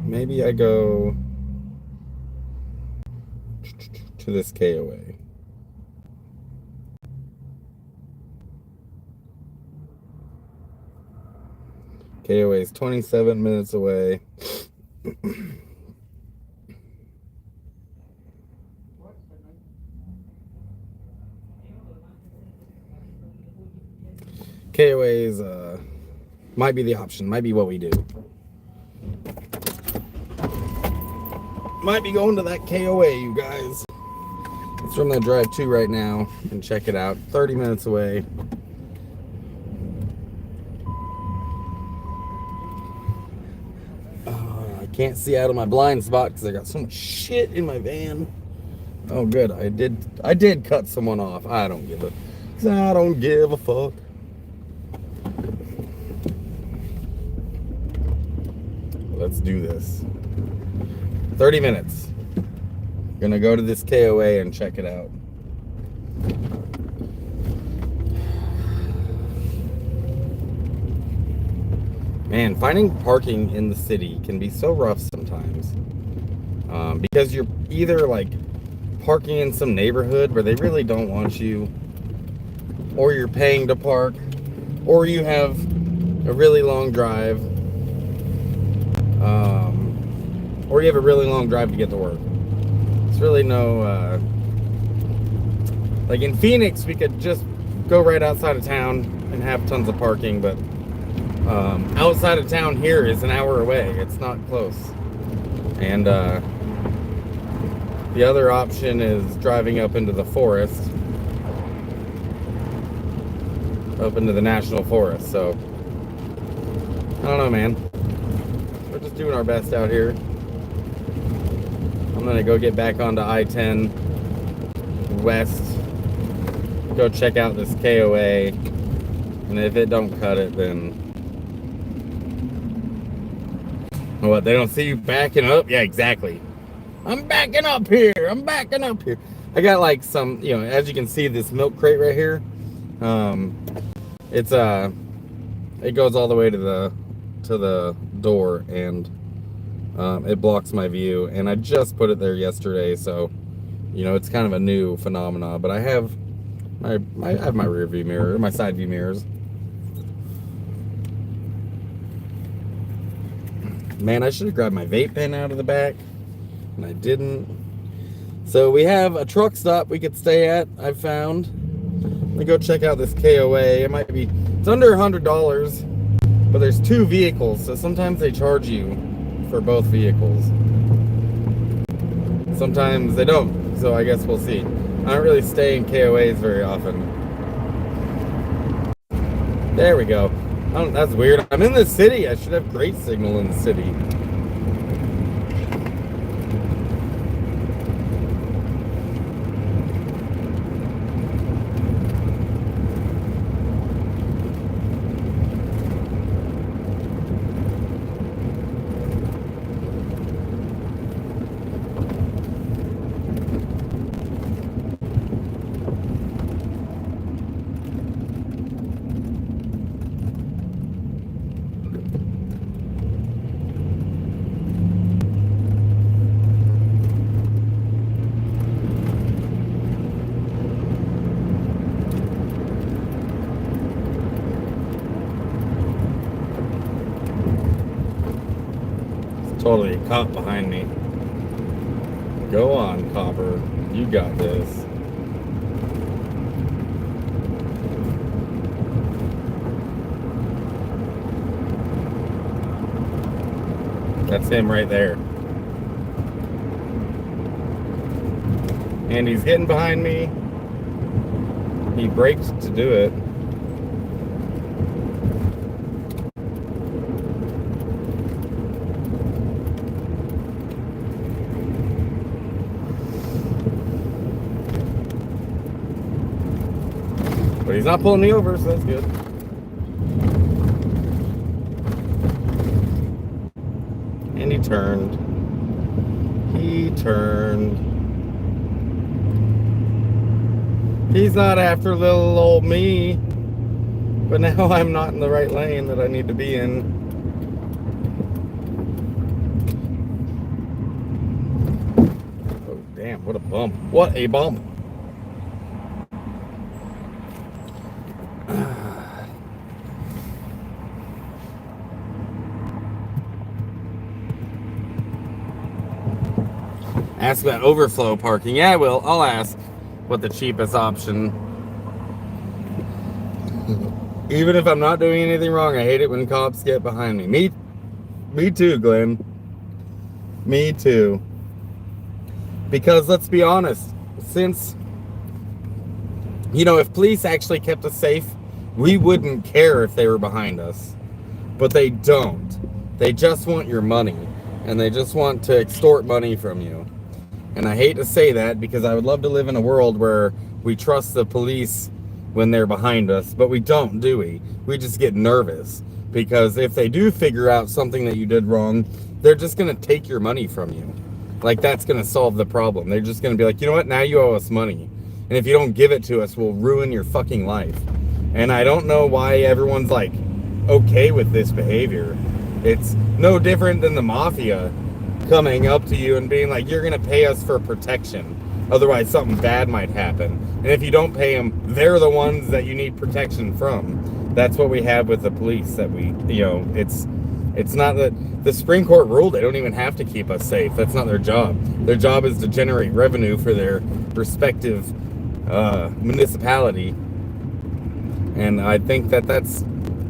maybe I go to this KOA. KOA is 27 minutes away. KOAs might be the option, might be what we do. Might be going to that KOA, you guys. That's where I'm gonna drive to right now and check it out. 30 minutes away. I can't see out of my blind spot because I got so much shit in my van. Oh, good. I did cut someone off. I don't give a fuck. Let's do this. 30 minutes. Gonna go to this KOA and check it out. Man, finding parking in the city can be so rough sometimes. Because you're either like parking in some neighborhood where they really don't want you, or you're paying to park, or you have a really long drive, or you have a really long drive to get to work. It's really no, like in Phoenix, we could just go right outside of town and have tons of parking, but outside of town here is an hour away. It's not close. And the other option is driving up into the forest, up into the national forest. So I don't know, man. We're just doing our best out here. I'm gonna go get back onto I-10 west, go check out this KOA, and if it don't cut it, then what? They don't see you backing up? Yeah, exactly. I'm backing up here. I'm backing up here. I got like some, you know, as you can see, this milk crate right here. It's it goes all the way to the door, and it blocks my view. And I just put it there yesterday, so you know it's kind of a new phenomena. But I have I have my rear view mirror, my side view mirrors. Man, I should have grabbed my vape pen out of the back, and I didn't. So we have a truck stop we could stay at, I've found. Let me go check out this KOA. It might be, it's under $100, but there's 2 vehicles, so sometimes they charge you for both vehicles. Sometimes they don't, so I guess we'll see. I don't really stay in KOAs very often. There we go. Oh, that's weird. I'm in the city. I should have great signal in the city. Totally a cop behind me. Go on, copper. You got this. That's him right there. And he's getting behind me. He braked to do it. But he's not pulling me over, so that's good. And he turned. He turned. He's not after little old me. But now I'm not in the right lane that I need to be in. Oh, damn, what a bump. What a bump. Ask about overflow parking. Yeah, I will. I'll ask what the cheapest option. Even if I'm not doing anything wrong, I hate it when cops get behind me. Me too, Glenn. Me too. Because let's be honest, since, you know, if police actually kept us safe, we wouldn't care if they were behind us. But they don't. They just want your money. And they just want to extort money from you. And I hate to say that because I would love to live in a world where we trust the police when they're behind us, but we don't, do we? We just get nervous because if they do figure out something that you did wrong, they're just going to take your money from you. Like, that's going to solve the problem. They're just going to be like, you know what? Now you owe us money. And if you don't give it to us, we'll ruin your fucking life. And I don't know why everyone's like okay with this behavior. It's no different than the mafia coming up to you and being like, you're going to pay us for protection. Otherwise, something bad might happen. And if you don't pay them, they're the ones that you need protection from. That's what we have with the police. That we, it's not that the Supreme Court ruled they don't even have to keep us safe. That's not their job. Their job is to generate revenue for their respective municipality. And I think that that's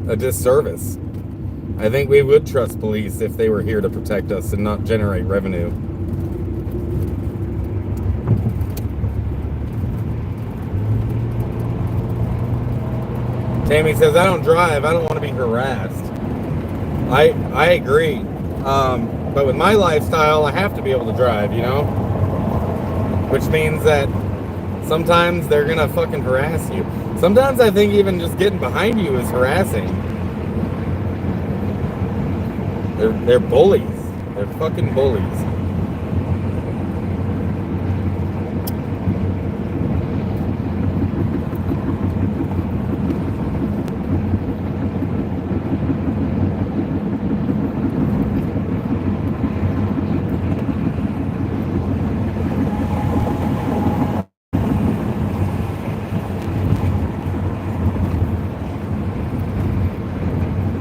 a disservice. I think we would trust police if they were here to protect us and not generate revenue. Tammy says, I don't drive. I don't want to be harassed. I agree. But with my lifestyle, I have to be able to drive, Which means that sometimes they're going to fucking harass you. Sometimes I think even just getting behind you is harassing. They're bullies. They're fucking bullies.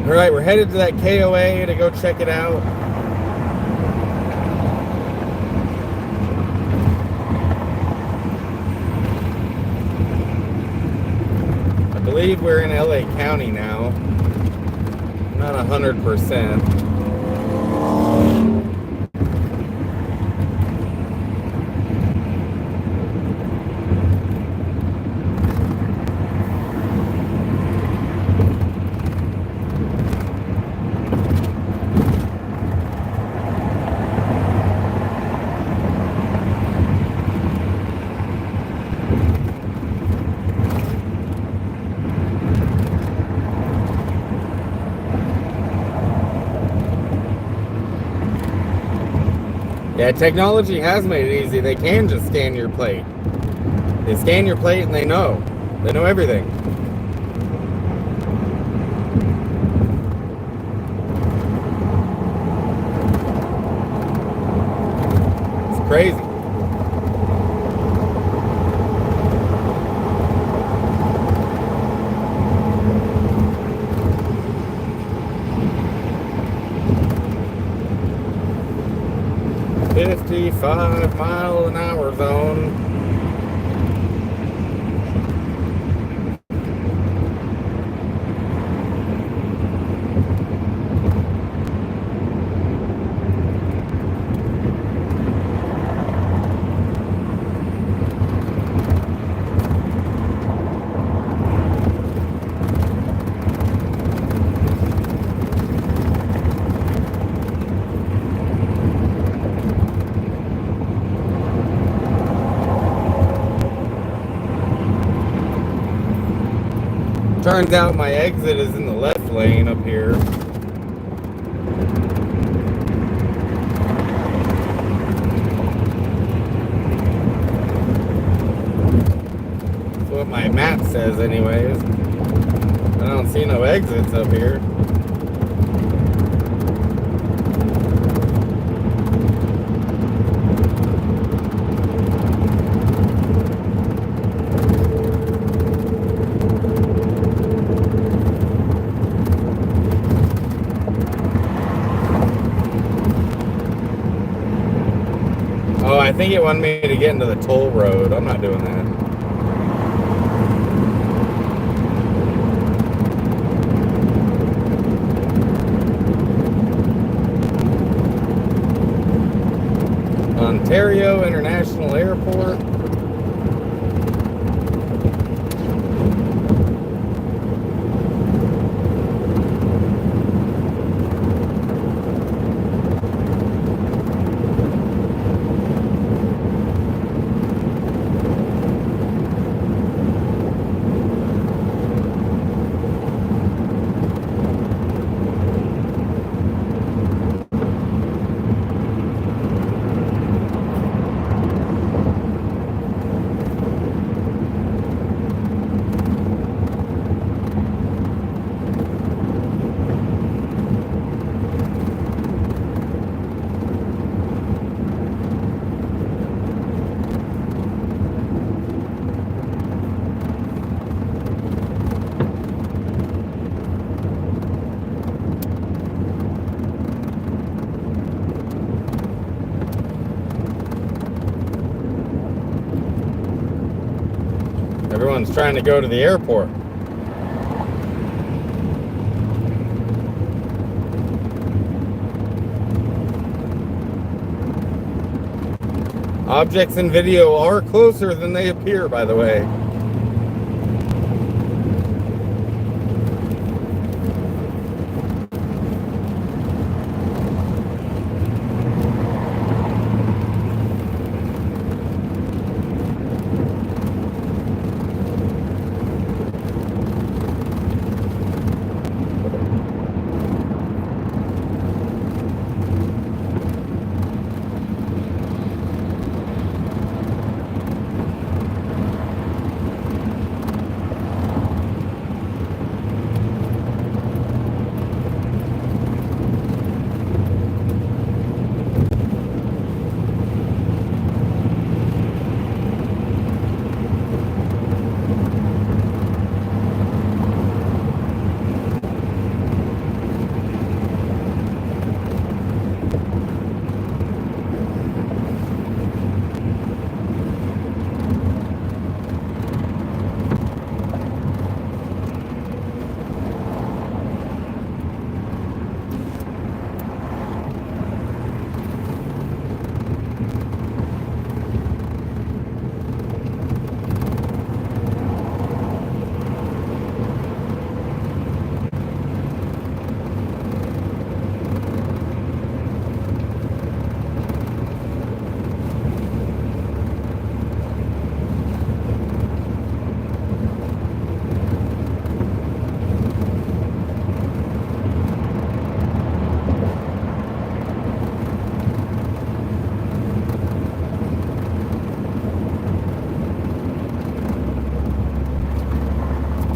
All right, we're headed to that KOA to go check it out. I believe we're in LA County now. Not 100%. Yeah, technology has made it easy. They can just scan your plate. They scan your plate and they know. They know everything. It's crazy. $55-mile-an-hour zone. Turns out my exit is in the left lane up here. That's what my map says anyways. I don't see no exits up here. I think it wanted me to get into the toll road. I'm not doing that. Ontario International Airport. one's trying to go to the airport. Objects in video are closer than they appear, by the way.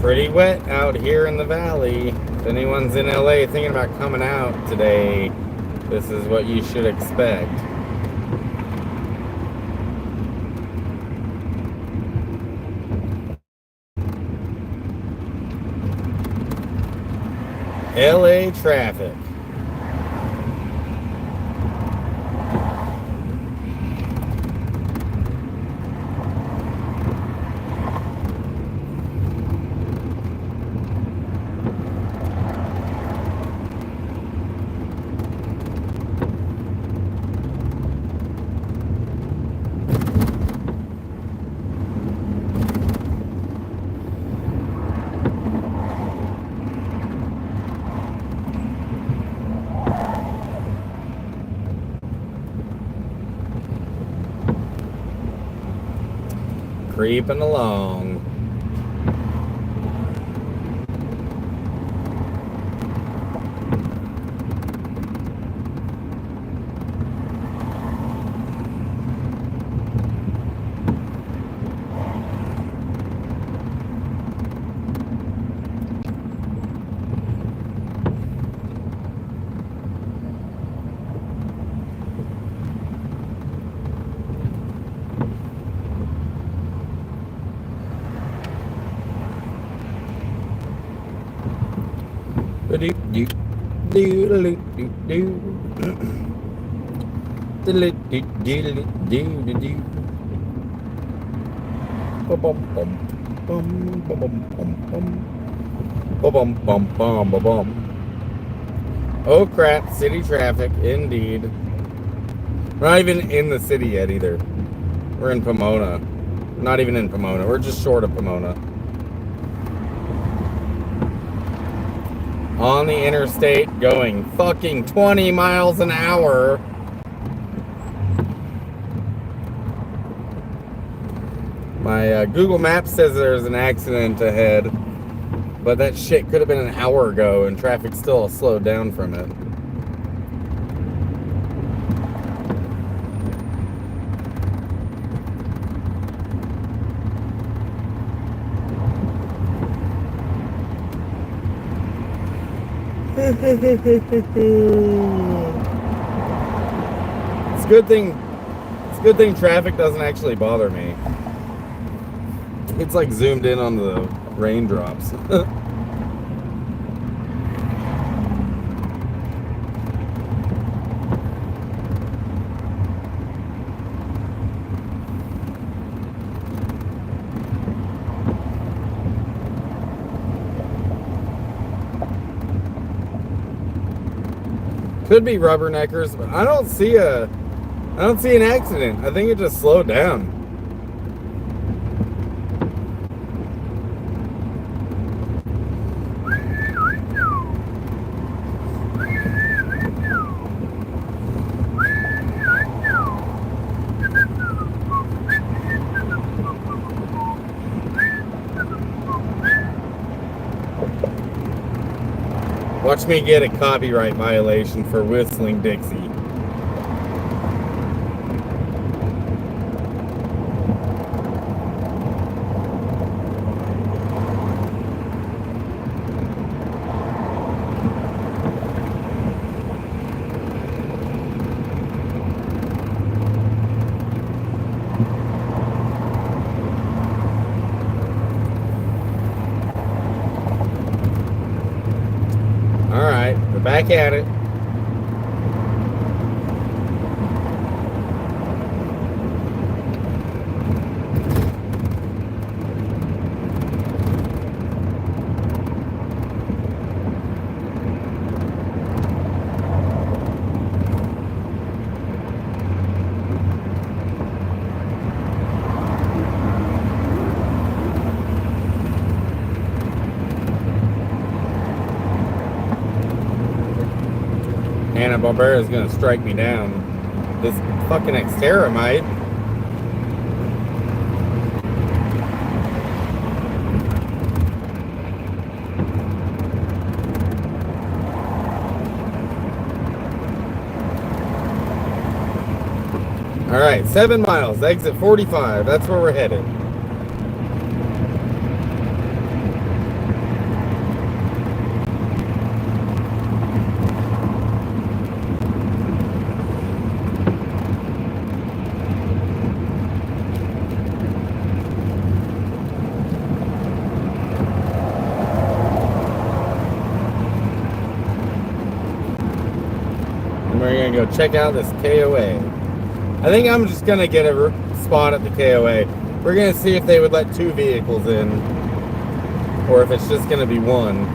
Pretty wet out here in the valley. If anyone's in LA thinking about coming out today, this is what you should expect. LA traffic. Creeping along. Oh crap, city traffic, indeed. We're not even in the city yet either. We're in Pomona. Not even in Pomona, we're just short of Pomona. On the interstate going fucking 20 miles an hour. My Google Maps says there's an accident ahead, but that shit could have been an hour ago and traffic still slowed down from it. It's a good thing traffic doesn't actually bother me. It's like zoomed in on the raindrops. Could be rubberneckers, but I don't see an accident. I think it just slowed down. Watch me get a copyright violation for whistling Dixie. Alright, we're back at it. Hanna-Barbera is gonna strike me down. This fucking Xterra might. Alright, 7 miles, exit 45. That's where we're headed. We're gonna go check out this KOA. I think I'm just gonna get a spot at the KOA. We're gonna see if they would let 2 vehicles in, or if it's just gonna be one.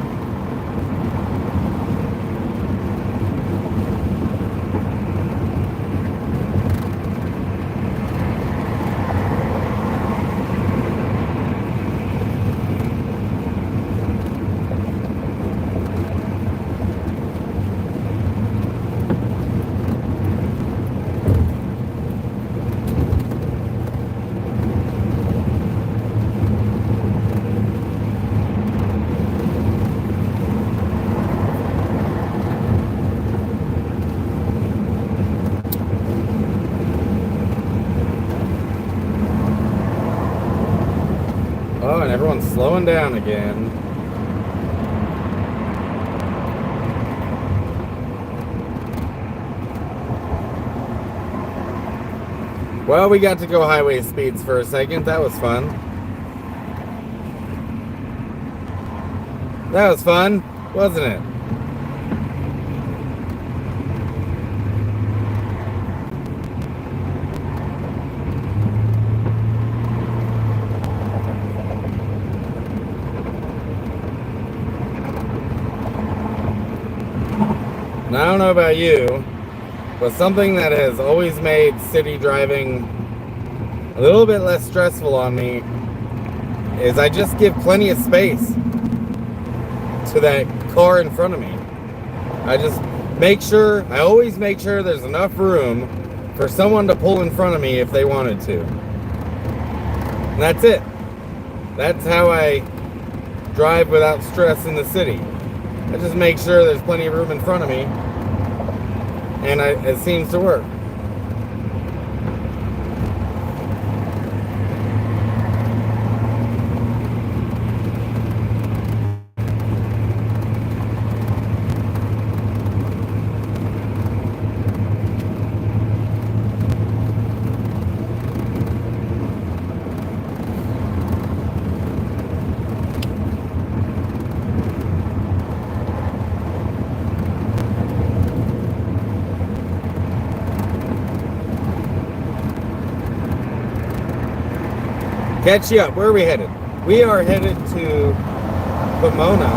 Oh, and everyone's slowing down again. Well, we got to go highway speeds for a second. That was fun. That was fun, wasn't it? And I don't know about you, but something that has always made city driving a little bit less stressful on me is I just give plenty of space to that car in front of me. I always make sure there's enough room for someone to pull in front of me if they wanted to. And that's it. That's how I drive without stress in the city. I just make sure there's plenty of room in front of me, and it seems to work. Catch you up. Where are we headed? We are headed to Pomona.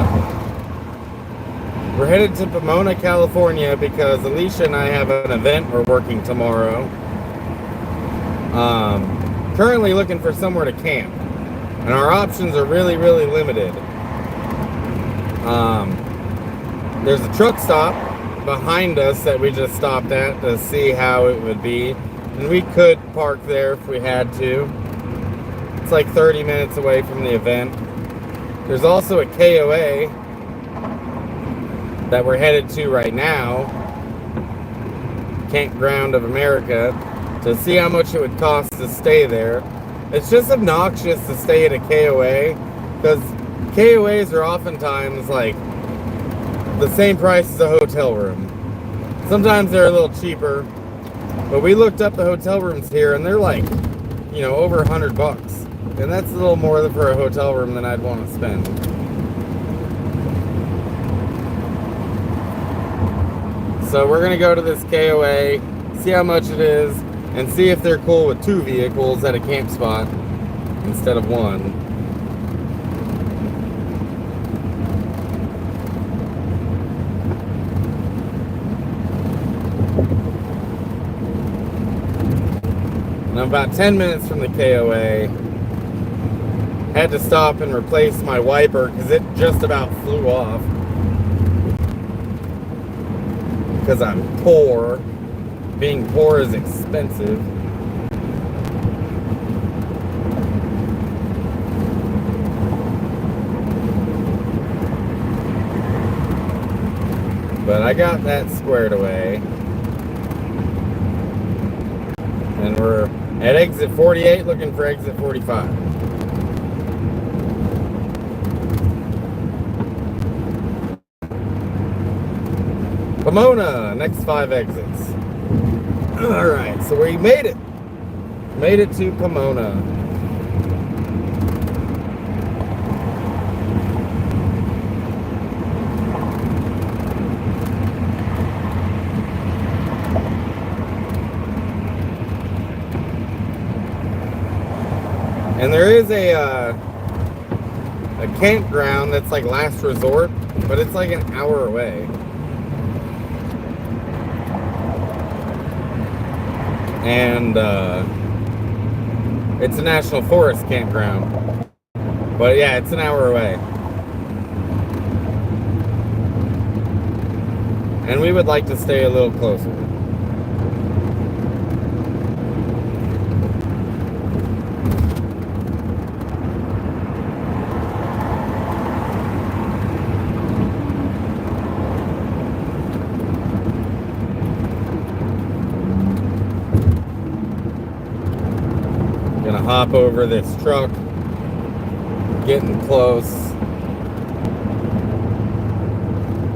We're headed to Pomona, California because Alicia and I have an event we're working tomorrow. Currently looking for somewhere to camp. And our options are really, really limited. There's a truck stop behind us that we just stopped at to see how it would be. And we could park there if we had to. It's like 30 minutes away from the event. There's also a KOA that we're headed to right now, Campground of America, to see how much it would cost to stay there. It's just obnoxious to stay at a KOA because KOAs are oftentimes like the same price as a hotel room. Sometimes they're a little cheaper, but we looked up the hotel rooms here and they're like, you know, over $100. And that's a little more for a hotel room than I'd want to spend. So we're gonna go to this KOA, see how much it is, and see if they're cool with 2 vehicles at a camp spot instead of 1. And I'm about 10 minutes from the KOA. Had to stop and replace my wiper because it just about flew off. Because I'm poor. Being poor is expensive. But I got that squared away. And we're at exit 48 looking for exit 45. Pomona, next 5 exits. Alright, so we made it. Made it to Pomona. And there is a campground that's like last resort, but it's like an hour away. And it's a national forest campground. But yeah, it's an hour away. And we would like to stay a little closer. Hop over this truck, getting close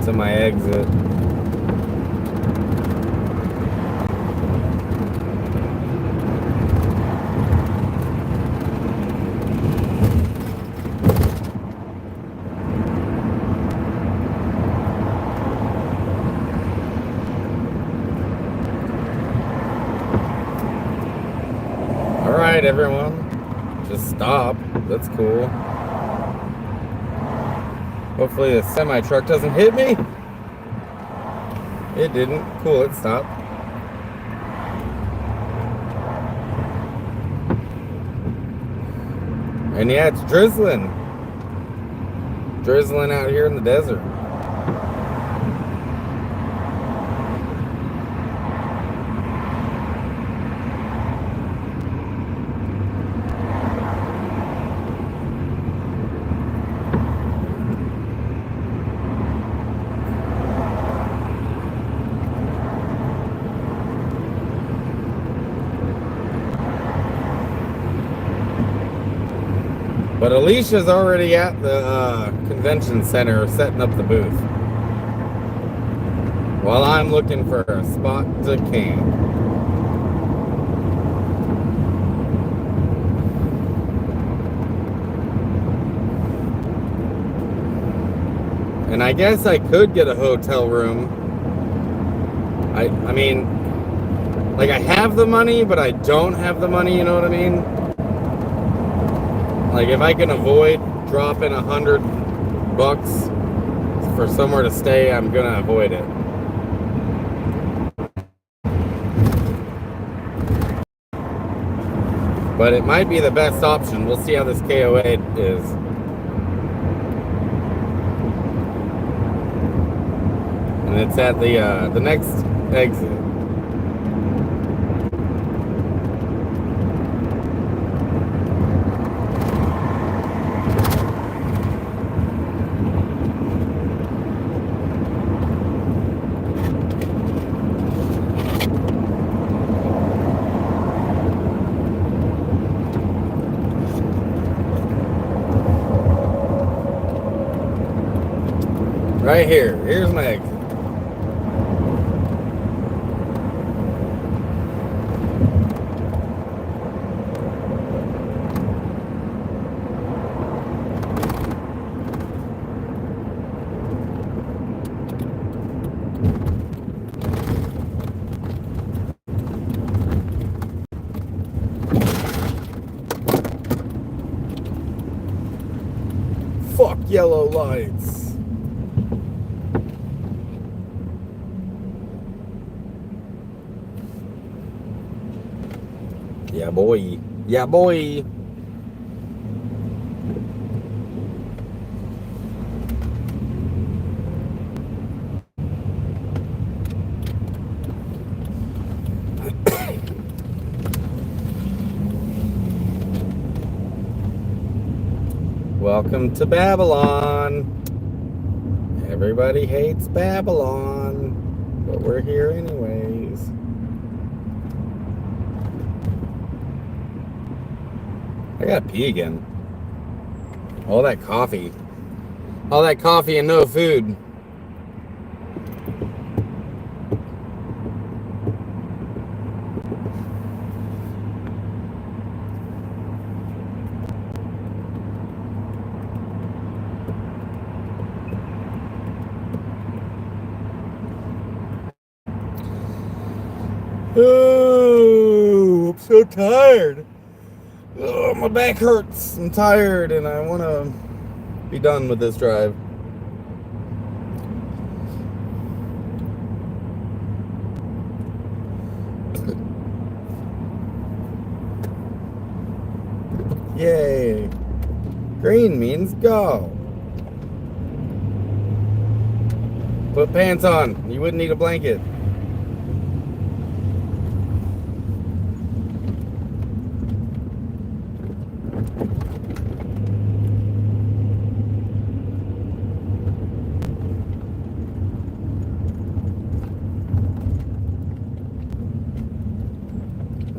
to my exit. Alright, everyone. Just stop. That's cool. Hopefully the semi-truck doesn't hit me. It didn't. Cool, it stopped. And yeah, it's drizzling. Drizzling out here in the desert. But Alicia's already at the convention center setting up the booth. While I'm looking for a spot to camp. And I guess I could get a hotel room. I mean, like I have the money, but I don't have the money, you know what I mean? Like if I can avoid dropping $100 for somewhere to stay, I'm gonna avoid it. But it might be the best option. We'll see how this KOA is. And it's at the next exit. Right here. Here's my exit. Fuck yellow lights. Yeah, boy. Yeah, boy. Welcome to Babylon. Everybody hates Babylon, but we're here anyways. I gotta pee again. All that coffee. All that coffee and no food. Oh, I'm so tired. Oh, my back hurts. I'm tired and I want to be done with this drive. Yay. Green means go. Put pants on. You wouldn't need a blanket.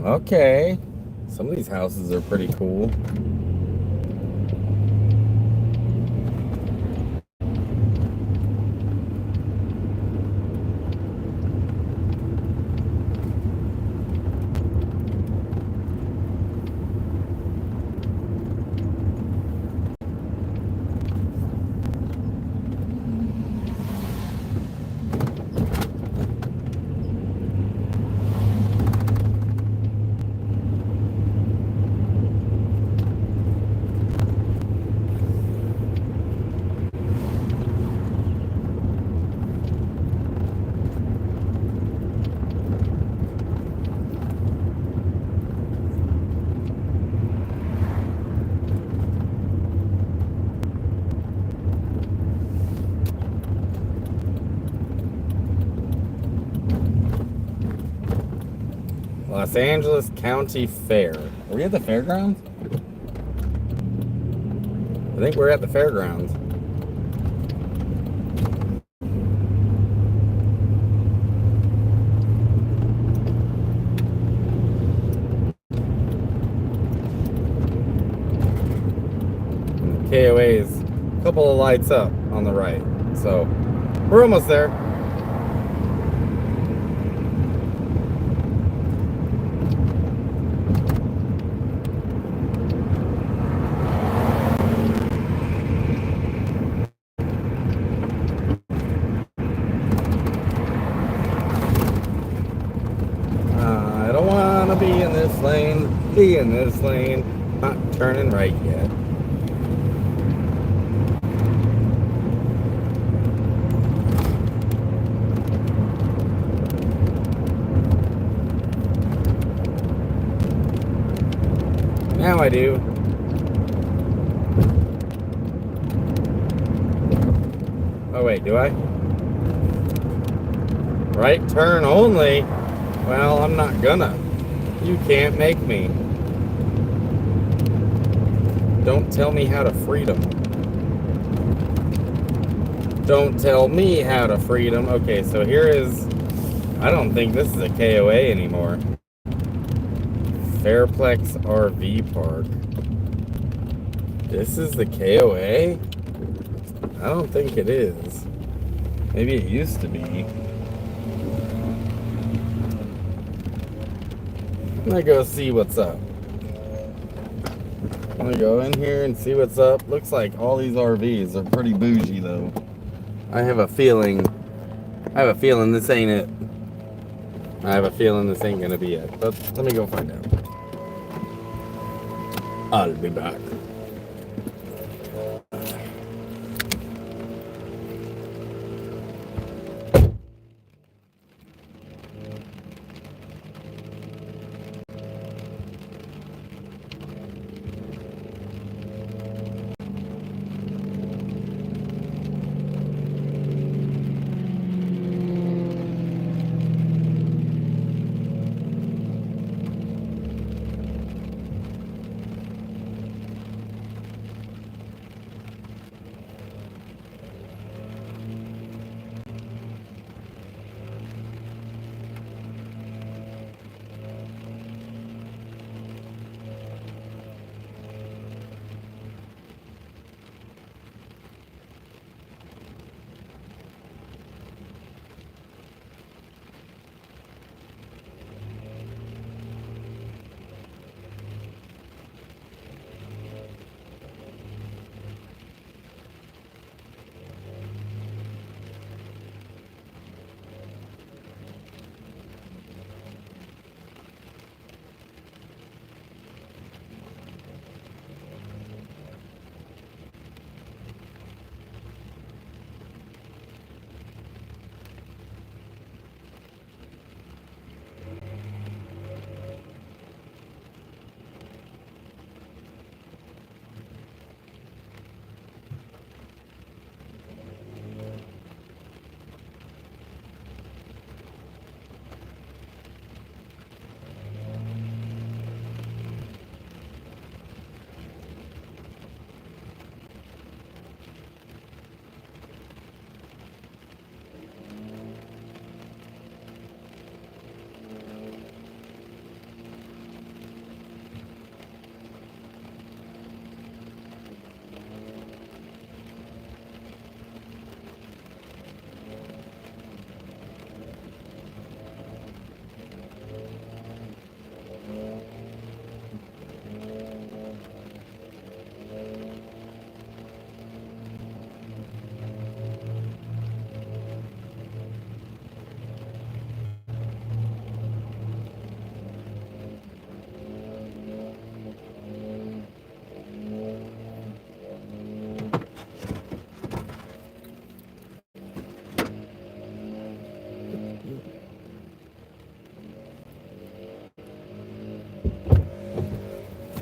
Okay. Some of these houses are pretty cool. Los Angeles County Fair. Are we at the fairgrounds? I think we're at the fairgrounds. And the KOA is a couple of lights up on the right. So we're almost there. Be in this lane, not turning right yet. I do. Oh, wait, do I? Right turn only. Well, I'm not gonna. You can't make me. Don't tell me how to freedom. Don't tell me how to freedom. Okay, so here is... I don't think this is a KOA anymore. Fairplex RV Park. This is the KOA? I don't think it is. Maybe it used to be. I'm gonna go see what's up. I'm gonna go in here and see what's up. Looks like all these RVs are pretty bougie though. I have a feeling this ain't it. I have a feeling this ain't gonna be it. But let me go find out. I'll be back.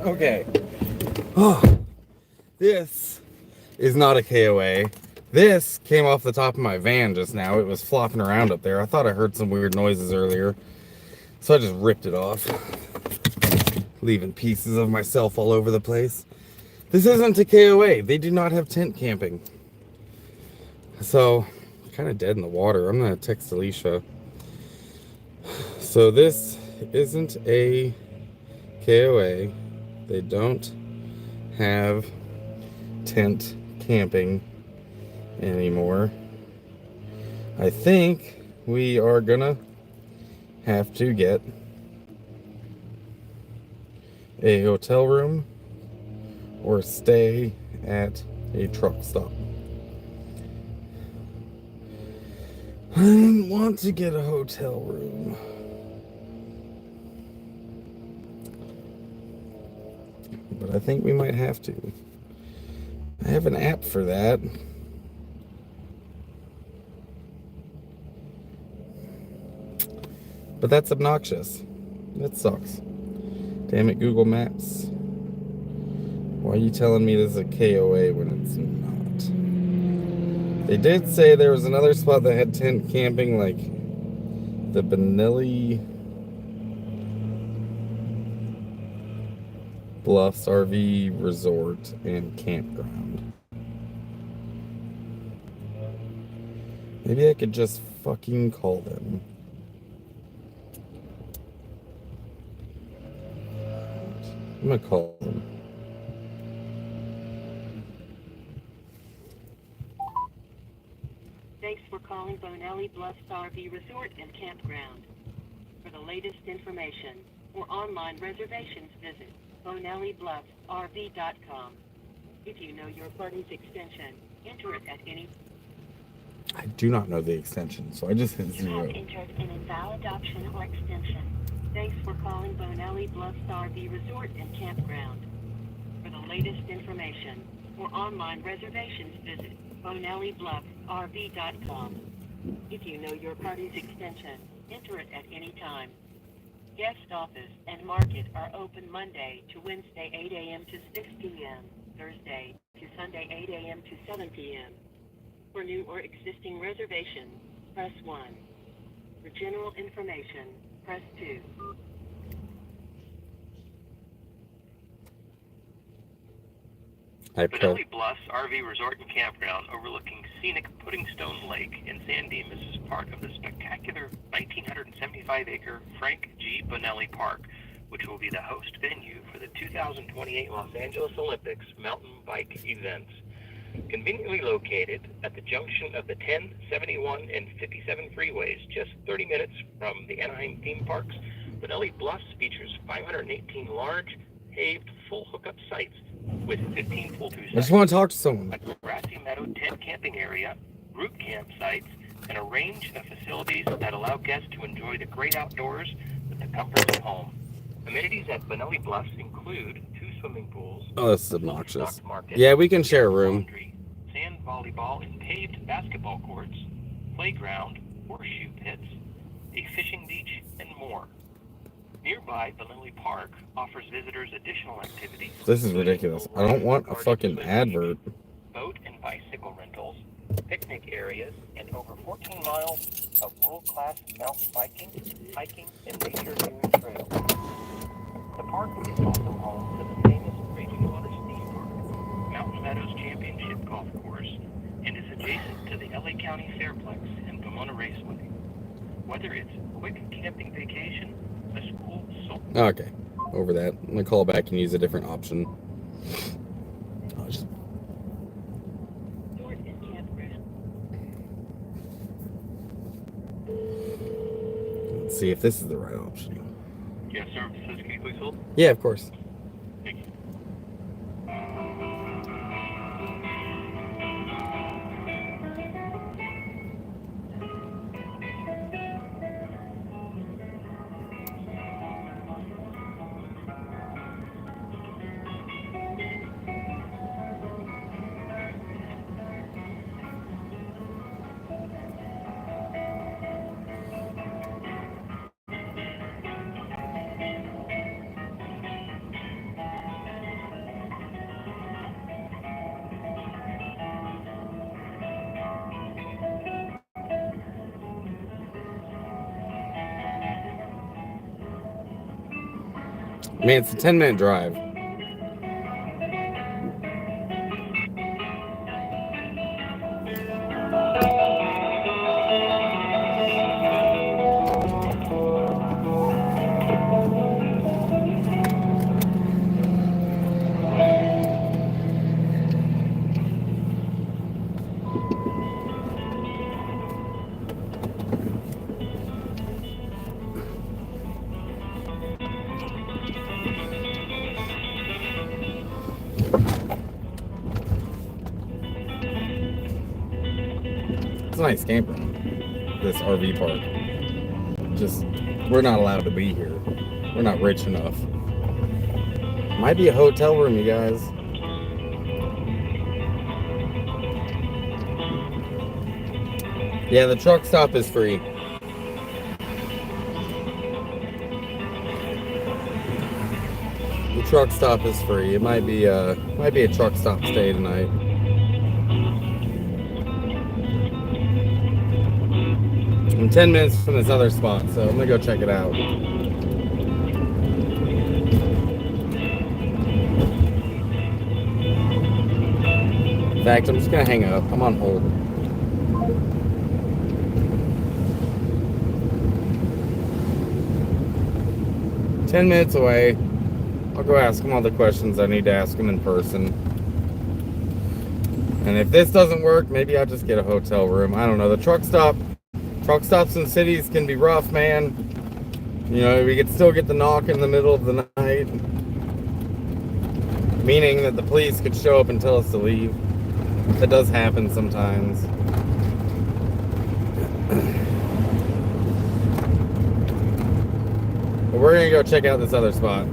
Okay. Oh, this is not a KOA. This came off the top of my van just now. It was flopping around up there. I thought I heard some weird noises earlier, so I just ripped it off, leaving pieces of myself all over the place. This isn't a KOA. They do not have tent camping. So, kind of dead in the water. I'm gonna text Alicia. So this isn't a KOA. They don't have tent camping anymore. I think we are gonna have to get a hotel room or stay at a truck stop. I didn't want to get a hotel room. But I think we might have to. I have an app for that. But that's obnoxious. That sucks. Damn it, Google Maps. Why are you telling me this is a KOA when it's not? They did say there was another spot that had tent camping, like the Benelli Bluffs RV Resort and Campground. Maybe I could just fucking call them. I'm gonna call them. Thanks for calling Bonelli Bluffs RV Resort and Campground. For the latest information or online reservations, visit BonelliBluffsRV.com. If you know your party's extension, enter it at any. I do not know the extension, so I just hit You zero. have entered an invalid option or extension. Thanks for calling Bonelli Bluffs RV Resort and Campground. For the latest information or online reservations, visit BonelliBluffsRV.com. If you know your party's extension, enter it at any time. Guest office and market are open Monday to Wednesday 8 a.m. to 6 p.m., Thursday to Sunday 8 a.m. to 7 p.m. For new or existing reservations, press 1. For general information, press 2. Bonelli Bluffs RV Resort and Campground overlooking scenic Puddingstone Lake in San Dimas is part of the spectacular 1,975-acre Frank G. Bonelli Park, which will be the host venue for the 2028 Los Angeles Olympics mountain bike events. Conveniently located at the junction of the 10, 71, and 57 freeways, just 30 minutes from the Anaheim theme parks, Bonelli Bluffs features 518 large, paved, full hookup sites with 15 pull-through sites. I just want to talk to someone. A grassy meadow tent camping area, group campsites, and a range of facilities that allow guests to enjoy the great outdoors with the comforts of home. Amenities at Bonelli Bluffs include 2 swimming pools. Oh, this is obnoxious. stock market, Yeah, we can share a room. laundry, sand volleyball and paved basketball courts, playground, horseshoe pits, a fishing beach, and more. Nearby, Bonelli Park offers visitors additional activities. This is ridiculous. I don't want a fucking advert. Boat and bicycle rentals, picnic areas, and over 14 miles of world-class mountain biking, hiking, and nature viewing trails. The park is also home to the famous Raging Waters Theme Park, Mountain Meadows Championship Golf Course, and is adjacent to the LA County Fairplex and Pomona Raceway. Whether it's a quick camping vacation, a school Okay, over that. I'm gonna call back and use a different option. I'll just... Resort and Campground. Let's see if this is the right option. Yes, services, can you please hold? Yeah, of course. Thank you. Man, it's a 10-minute drive. It's a nice campground, this RV park. Just, we're not allowed to be here. We're not rich enough. Might be a hotel room, you guys. Yeah, the truck stop is free. The truck stop is free. It might be a truck stop stay tonight. I'm 10 minutes from this other spot, so I'm gonna go check it out. In fact, I'm just gonna hang up. I'm on hold. "10 minutes away. I'll go ask him all the questions I need to ask him in person. And if this doesn't work, maybe I'll just get a hotel room. I don't know. The truck stops in cities can be rough, man. You know, we could still get the knock in the middle of the night. Meaning that the police could show up and tell us to leave. That does happen sometimes. But we're gonna go check out this other spot.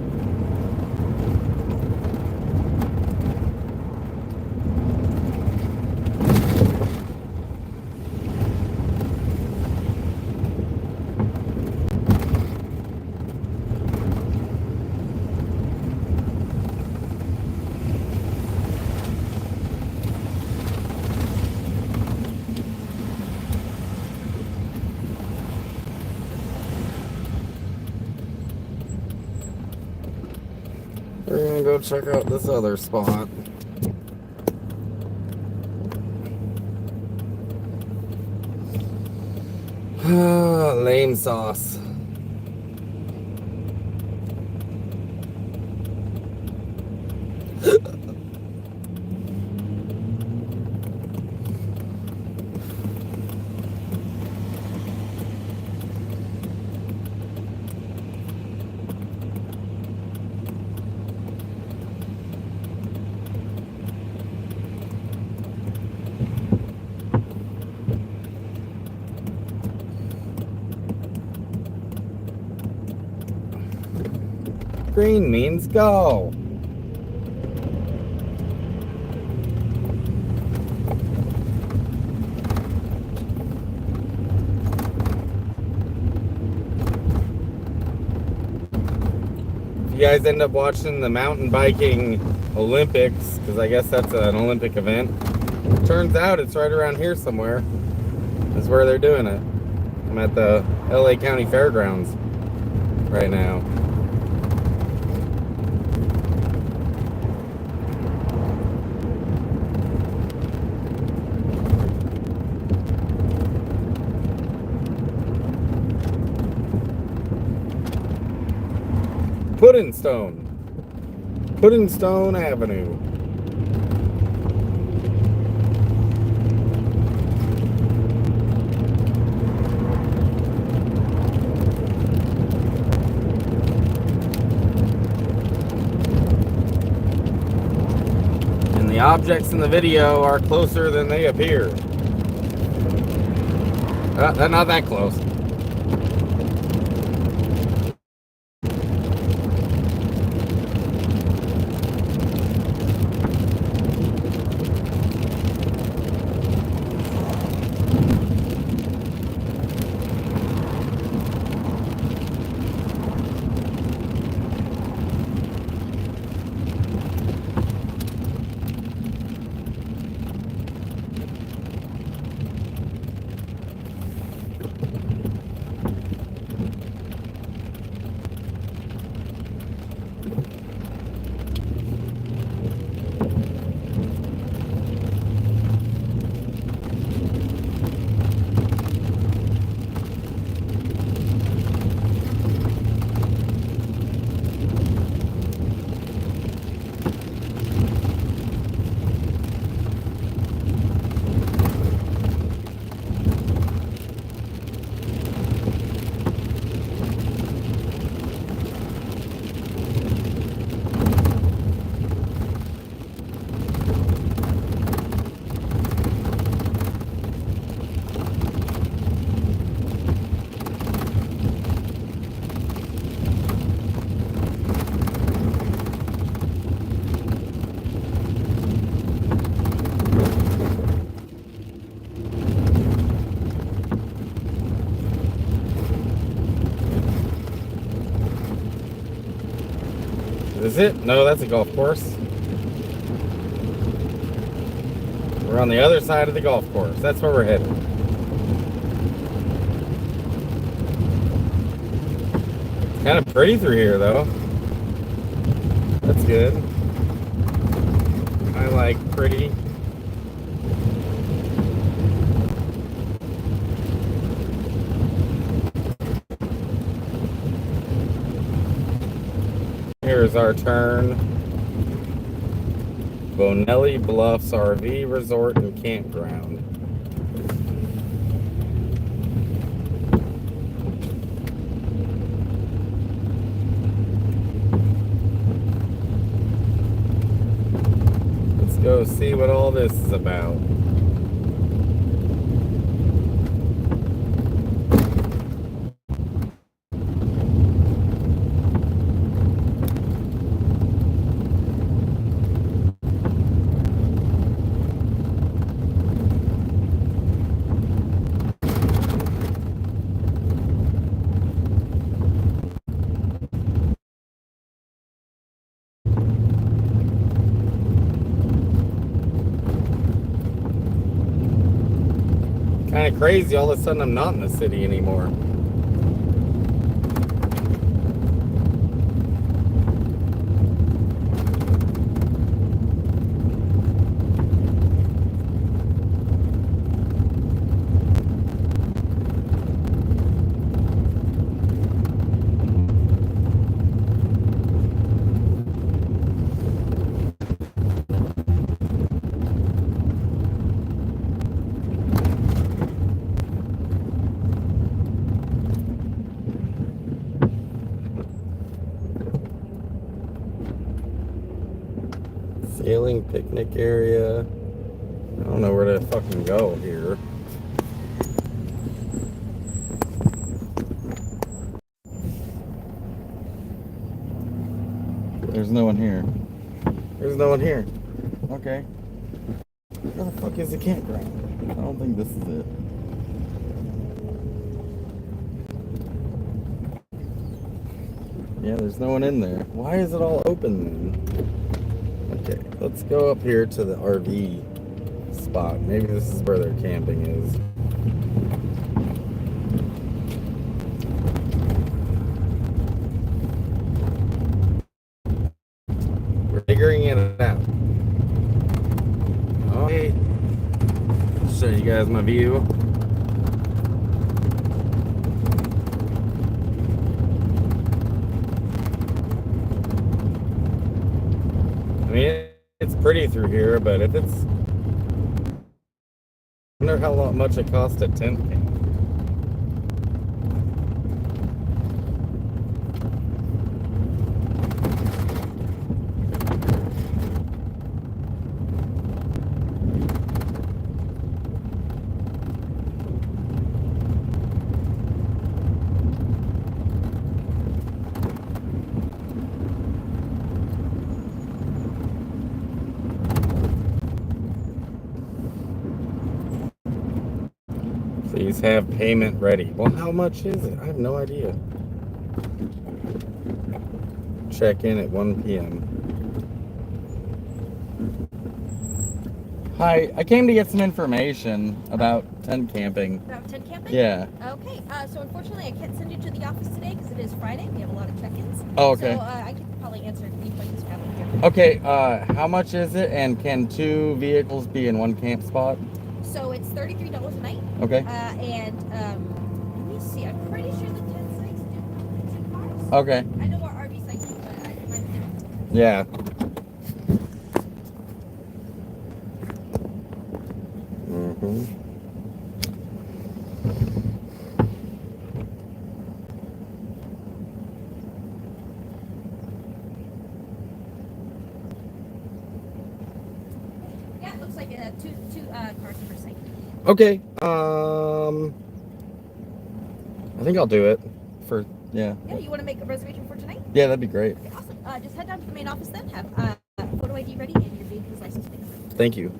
We're gonna go check out this other spot. Lame sauce. Green means go. If you guys end up watching the mountain biking Olympics, because I guess that's an Olympic event, turns out it's right around here somewhere. That's where they're doing it. I'm at the LA County Fairgrounds right now. Pudding Stone Avenue. And the objects in the video are closer than they appear. They're not that close. Is it? No, that's a golf course. We're on the other side of the golf course. That's where we're headed. It's kind of pretty through here, though. That's good. I like pretty. Here's our turn. Bonelli Bluffs RV Resort and Campground. Let's go see what all this is about. Kind of crazy, all of a sudden I'm not in the city anymore. Sailing picnic area. I don't know where to fucking go here. There's no one here. There's no one here. Okay. Where the fuck is the campground? I don't think this is it. Yeah, there's no one in there. Why is it all open then? Okay, let's go up here to the RV spot. Maybe this is where their camping is. We're figuring it out. Okay. I'll show you guys my view. I mean, it's pretty through here, but if it's... I wonder how much it costs a tent camp. Please have payment ready. Well, how much is it? I have no idea. Check in at 1 p.m. Hi, I came to get some information about tent camping. About tent camping? Yeah. Okay, so unfortunately I can't send you to the office today because it is Friday. We have a lot of check-ins. Oh, okay. So I could probably answer any questions you have here. Okay, how much is it, and can 2 vehicles be in one camp spot? So it's $33 a night. Okay. And let me see. I'm pretty sure the tent sites do have 2 cars. Okay. I know our RV sites do, but I might be. Yeah. Mm-hmm. Yeah, it looks like two cars per site. Okay. I think I'll do it for, yeah. Yeah, you want to make a reservation for tonight? Yeah, that'd be great. Okay, awesome. Just head down to the main office then. Have photo ID ready and your vehicle's license plate number. Thank you.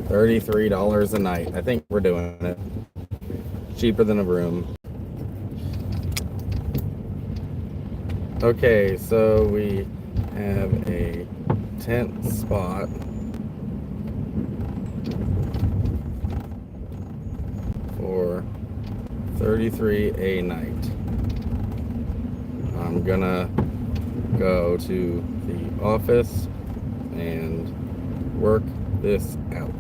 $33 a night. I think we're doing it. Cheaper than a room. Okay, so we have a tent spot for 33 a night. I'm gonna go to the office and work this out.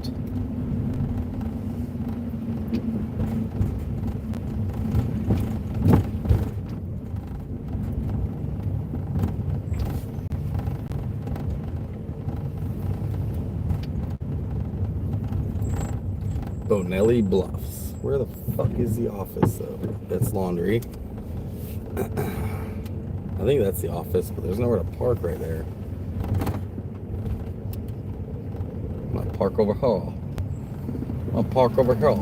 Bonelli Bluffs. Where the fuck is the office though? That's laundry. I think that's the office, but there's nowhere to park right there. I'm gonna park over here. I'll park over here.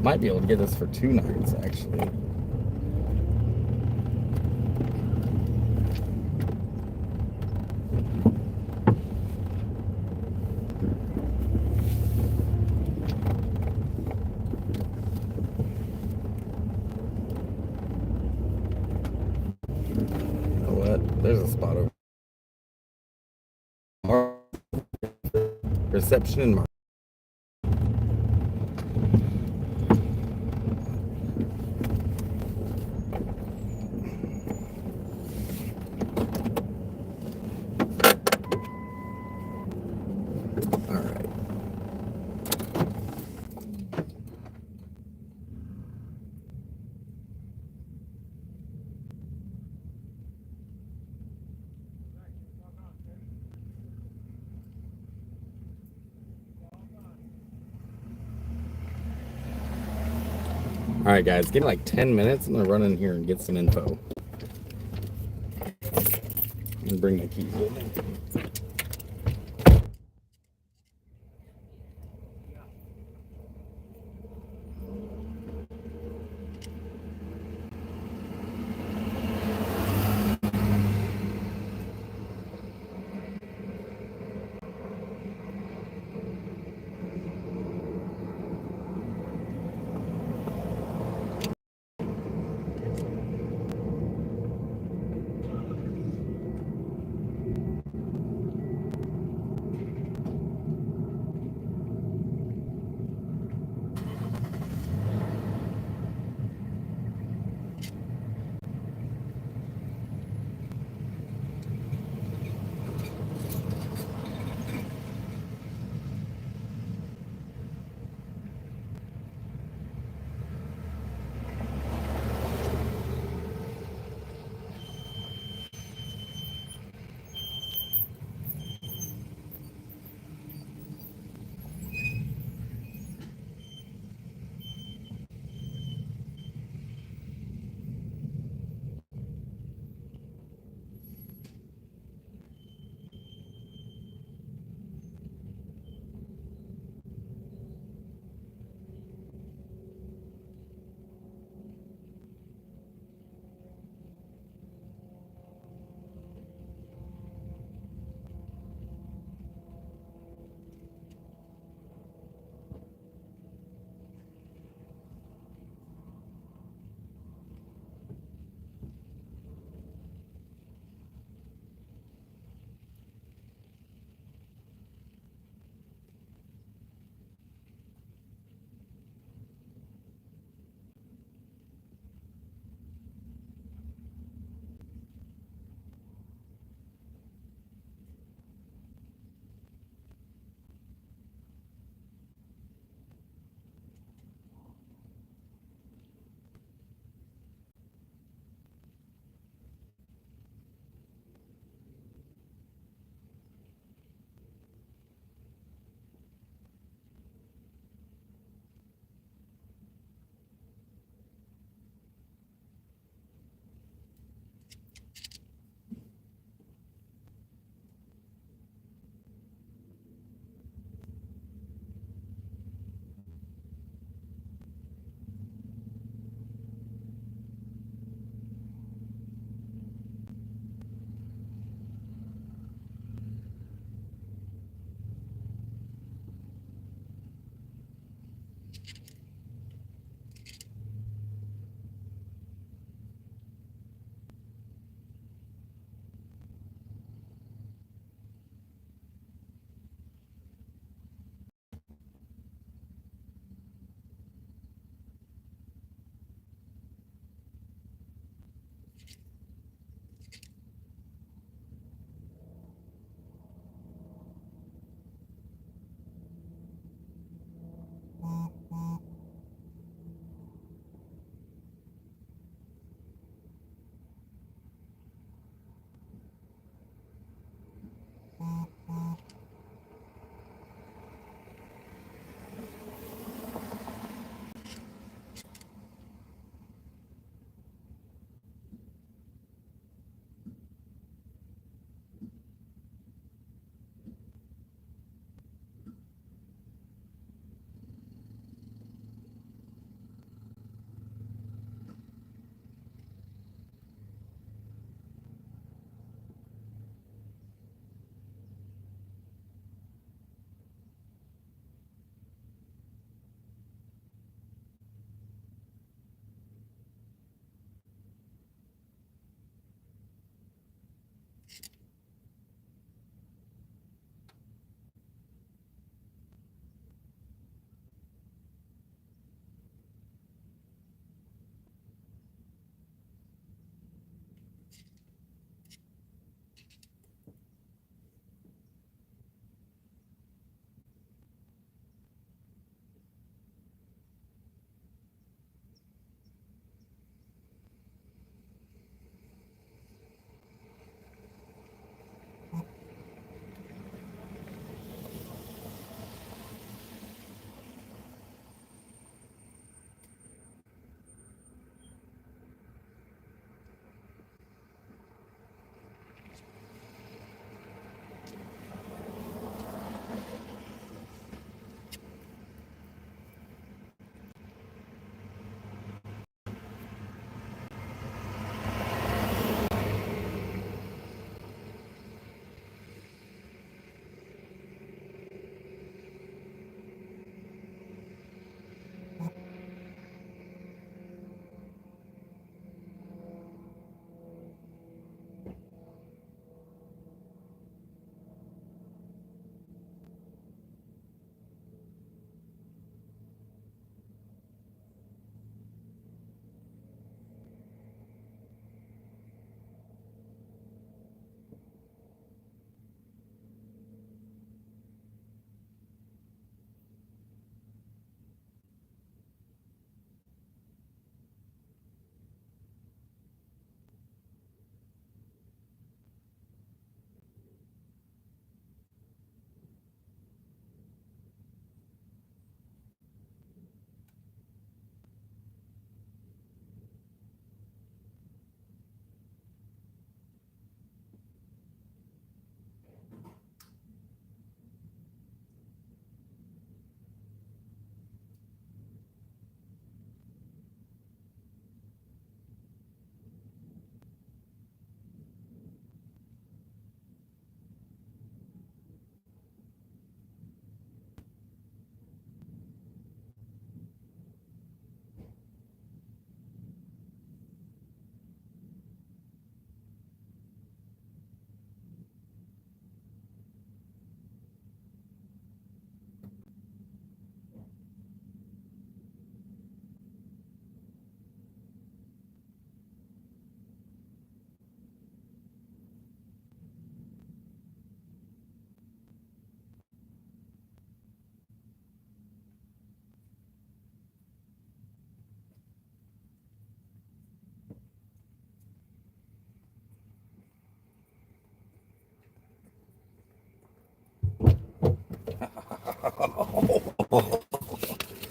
Might be able to get this for 2 nights actually. You know what? There's a spot over. Reception and market. All right. All right, guys. Give me like 10 minutes. I'm gonna run in here and get some info. And bring my keys with me.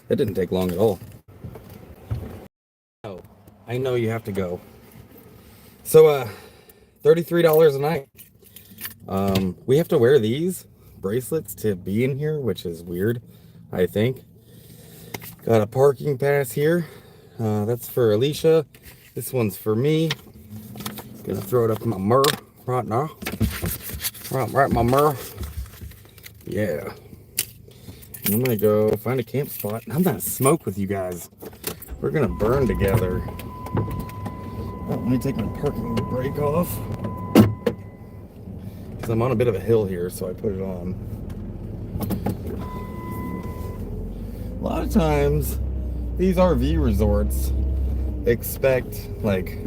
It didn't take long at all. Oh, I know you have to go. So, $33 a night. We have to wear these bracelets to be in here, which is weird, I think. Got a parking pass here. That's for Alicia. This one's for me. Gonna throw it up in my mirror right now. Right in my mirror. Yeah. And I'm gonna go find a camp spot. I'm gonna smoke with you guys. We're gonna burn together. Oh, let me take my parking brake off. Because I'm on a bit of a hill here, so I put it on. A lot of times, these RV resorts expect, like,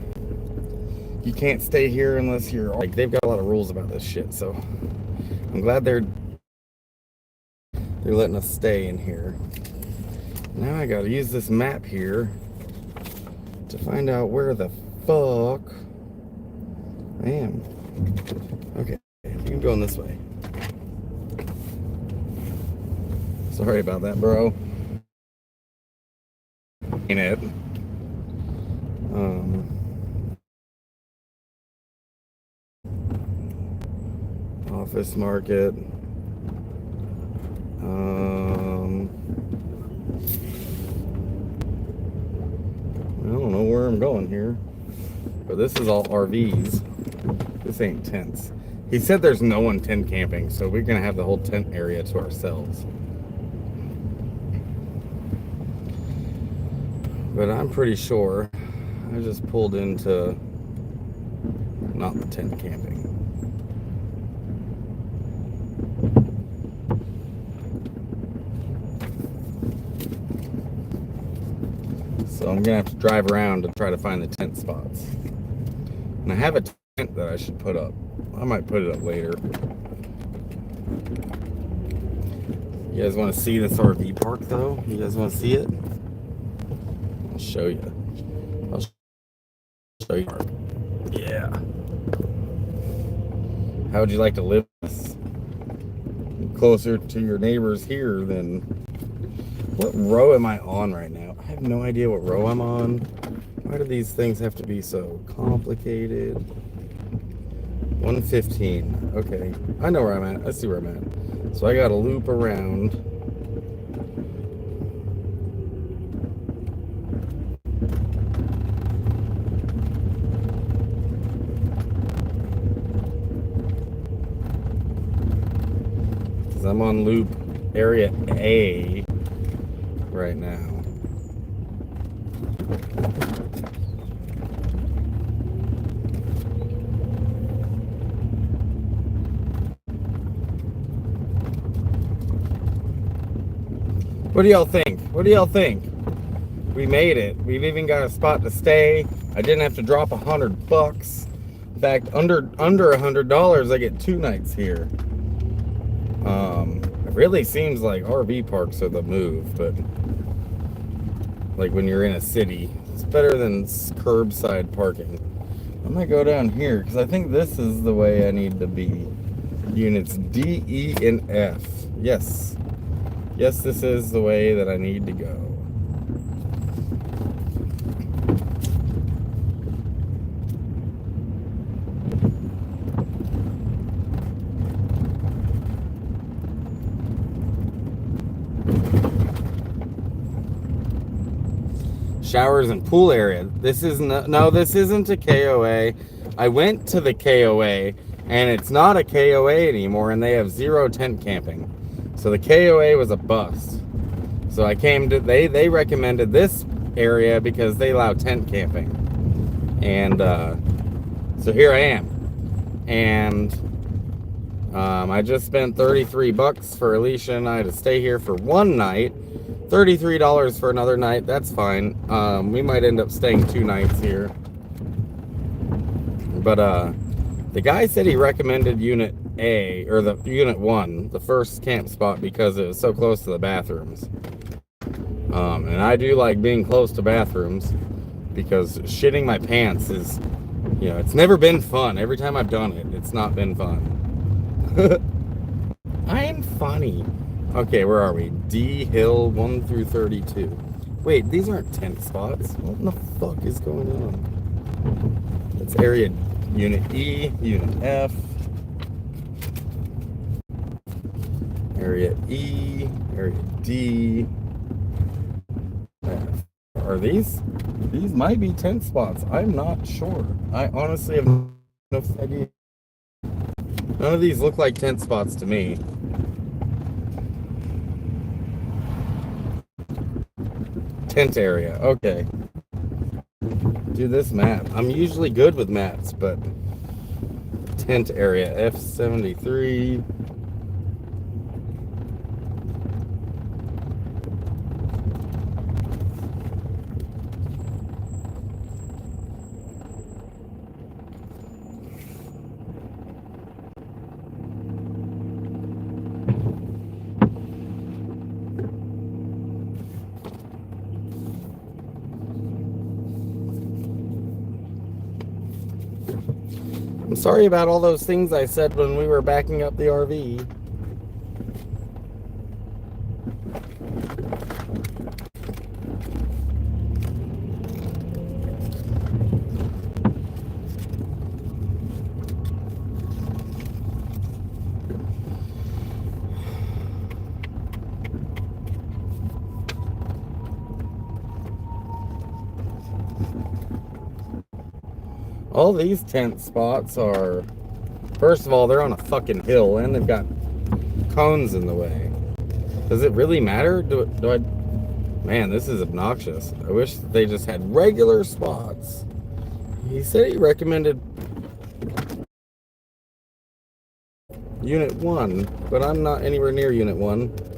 you can't stay here unless you're, like, they've got a lot of rules about this shit, so I'm glad they're letting us stay in here. Now I gotta use this map here to find out where the fuck I am. Okay, I'm going this way. Sorry about that, bro. Ain't it? Office market. I don't know where I'm going here, but this is all RVs. This ain't tents. He said there's no one tent camping, so we're gonna have the whole tent area to ourselves. But I'm pretty sure I just pulled into not the tent camping. So I'm gonna have to drive around to try to find the tent spots. And I have a tent that I should put up. I might put it up later. You guys want to see this RV park though? You guys want to see it? I'll show you. I'll show you. Yeah. How would you like to live this? Closer to your neighbors here than... What row am I on right now? I have no idea what row I'm on. Why do these things have to be so complicated? 115. Okay. I know where I'm at. I see where I'm at. So I got to loop around. Because I'm on loop area A right now. What do y'all think? What do y'all think? We made it. We've even got a spot to stay. I didn't have to drop $100. In fact, under $100, I get 2 nights here. It really seems like RV parks are the move, but like when you're in a city, it's better than curbside parking. I'm gonna go down here because I think this is the way I need to be. Units D, E, and F. Yes. Yes, this is the way that I need to go. Showers and pool area. This is no, this isn't a KOA. I went to the KOA and it's not a KOA anymore, and they have 0 tent camping. So the KOA was a bust. So I came to, they recommended this area because they allow tent camping. And so here I am. And I just spent $33 for Alicia and I to stay here for 1 night. $33 for another night, that's fine. We might end up staying 2 nights here. But the guy said he recommended Unit A, or the Unit 1, the first camp spot, because it was so close to the bathrooms. And I do like being close to bathrooms because shitting my pants is, you know, it's never been fun. Every time I've done it, it's not been fun. I am funny. Okay, where are we? D Hill 1 through 32. Wait, these aren't tent spots. What in the fuck is going on? That's area Unit E, Unit F. Area E, Area D. F. Are these? These might be tent spots. I'm not sure. I honestly have no idea. None of these look like tent spots to me. Tent area, okay. Do this map. I'm usually good with maps, but tent area F73. I'm sorry about all those things I said when we were backing up the RV. All these tent spots are, first of all, they're on a fucking hill and they've got cones in the way. Does it really matter? Do I? Man, this is obnoxious. I wish they just had regular spots. He said he recommended Unit 1, but I'm not anywhere near Unit 1.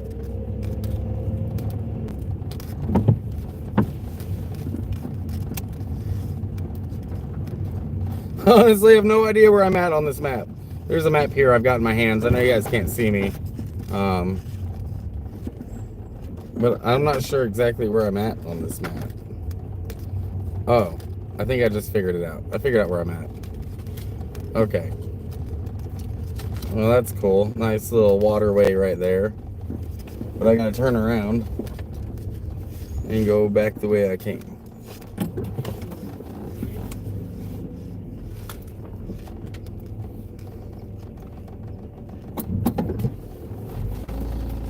Honestly, I have no idea where I'm at on this map. There's a map here I've got in my hands. I know you guys can't see me. But I'm not sure exactly where I'm at on this map. Oh, I think I just figured it out. I figured out where I'm at. Okay. Well, that's cool. Nice little waterway right there. But I gotta turn around and go back the way I came.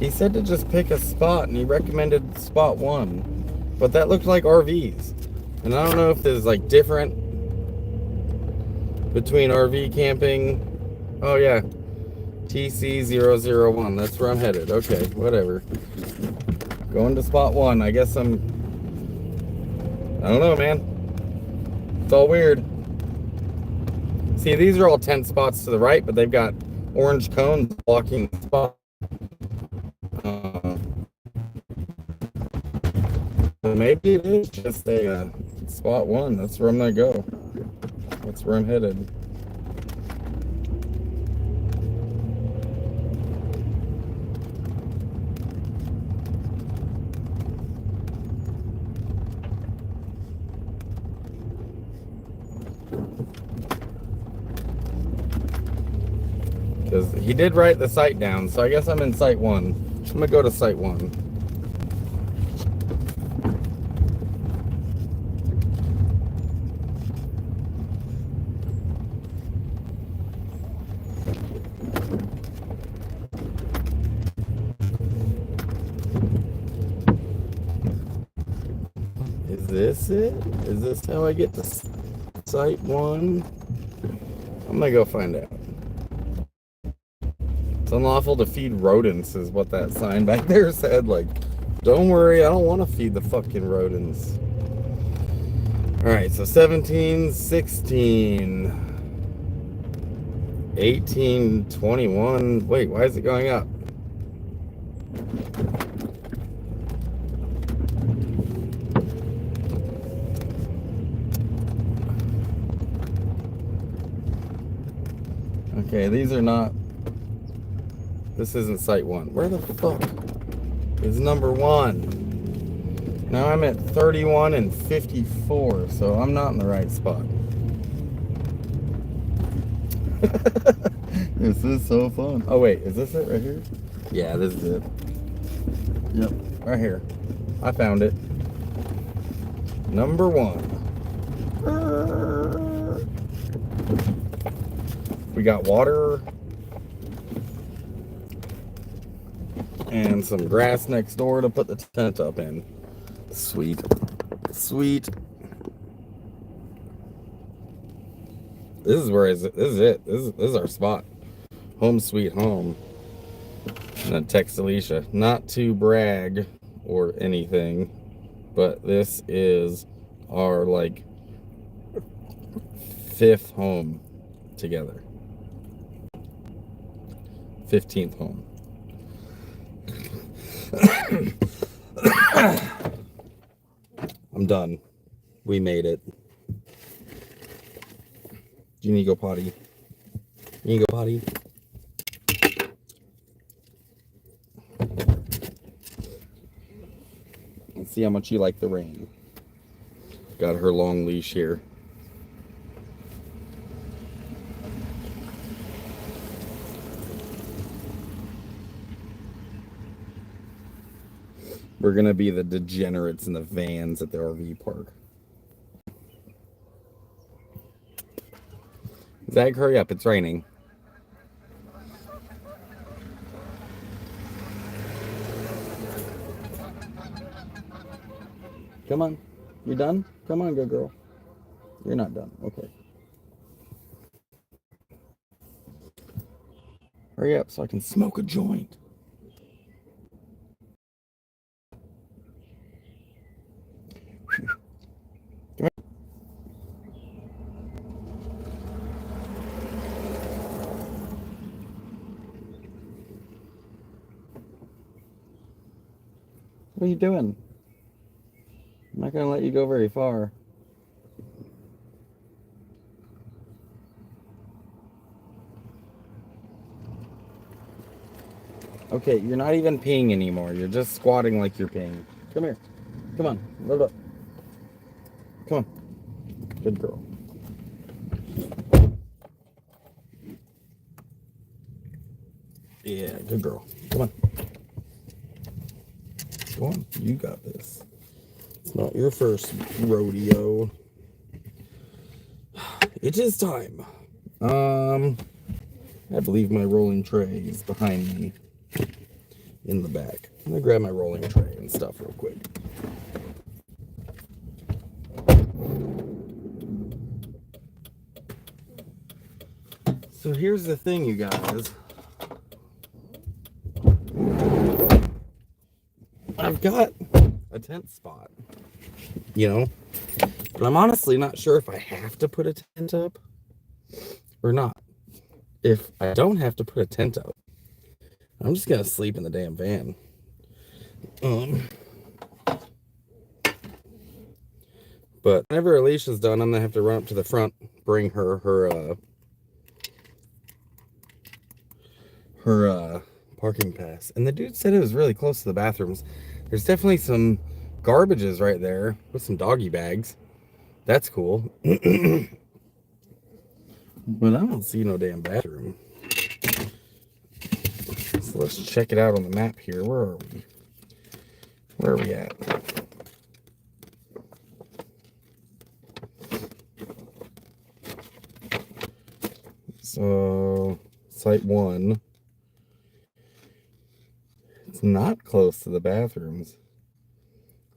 He said to just pick a spot, and he recommended spot 1. But that looked like RVs. And I don't know if there's like different between RV camping. Oh yeah, TC001. That's where I'm headed. Okay, whatever. Going to spot 1. I guess I don't know, man. It's all weird. See, these are all tent spots to the right, but they've got orange cones blocking the spot. Maybe it is just a spot 1. That's where I'm gonna go. That's where I'm headed. Because he did write the site down, so I guess I'm in site 1. I'm gonna go to site 1. Is this it? Is this how I get to site 1? I'm gonna go find out. It's unlawful to feed rodents is what that sign back there said. Like, don't worry, I don't want to feed the fucking rodents. Alright, so 17, 16, 18, 21. Wait, why is it going up? Okay, these are not. This isn't site 1. Where the fuck is number 1? Now I'm at 31 and 54, so I'm not in the right spot. This is so fun. Oh wait, is this it right here? Yeah, this is it. Yep, right here. I found it. Number 1. We got water and some grass next door to put the tent up in. Sweet. Sweet. This is where this is it. This is our spot. Home sweet home. And then text Alicia. Not to brag or anything, but this is our like 5th home together. 15th home. I'm done. We made it. Do you need to go potty? You need to go potty? Let's see how much you like the rain. Got her long leash here. We're going to be the degenerates in the vans at the RV park. Zach, hurry up. It's raining. Come on. You done? Come on, good girl. You're not done. Okay. Hurry up so I can smoke a joint. What are you doing? I'm not going to let you go very far. Okay, you're not even peeing anymore. You're just squatting like you're peeing. Come here. Come on. Load up. Come on. Good girl. Yeah, good girl. Come on. Come on. You got this. It's not your first rodeo. It is time. I believe my rolling tray is behind me in the back. I'm gonna grab my rolling tray and stuff real quick. So here's the thing, you guys. I've got a tent spot, you know, but I'm honestly not sure if I have to put a tent up or not. If I don't have to put a tent up, I'm just gonna sleep in the damn van. But whenever Alicia's done, I'm gonna have to run up to the front, bring her parking pass. And the dude said it was really close to the bathrooms. There's definitely some garbages right there with some doggy bags. That's cool. But I don't see no damn bathroom. So let's check it out on the map here. Where are we? Where are we at? So, site 1. It's not close to the bathrooms.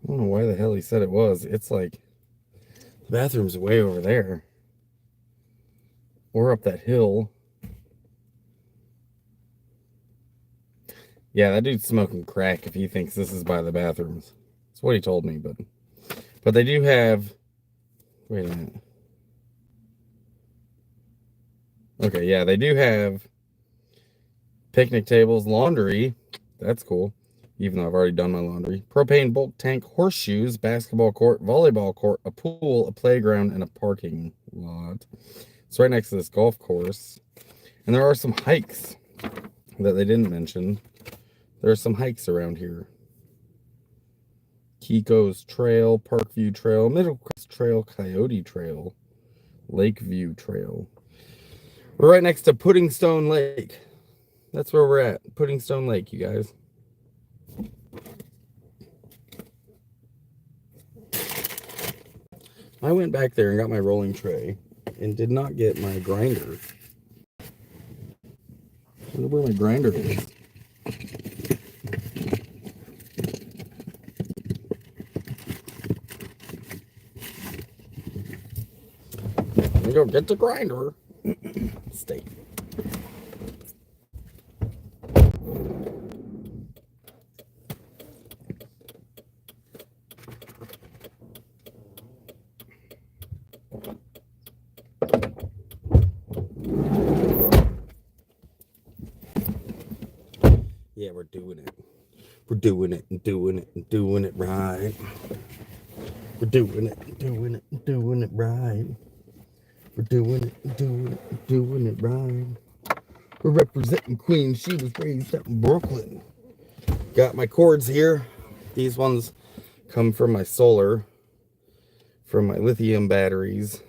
I don't know why the hell he said it was. It's like, the bathroom's way over there. Or up that hill. Yeah, that dude's smoking crack if he thinks this is by the bathrooms. That's what he told me, but they do have... Wait a minute. Okay, yeah, they do have picnic tables, laundry. That's cool. Even though I've already done my laundry. Propane bulk tank, horseshoes, basketball court, volleyball court, a pool, a playground, and a parking lot. It's right next to this golf course. And there are some hikes that they didn't mention. There are some hikes around here. Kiko's Trail, Parkview Trail, Middle Crest Trail, Coyote Trail, Lakeview Trail. We're right next to Pudding Stone Lake. That's where we're at. Pudding Stone Lake, you guys. I went back there and got my rolling tray and did not get my grinder. I wonder where my grinder is. Let me go get the grinder. Steak. Yeah, we're doing it. We're doing it and doing it and doing it right. We're doing it and doing it and doing it right. We're doing it and doing it and doing it right. We're representing Queen. She was raised up in Brooklyn. Got my cords here. These ones come from my solar, from my lithium batteries.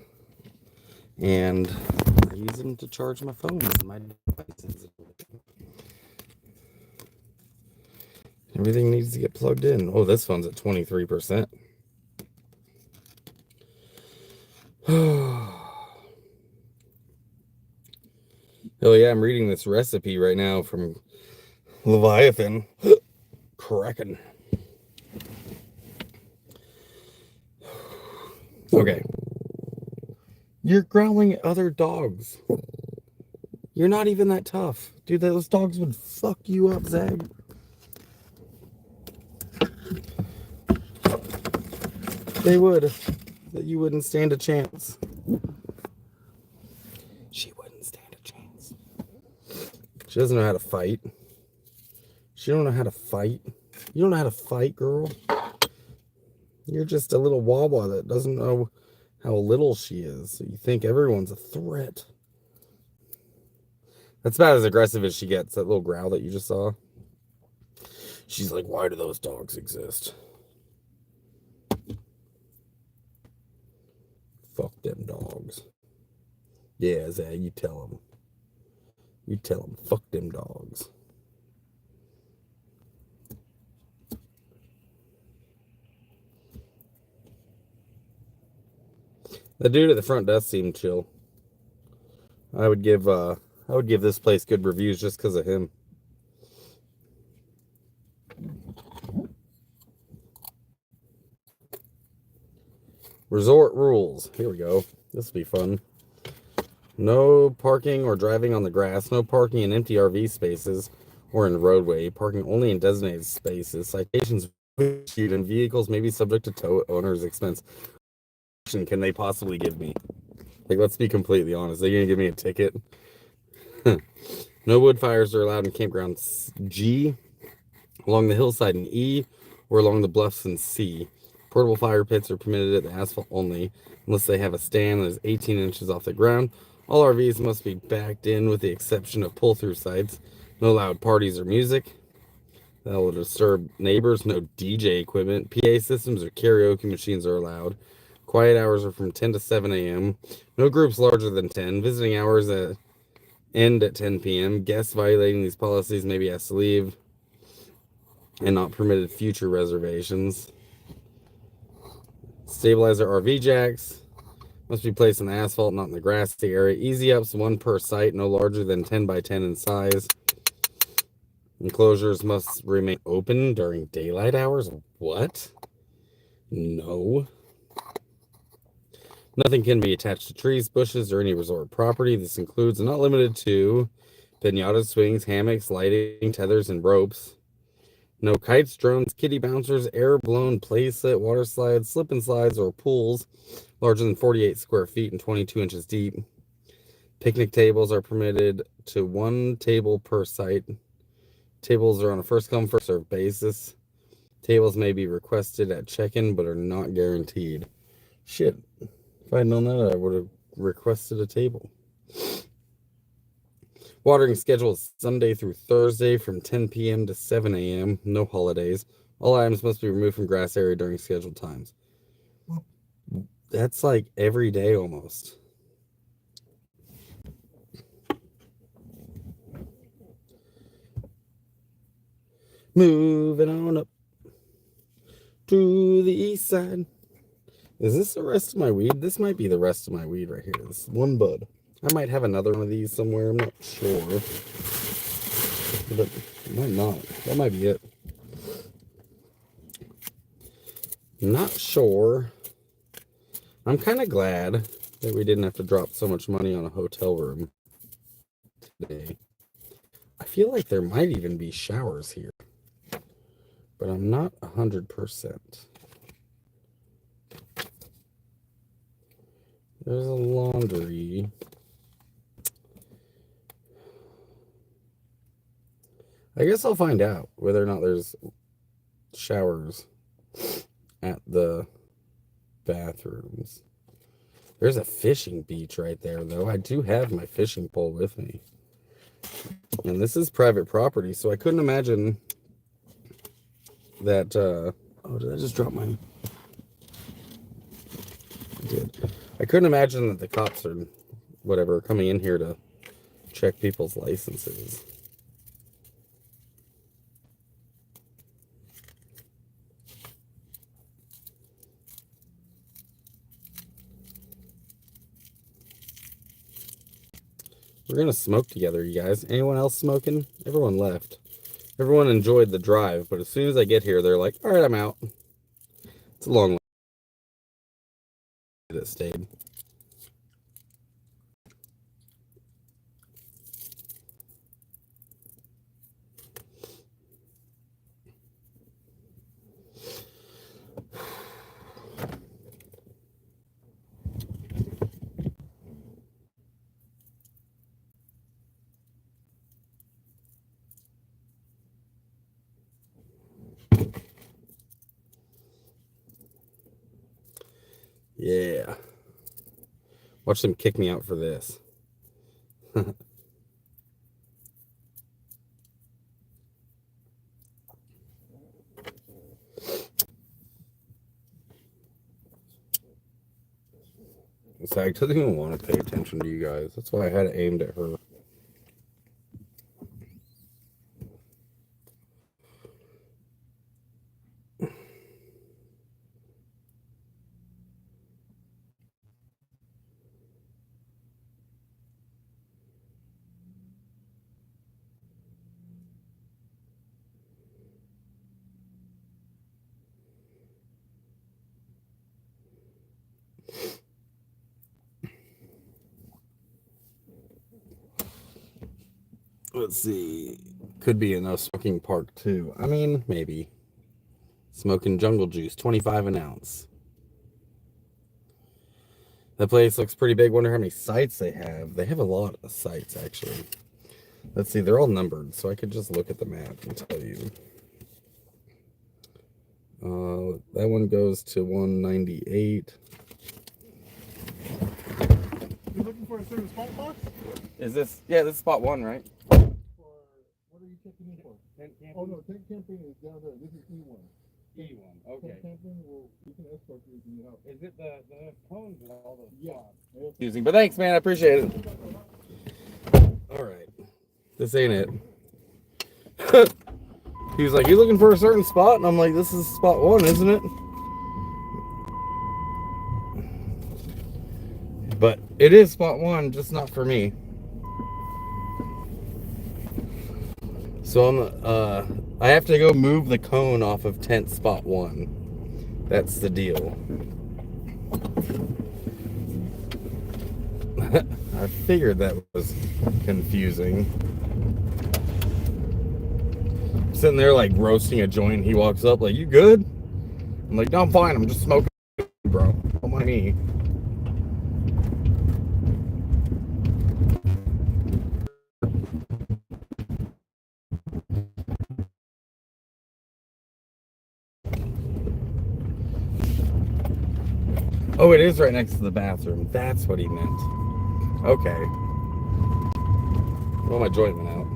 And I use them to charge my phone and my devices. Everything needs to get plugged in. Oh, this one's at 23%. Oh yeah, I'm reading this recipe right now from Leviathan. Kraken. Okay. You're growling at other dogs. You're not even that tough. Dude, those dogs would fuck you up, Zag. They would. That you wouldn't stand a chance. She wouldn't stand a chance. She doesn't know how to fight. She don't know how to fight. You don't know how to fight, girl. You're just a little wawa that doesn't know how little she is. So you think everyone's a threat. That's about as aggressive as she gets. That little growl that you just saw. She's like, why do those dogs exist? Fuck them dogs. Yeah, Zag, you tell them. You tell them, fuck them dogs. The dude at the front desk seemed chill. I would give this place good reviews just because of him. Resort rules. Here we go. This will be fun. No parking or driving on the grass. No parking in empty RV spaces or in roadway. Parking only in designated spaces. Citations issued and vehicles may be subject to tow at owner's expense. Can they possibly give me? Like, let's be completely honest. They're going to give me a ticket? No wood fires are allowed in campground G, along the hillside in E, or along the bluffs in C. Portable fire pits are permitted at the asphalt only, unless they have a stand that is 18 inches off the ground. All RVs must be backed in with the exception of pull-through sites. No loud parties or music that will disturb neighbors. No DJ equipment. PA systems or karaoke machines are allowed. Quiet hours are from 10 to 7 a.m. No groups larger than 10. Visiting hours end at 10 p.m. Guests violating these policies may be asked to leave and not permitted future reservations. Stabilizer RV jacks must be placed on the asphalt, not in the grassy area. Easy ups, one per site, no larger than 10 by 10 in size. Enclosures must remain open during daylight hours. What? No. Nothing can be attached to trees, bushes, or any resort property. This includes, and not limited to, piñata swings, hammocks, lighting, tethers, and ropes. No kites, drones, kiddie bouncers, air-blown playset, water slides, slip and slides, or pools larger than 48 square feet and 22 inches deep. Picnic tables are permitted to one table per site. Tables are on a first-come, first-served basis. Tables may be requested at check-in, but are not guaranteed. Shit. If I had known that, I would have requested a table. Watering schedule is Sunday through Thursday from 10 p.m. to 7 a.m. No holidays. All items must be removed from grass area during scheduled times. That's like every day almost. Moving on up to the east side. Is this the rest of my weed? This might be the rest of my weed right here. This one bud. I might have another one of these somewhere. I'm not sure. But it might not. That might be it. Not sure. I'm kind of glad that we didn't have to drop so much money on a hotel room today. I feel like there might even be showers here, but I'm not 100%. There's a laundry. I guess I'll find out whether or not there's showers at the bathrooms. There's a fishing beach right there, though. I do have my fishing pole with me. And this is private property, so I couldn't imagine that... oh, did I just drop mine? I did. I couldn't imagine that the cops or whatever coming in here to check people's licenses. We're going to smoke together, you guys. Anyone else smoking? Everyone left. Everyone enjoyed the drive, but as soon as I get here, they're like, all right, I'm out. It's a long way that stayed. Yeah. Watch them kick me out for this. So I doesn't even want to pay attention to you guys. That's why I had it aimed at her. Let's see. Could be a no smoking park too. I mean, maybe. Smoking jungle juice, 25 an ounce. That place looks pretty big. Wonder how many sites they have. They have a lot of sites, actually. Let's see. They're all numbered, so I could just look at the map and tell you. That one goes to 198. You looking for a certain spot box? Is this? Yeah, this is spot 1, right? For what are you checking in for? Oh no, tent camping is down there. This is E1. E1. Okay. Tent camping, we can escort you if you need help. Is it the cones and all the? Yeah. Confusing, but thanks, man. I appreciate it. All right, this ain't it. He was like, "You looking for a certain spot?" And I'm like, "This is spot 1, isn't it?" But it is spot 1, just not for me. So I have to go move the cone off of tent spot 1. That's the deal. I figured that was confusing. I'm sitting there like roasting a joint. He walks up like, "You good?" I'm like, "No, I'm fine. I'm just smoking, bro. Don't mind me." Oh, it is right next to the bathroom. That's what he meant. Okay. Well, my joint went out.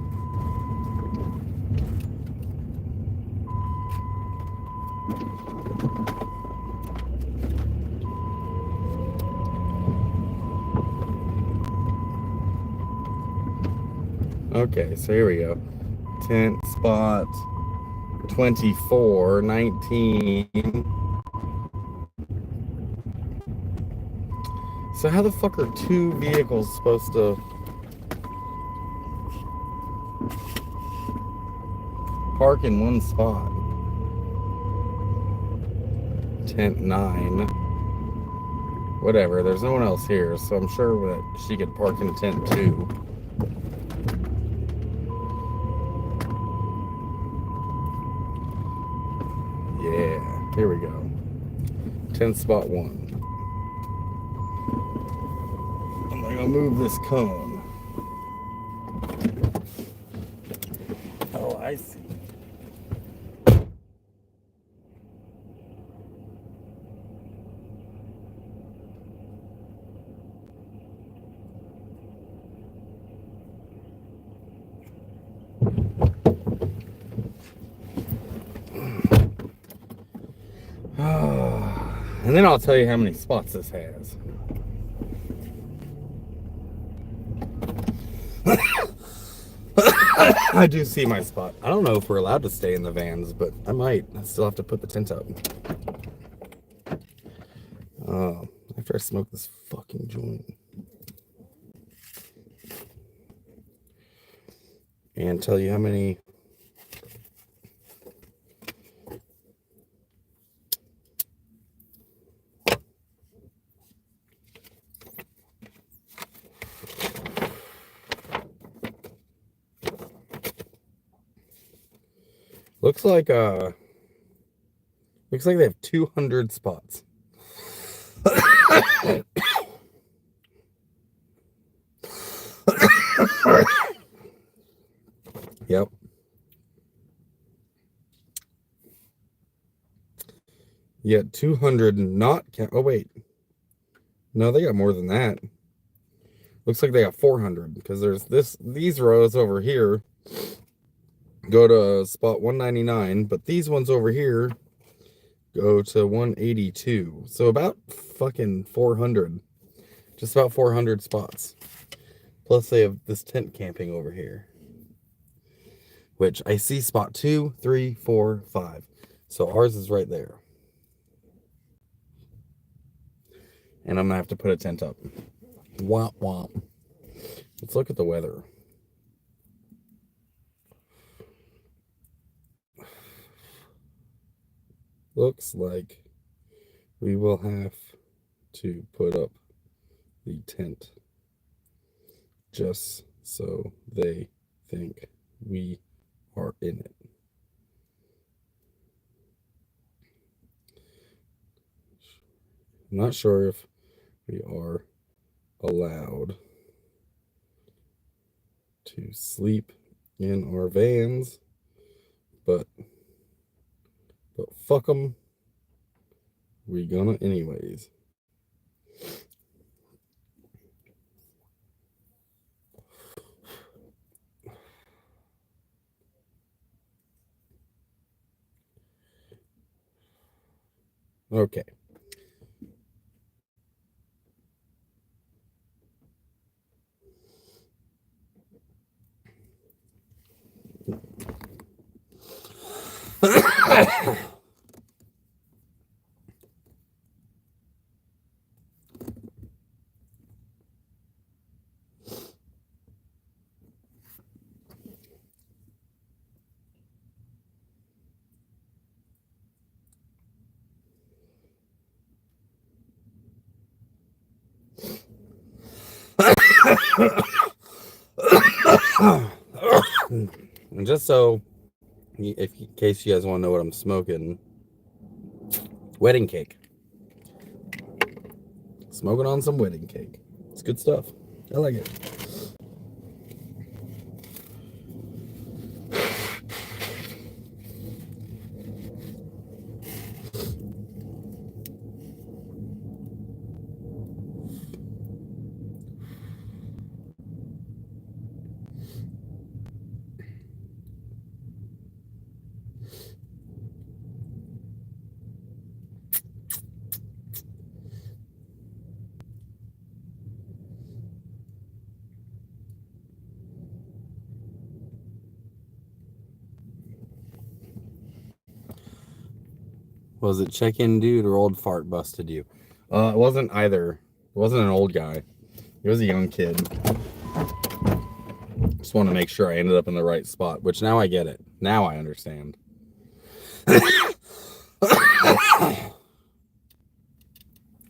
Okay, so here we go. Tent spot 24, 19. So how the fuck are two vehicles supposed to park in one spot? Tent 9. Whatever, there's no one else here, so I'm sure that she could park in tent 2. Yeah, here we go. Tent spot 1. I'm gonna move this cone. Oh, I see. And then I'll tell you how many spots this has. I do see my spot. I don't know if we're allowed to stay in the vans, but I might. I still have to put the tent up. After I smoke this fucking joint. And tell you how many... Looks like they have 200 spots. Yep. Yeah, 200 not count. Oh wait. No, they got more than that. Looks like they got 400 because there's these rows over here go to spot 199, but these ones over here go to 182. So about fucking 400. Just about 400 spots. Plus they have this tent camping over here. Which I see spot 2, 3, 4, 5. So ours is right there. And I'm gonna have to put a tent up. Womp womp. Let's look at the weather. Looks like we will have to put up the tent just so they think we are in it. I'm not sure if we are allowed to sleep in our vans, but fuck them, we gonna anyways. Okay. And just so, in case you guys want to know what I'm smoking, wedding cake. Smoking on some wedding cake. It's good stuff. I like it. Was it check-in dude or old fart busted you? It wasn't either. wasn't an old guy. He was a young kid. Just want to make sure I ended up in the right spot, which now I get it. Now I understand.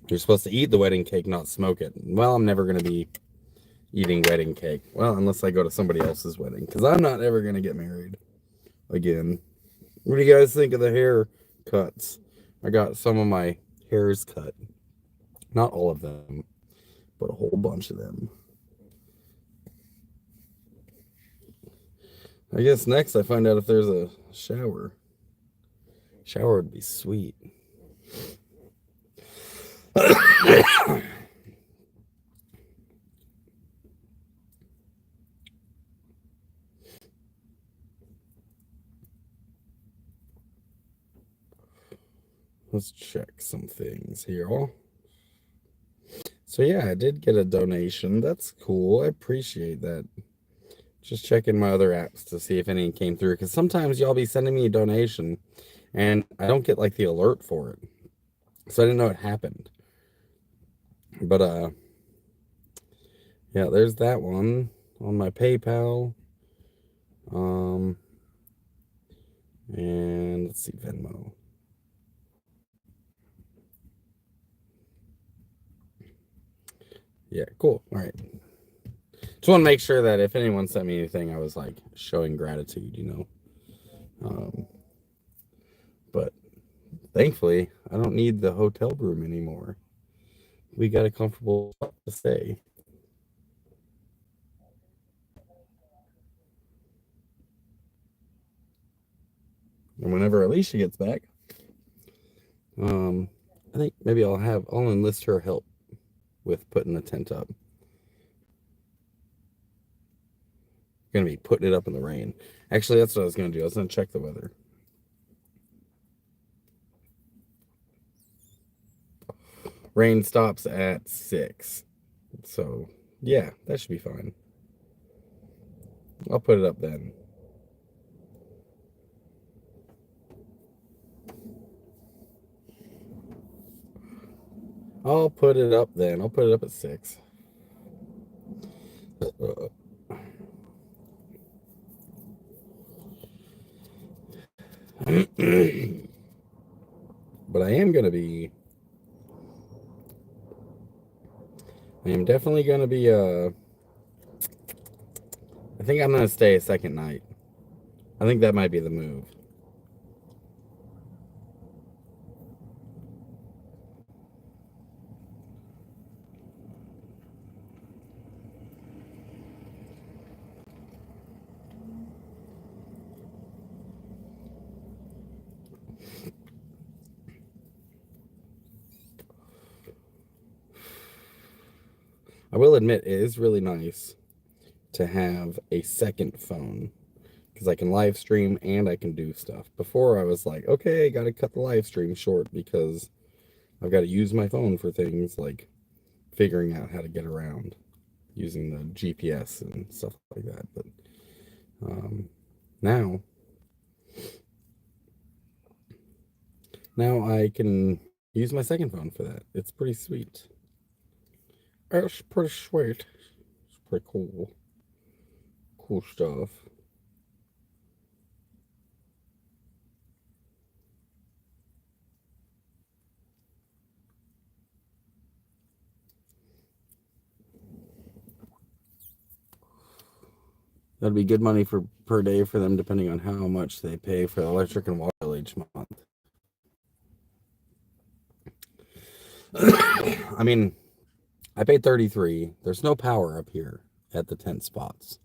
You're supposed to eat the wedding cake, not smoke it. Well, I'm never going to be eating wedding cake. Well, unless I go to somebody else's wedding, because I'm not ever going to get married again. What do you guys think of the hair cuts? I got some of my hairs cut. Not all of them, but a whole bunch of them. I guess next I find out if there's a shower. Shower would be sweet. Let's check some things here. So yeah, I did get a donation. That's cool. I appreciate that. Just checking my other apps to see if any came through. Because sometimes y'all be sending me a donation and I don't get like the alert for it. So I didn't know it happened. But yeah, there's that one on my PayPal. And let's see, Venmo. Yeah, cool. All right. Just want to make sure that if anyone sent me anything, I was like showing gratitude, you know. But thankfully, I don't need the hotel room anymore. We got a comfortable spot to stay. And whenever Alicia gets back, I think maybe I'll enlist her help with putting the tent up. Gonna be putting it up in the rain. Actually, that's what I was gonna do. I was gonna check the weather. Rain stops at 6. So yeah, that should be fine. I'll put it up then. I'll put it up then. I'll put it up at 6. But I am definitely gonna be I think I'm gonna stay a second night. I think that might be the move. I will admit, it is really nice to have a second phone because I can live stream and I can do stuff. Before I was like, okay, I got to cut the live stream short because I've got to use my phone for things like figuring out how to get around using the GPS and stuff like that. But now I can use my second phone for that. It's pretty sweet. It's pretty sweet. It's pretty cool. Cool stuff. That'd be good money per day for them, depending on how much they pay for electric and water each month. I mean, I paid $33. There's no power up here at the tent spots.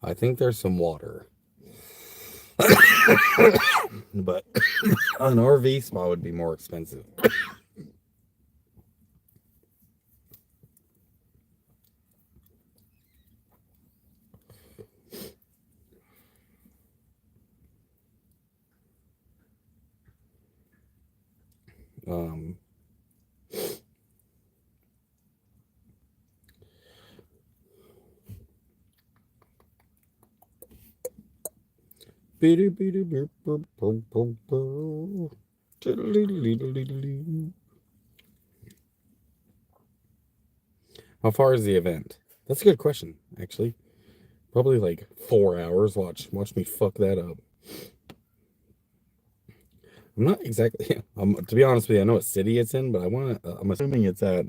I think there's some water. But an RV spot would be more expensive. How far is the event? That's a good question, actually. Probably like 4 hours. Watch me fuck that up. I'm not exactly. To be honest with you, I know what city it's in, but I'm assuming it's at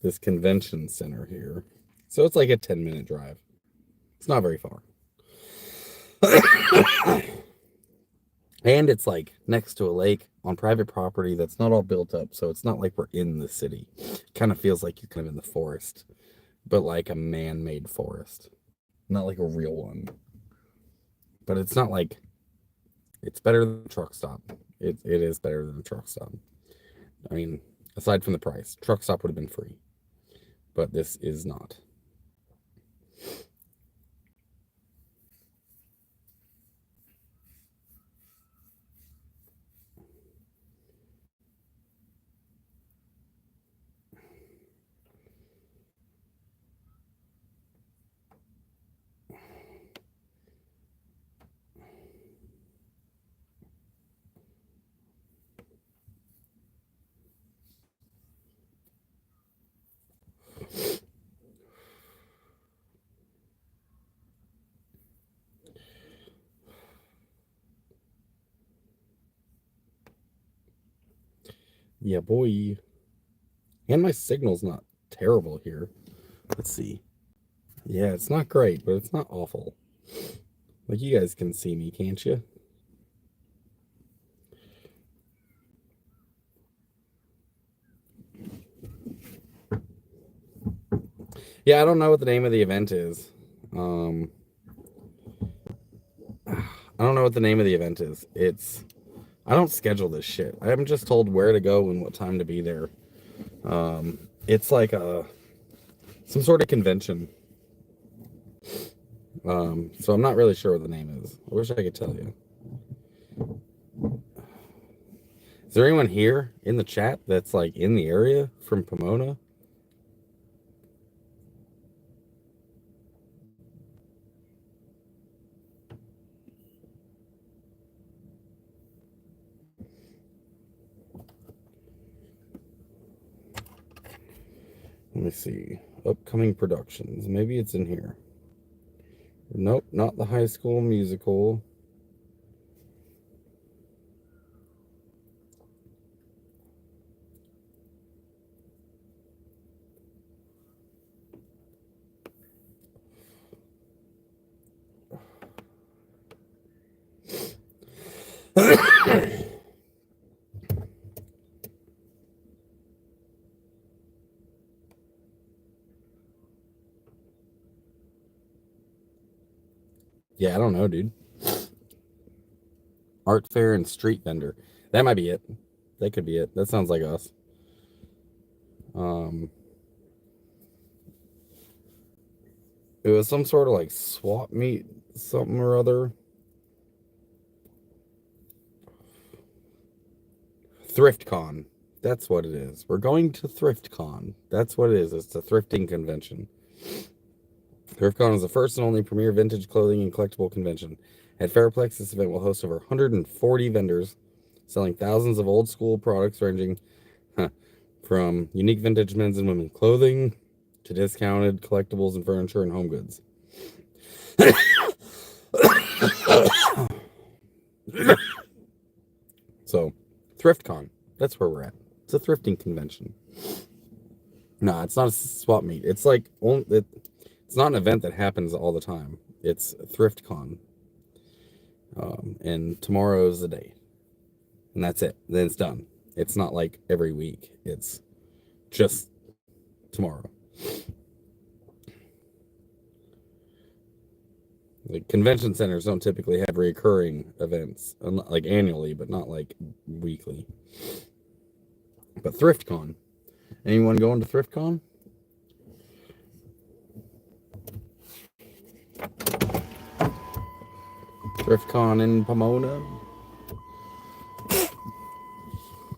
this convention center here. So it's like a 10-minute drive. It's not very far. And it's like next to a lake on private property that's not all built up. So it's not like we're in the city. It kind of feels like you're kind of in the forest, but like a man-made forest, not like a real one. But it's not like, it's better than a truck stop. It is better than a truck stop. I mean, aside from the price, truck stop would have been free, but this is not. Yeah, boy. And my signal's not terrible here. Let's see. Yeah, it's not great, but it's not awful. Like, you guys can see me, can't you? Yeah, I don't know what the name of the event is. I don't know what the name of the event is. I don't schedule this shit. I'm just told where to go and what time to be there. It's like some sort of convention. So I'm not really sure what the name is. I wish I could tell you. Is there anyone here in the chat that's like in the area from Pomona? Let me see. Upcoming productions. Maybe it's in here. Nope, not the High School Musical. Yeah, I don't know, dude. Art fair and street vendor. That might be it. That could be it. That sounds like us. It was some sort of like swap meet, something or other. Thrift Con. That's what it is. We're going to Thrift Con. That's what it is. It's a thrifting convention. ThriftCon is the first and only premier vintage clothing and collectible convention. At Fairplex, this event will host over 140 vendors selling thousands of old school products ranging from unique vintage men's and women's clothing to discounted collectibles and furniture and home goods. So, ThriftCon, that's where we're at. It's a thrifting convention. No, it's not a swap meet. It's like it's not an event that happens all the time. It's ThriftCon. And tomorrow's the day. And that's it. Then it's done. It's not like every week. It's just tomorrow. Like convention centers don't typically have recurring events, like annually, but not like weekly. But ThriftCon. Anyone going to ThriftCon? ThriftCon in Pomona.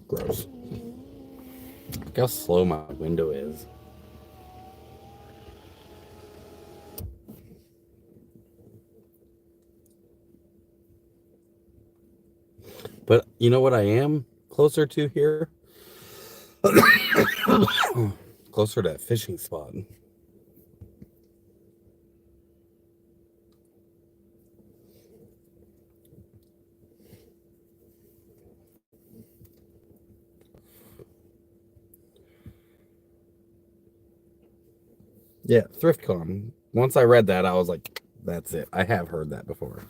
Gross. Look how slow my window is. But you know what I am closer to here? Closer to that fishing spot. Yeah, ThriftCon. Once I read that, I was like, that's it. I have heard that before.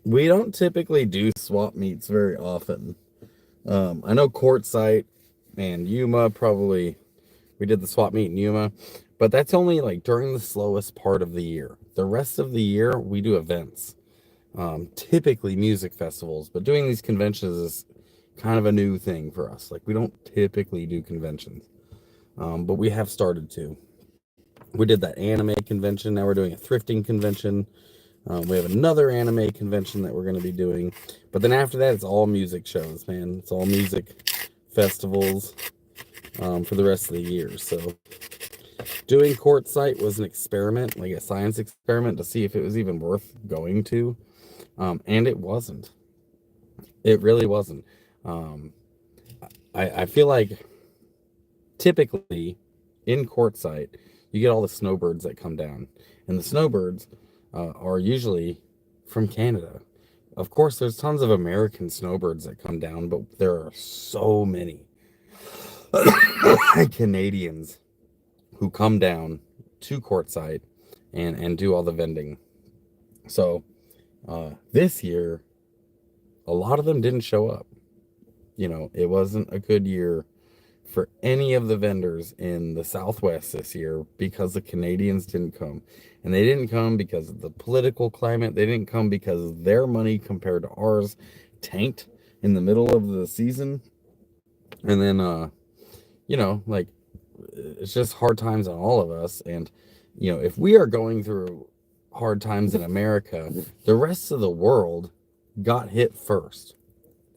We don't typically do swap meets very often. I know Quartzsite and Yuma probably, we did the swap meet in Yuma, but that's only like during the slowest part of the year. The rest of the year, we do events, typically music festivals, but doing these conventions is kind of a new thing for us. Like, we don't typically do conventions, but we have started to. We did that anime convention. Now we're doing a thrifting convention. We have another anime convention that we're going to be doing. But then after that, it's all music shows, man. It's all music festivals for the rest of the year. So doing Quartzsite was an experiment, like a science experiment, to see if it was even worth going to. And it wasn't. It really wasn't. I feel like typically in Quartzsite, you get all the snowbirds that come down. And the snowbirds are usually from Canada. Of course, there's tons of American snowbirds that come down, but there are so many Canadians who come down to Quartzsite and do all the vending. So this year, a lot of them didn't show up. You know, it wasn't a good year for any of the vendors in the Southwest this year because the Canadians didn't come. And they didn't come because of the political climate. They didn't come because their money compared to ours tanked in the middle of the season. And then, you know, like, it's just hard times on all of us. And, you know, if we are going through hard times in America, the rest of the world got hit first.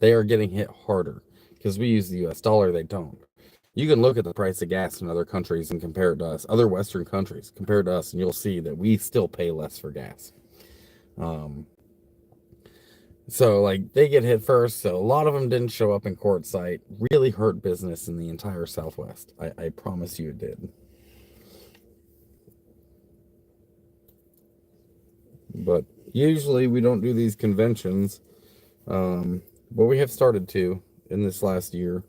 They are getting hit harder because we use the US dollar, they don't. You can look at the price of gas in other countries and compare it to us, other Western countries, compared to us, and you'll see that we still pay less for gas. So, like, they get hit first, so a lot of them didn't show up in Quartzsite. Really hurt business in the entire Southwest. I promise you it did. But usually we don't do these conventions, but we have started to in this last year.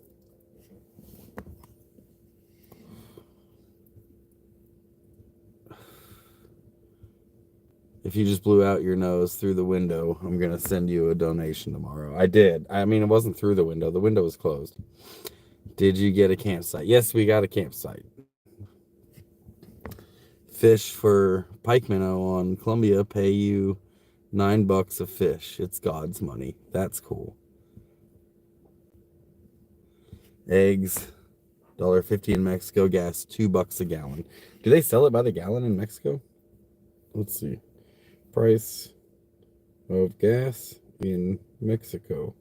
If you just blew out your nose through the window, I'm going to send you a donation tomorrow. I did. I mean, it wasn't through the window. The window was closed. Did you get a campsite? Yes, we got a campsite. Fish for pike minnow on Columbia pay you $9 a fish. It's God's money. That's cool. Eggs, $1.50 in Mexico. Gas, $2 a gallon. Do they sell it by the gallon in Mexico? Let's see. Price of gas in Mexico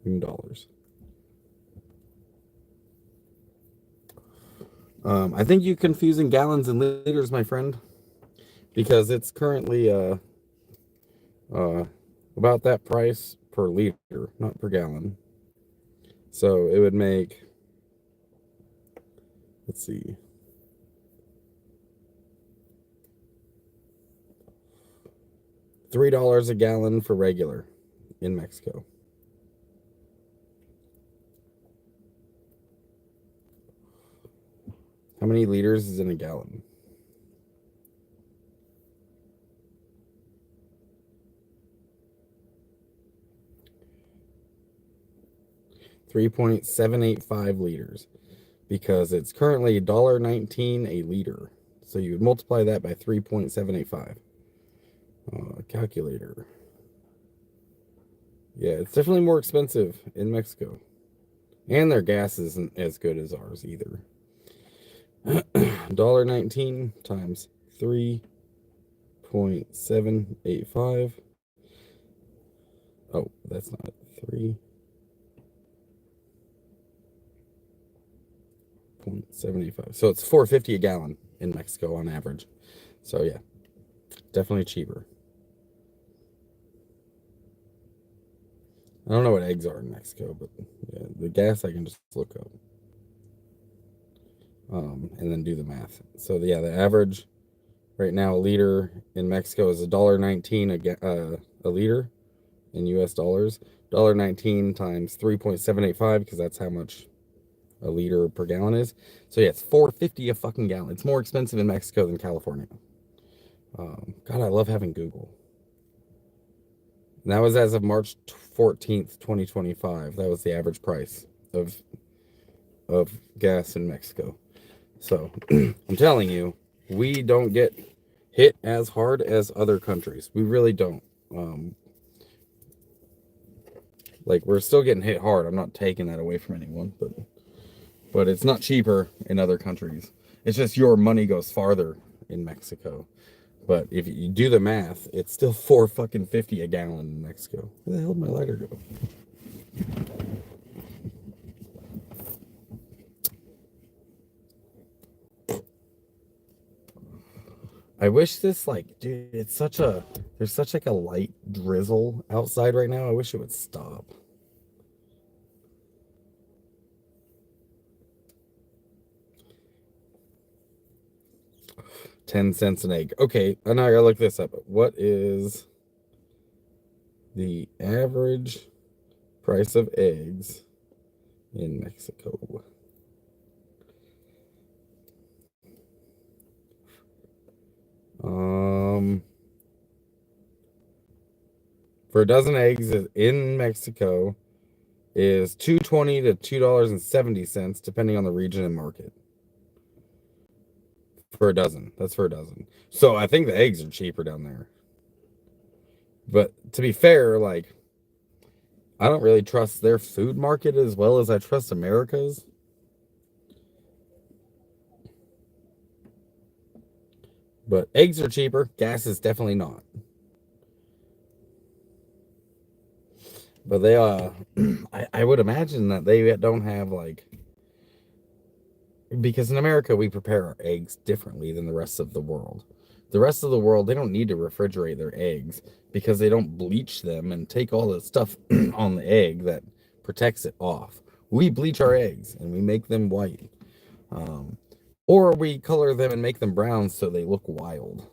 in dollars. I think you're confusing gallons and liters, my friend, because it's currently about that price per liter, not per gallon. So it would make, let's see, $3 a gallon for regular in Mexico. How many liters is in a gallon? $3.785 liters, because it's currently $1.19 a liter. So you would multiply that by 3.785. Calculator. Yeah, it's definitely more expensive in Mexico. And their gas isn't as good as ours either. $1.19 times 3.785. Oh, that's not it. 3.785. So it's $4.50 a gallon in Mexico on average. So yeah, definitely cheaper. I don't know what eggs are in Mexico, but yeah, the gas I can just look up. And then do the math. So yeah, the average right now a liter in Mexico is $1.19 a liter in US dollars. $1.19 times 3.785 because that's how much a liter per gallon is. So yeah, it's $4.50 a fucking gallon. It's more expensive in Mexico than California. God, I love having Google. And that was as of March 14th, 2025. That was the average price of gas in Mexico. So I'm telling you, we don't get hit as hard as other countries. We really don't. Like, we're still getting hit hard. I'm not taking that away from anyone, but it's not cheaper in other countries. It's just your money goes farther in Mexico. But if you do the math, it's still $4.50 a gallon in Mexico. Where the hell did my lighter go? I wish this, like, dude, there's such like a light drizzle outside right now. I wish it would stop. $0.10 an egg. Okay, now I gotta look this up. What is the average price of eggs in Mexico? For a dozen eggs in Mexico is $2.20 to $2.70, depending on the region and market. For a dozen. That's for a dozen. So I think the eggs are cheaper down there. But to be fair, like, I don't really trust their food market as well as I trust America's. But eggs are cheaper. Gas is definitely not. But they I would imagine that they don't have, like, because in America we prepare our eggs differently than the rest of the world. The rest of the world, they don't need to refrigerate their eggs because they don't bleach them and take all the stuff on the egg that protects it off. We bleach our eggs and we make them white. Or we color them and make them brown so they look wild.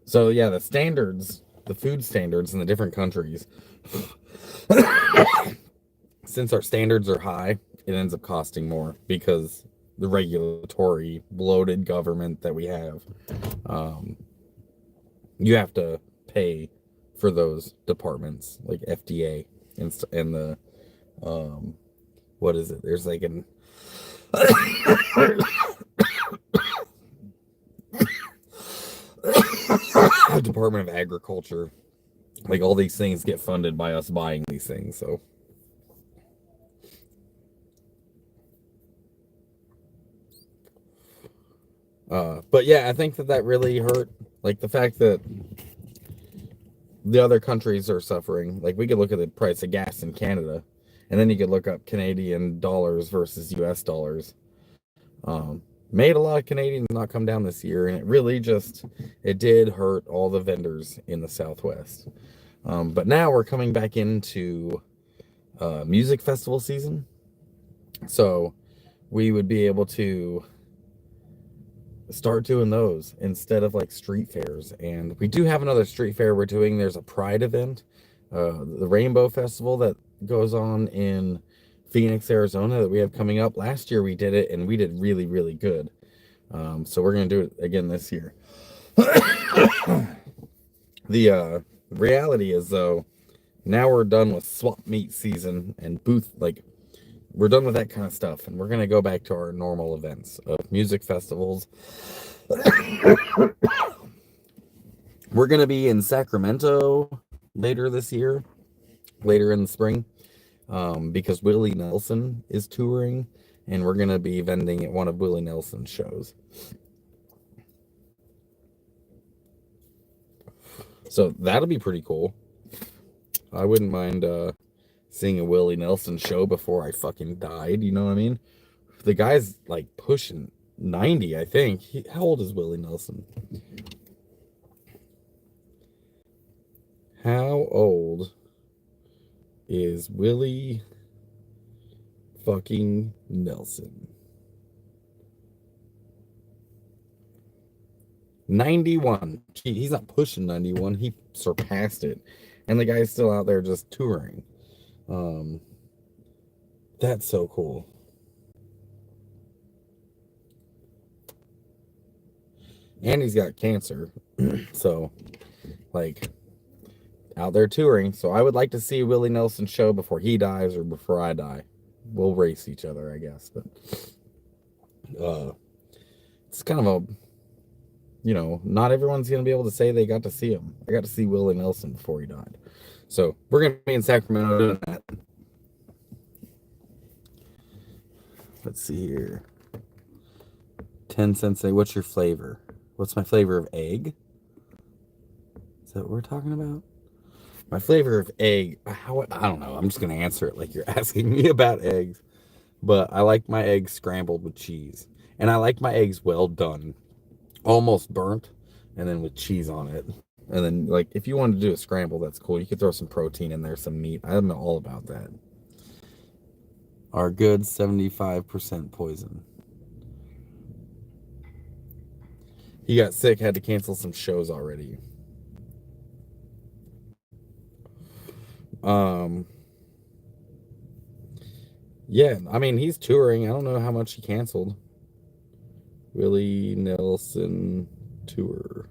So yeah, the standards, the food standards in the different countries, since our standards are high, it ends up costing more because the regulatory bloated government that we have, you have to pay for those departments like FDA and the what is it? There's like an Department of Agriculture. Like, all these things get funded by us buying these things, so. But yeah, I think that really hurt. Like, the fact that the other countries are suffering. Like, we could look at the price of gas in Canada, and then you could look up Canadian dollars versus US dollars. Made a lot of Canadians not come down this year, and it really it did hurt all the vendors in the Southwest. But now we're coming back into music festival season, so we would be able to start doing those instead of like street fairs. And we do have another street fair we're doing. There's a Pride event, the Rainbow Festival that goes on in Phoenix, Arizona, that we have coming up. Last year we did it and we did really, really good. So we're going to do it again this year. The reality is, though, now we're done with swap meet season and booth, like, we're done with that kind of stuff, and we're going to go back to our normal events of music festivals. We're going to be in Sacramento later this year, later in the spring, because Willie Nelson is touring, and we're going to be vending at one of Willie Nelson's shows. So that'll be pretty cool. I wouldn't mind seeing a Willie Nelson show before I fucking died, you know what I mean? The guy's like pushing 90, I think. How old is Willie Nelson? How old is Willie fucking Nelson? 91. Gee, he's not pushing 91. He surpassed it. And the guy's still out there just touring. That's so cool. And he's got cancer. So, like, out there touring. So I would like to see Willie Nelson show before he dies or before I die. We'll race each other, I guess. But it's kind of a, you know, not everyone's going to be able to say they got to see him. I got to see Willie Nelson before he died. So we're going to be in Sacramento doing that. Let's see here. 10 cents. What's your flavor? What's my flavor of egg? Is that what we're talking about? My flavor of egg, I don't know. I'm just going to answer it like you're asking me about eggs. But I like my eggs scrambled with cheese. And I like my eggs well done. Almost burnt. And then with cheese on it. And then, like, if you wanted to do a scramble, that's cool. You could throw some protein in there, some meat. I'm all about that. Are good 75% poison. He got sick, had to cancel some shows already. Yeah, I mean, he's touring. I don't know how much he canceled. Willie Nelson tour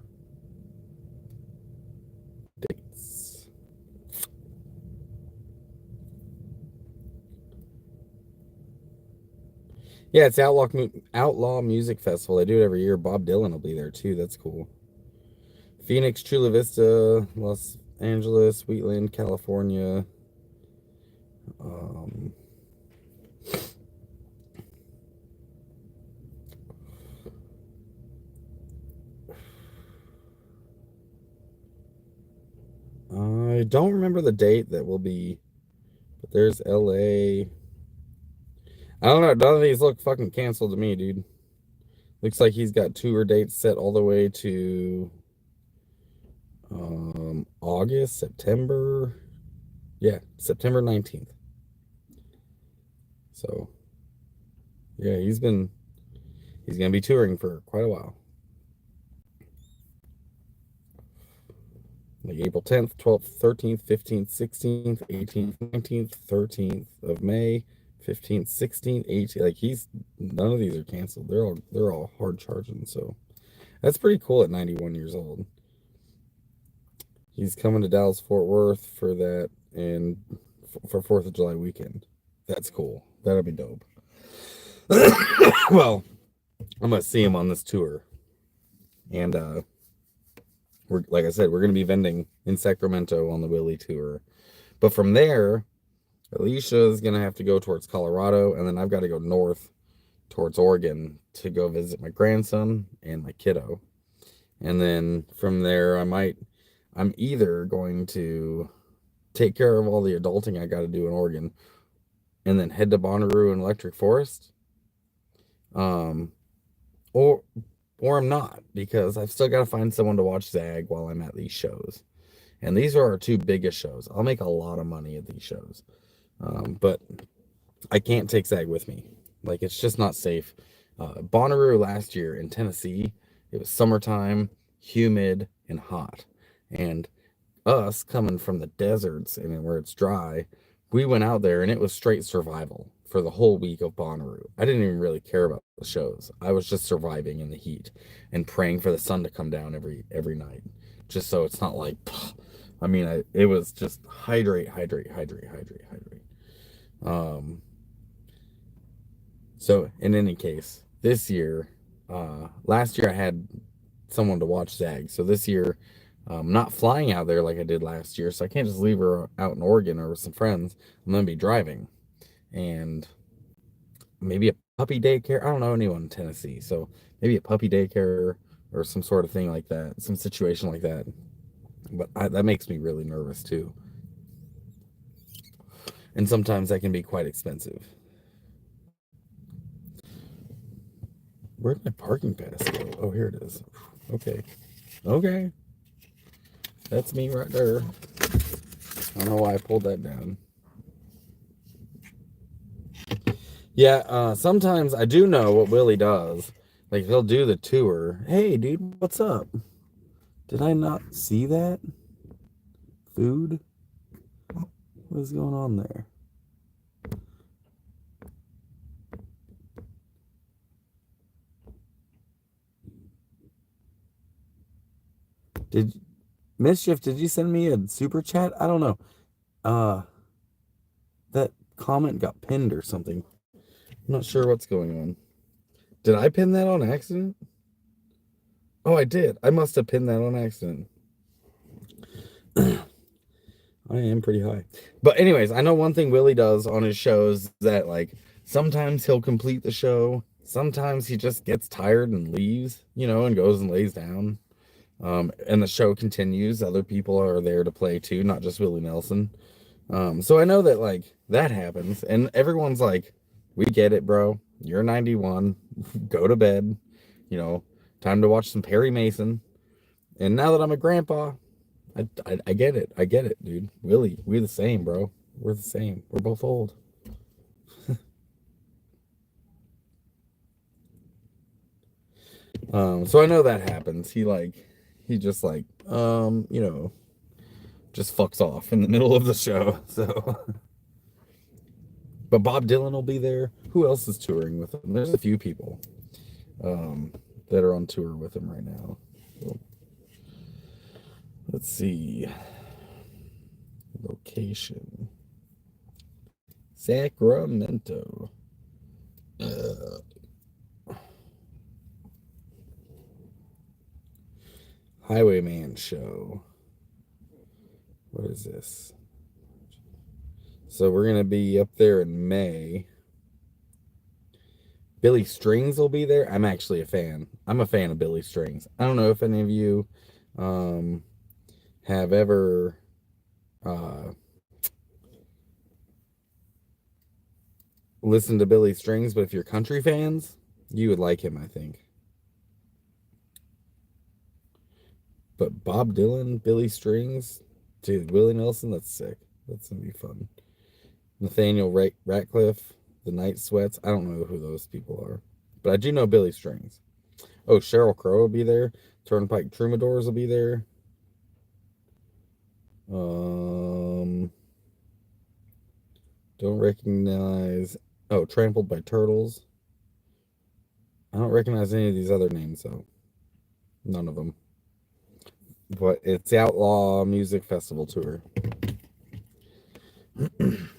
dates. Yeah, it's Outlaw Music Festival. They do it every year. Bob Dylan will be there too. That's cool. Phoenix, Chula Vista, Los Angeles, Wheatland, California. I don't remember the date that will be, but there's LA. I don't know. None of these look fucking canceled to me, dude. Looks like he's got tour dates set all the way to August, September. Yeah, September 19th. So, yeah, he's going to be touring for quite a while. Like April 10th, 12th, 13th, 15th, 16th, 18th, 19th, 13th of May, 15th, 16th, 18th. Like none of these are canceled. They're all hard charging. So that's pretty cool at 91 years old. He's coming to Dallas Fort Worth for that and for 4th of July weekend. That's cool. That'll be dope. Well, I'm gonna see him on this tour. And like I said, we're gonna be vending in Sacramento on the Willie tour. But from there, Alicia is gonna have to go towards Colorado, and then I've got to go north towards Oregon to go visit my grandson and my kiddo. And then from there, I'm either going to take care of all the adulting I got to do in Oregon and then head to Bonnaroo and Electric Forest. Or I'm not, because I've still got to find someone to watch Zag while I'm at these shows. And these are our two biggest shows. I'll make a lot of money at these shows. But I can't take Zag with me. Like, it's just not safe. Bonnaroo last year in Tennessee, it was summertime, humid, and hot. And us coming from the deserts and where it's dry, we went out there and it was straight survival for the whole week of Bonnaroo. I didn't even really care about the shows. I was just surviving in the heat and praying for the sun to come down every night, just so it's not like, I mean, it was just hydrate. So in any case, this year, last year I had someone to watch Zag. So this year, I'm not flying out there like I did last year, so I can't just leave her out in Oregon or with some friends. I'm going to be driving. And maybe a puppy daycare. I don't know anyone in Tennessee, so maybe a puppy daycare or some sort of thing like that, some situation like that. But that makes me really nervous too. And sometimes that can be quite expensive. Where'd my parking pass go? Oh, here it is. Okay. Okay. That's me right there. I don't know why I pulled that down. Yeah, sometimes I do know what Willie does. Like, he'll do the tour. Hey, dude, what's up? Did I not see that? Food? What is going on there? Did Mischief, did you send me a super chat? I don't know. That comment got pinned or something. I'm not sure what's going on. Did I pin that on accident? Oh, I did. I must have pinned that on accident. I am pretty high. But anyways, I know one thing Willie does on his shows that, like, sometimes he'll complete the show. Sometimes he just gets tired and leaves, and goes and lays down. And the show continues. Other people are there to play too, not just Willie Nelson. So I know that, like, that happens. And everyone's like, we get it, bro. You're 91. Go to bed. Time to watch some Perry Mason. And now that I'm a grandpa, I get it. I get it, dude. Willie, we're the same, bro. We're the same. We're both old. So I know that happens. He just just fucks off in the middle of the show. So, but Bob Dylan will be there. Who else is touring with him? There's a few people that are on tour with him right now. So, let's see. Location. Sacramento. Highwayman show. What is this? So we're going to be up there in May. Billy Strings will be there. I'm actually a fan. I'm a fan of Billy Strings. I don't know if any of you have ever listened to Billy Strings, but if you're country fans, you would like him, I think. But Bob Dylan, Billy Strings, dude, Willie Nelson, that's sick. That's going to be fun. Nathaniel Ratcliffe, the Night Sweats. I don't know who those people are, but I do know Billy Strings. Oh, Sheryl Crow will be there. Turnpike Troubadours will be there. Don't recognize. Oh, Trampled by Turtles. I don't recognize any of these other names, though. None of them. But it's the Outlaw Music Festival Tour. I'm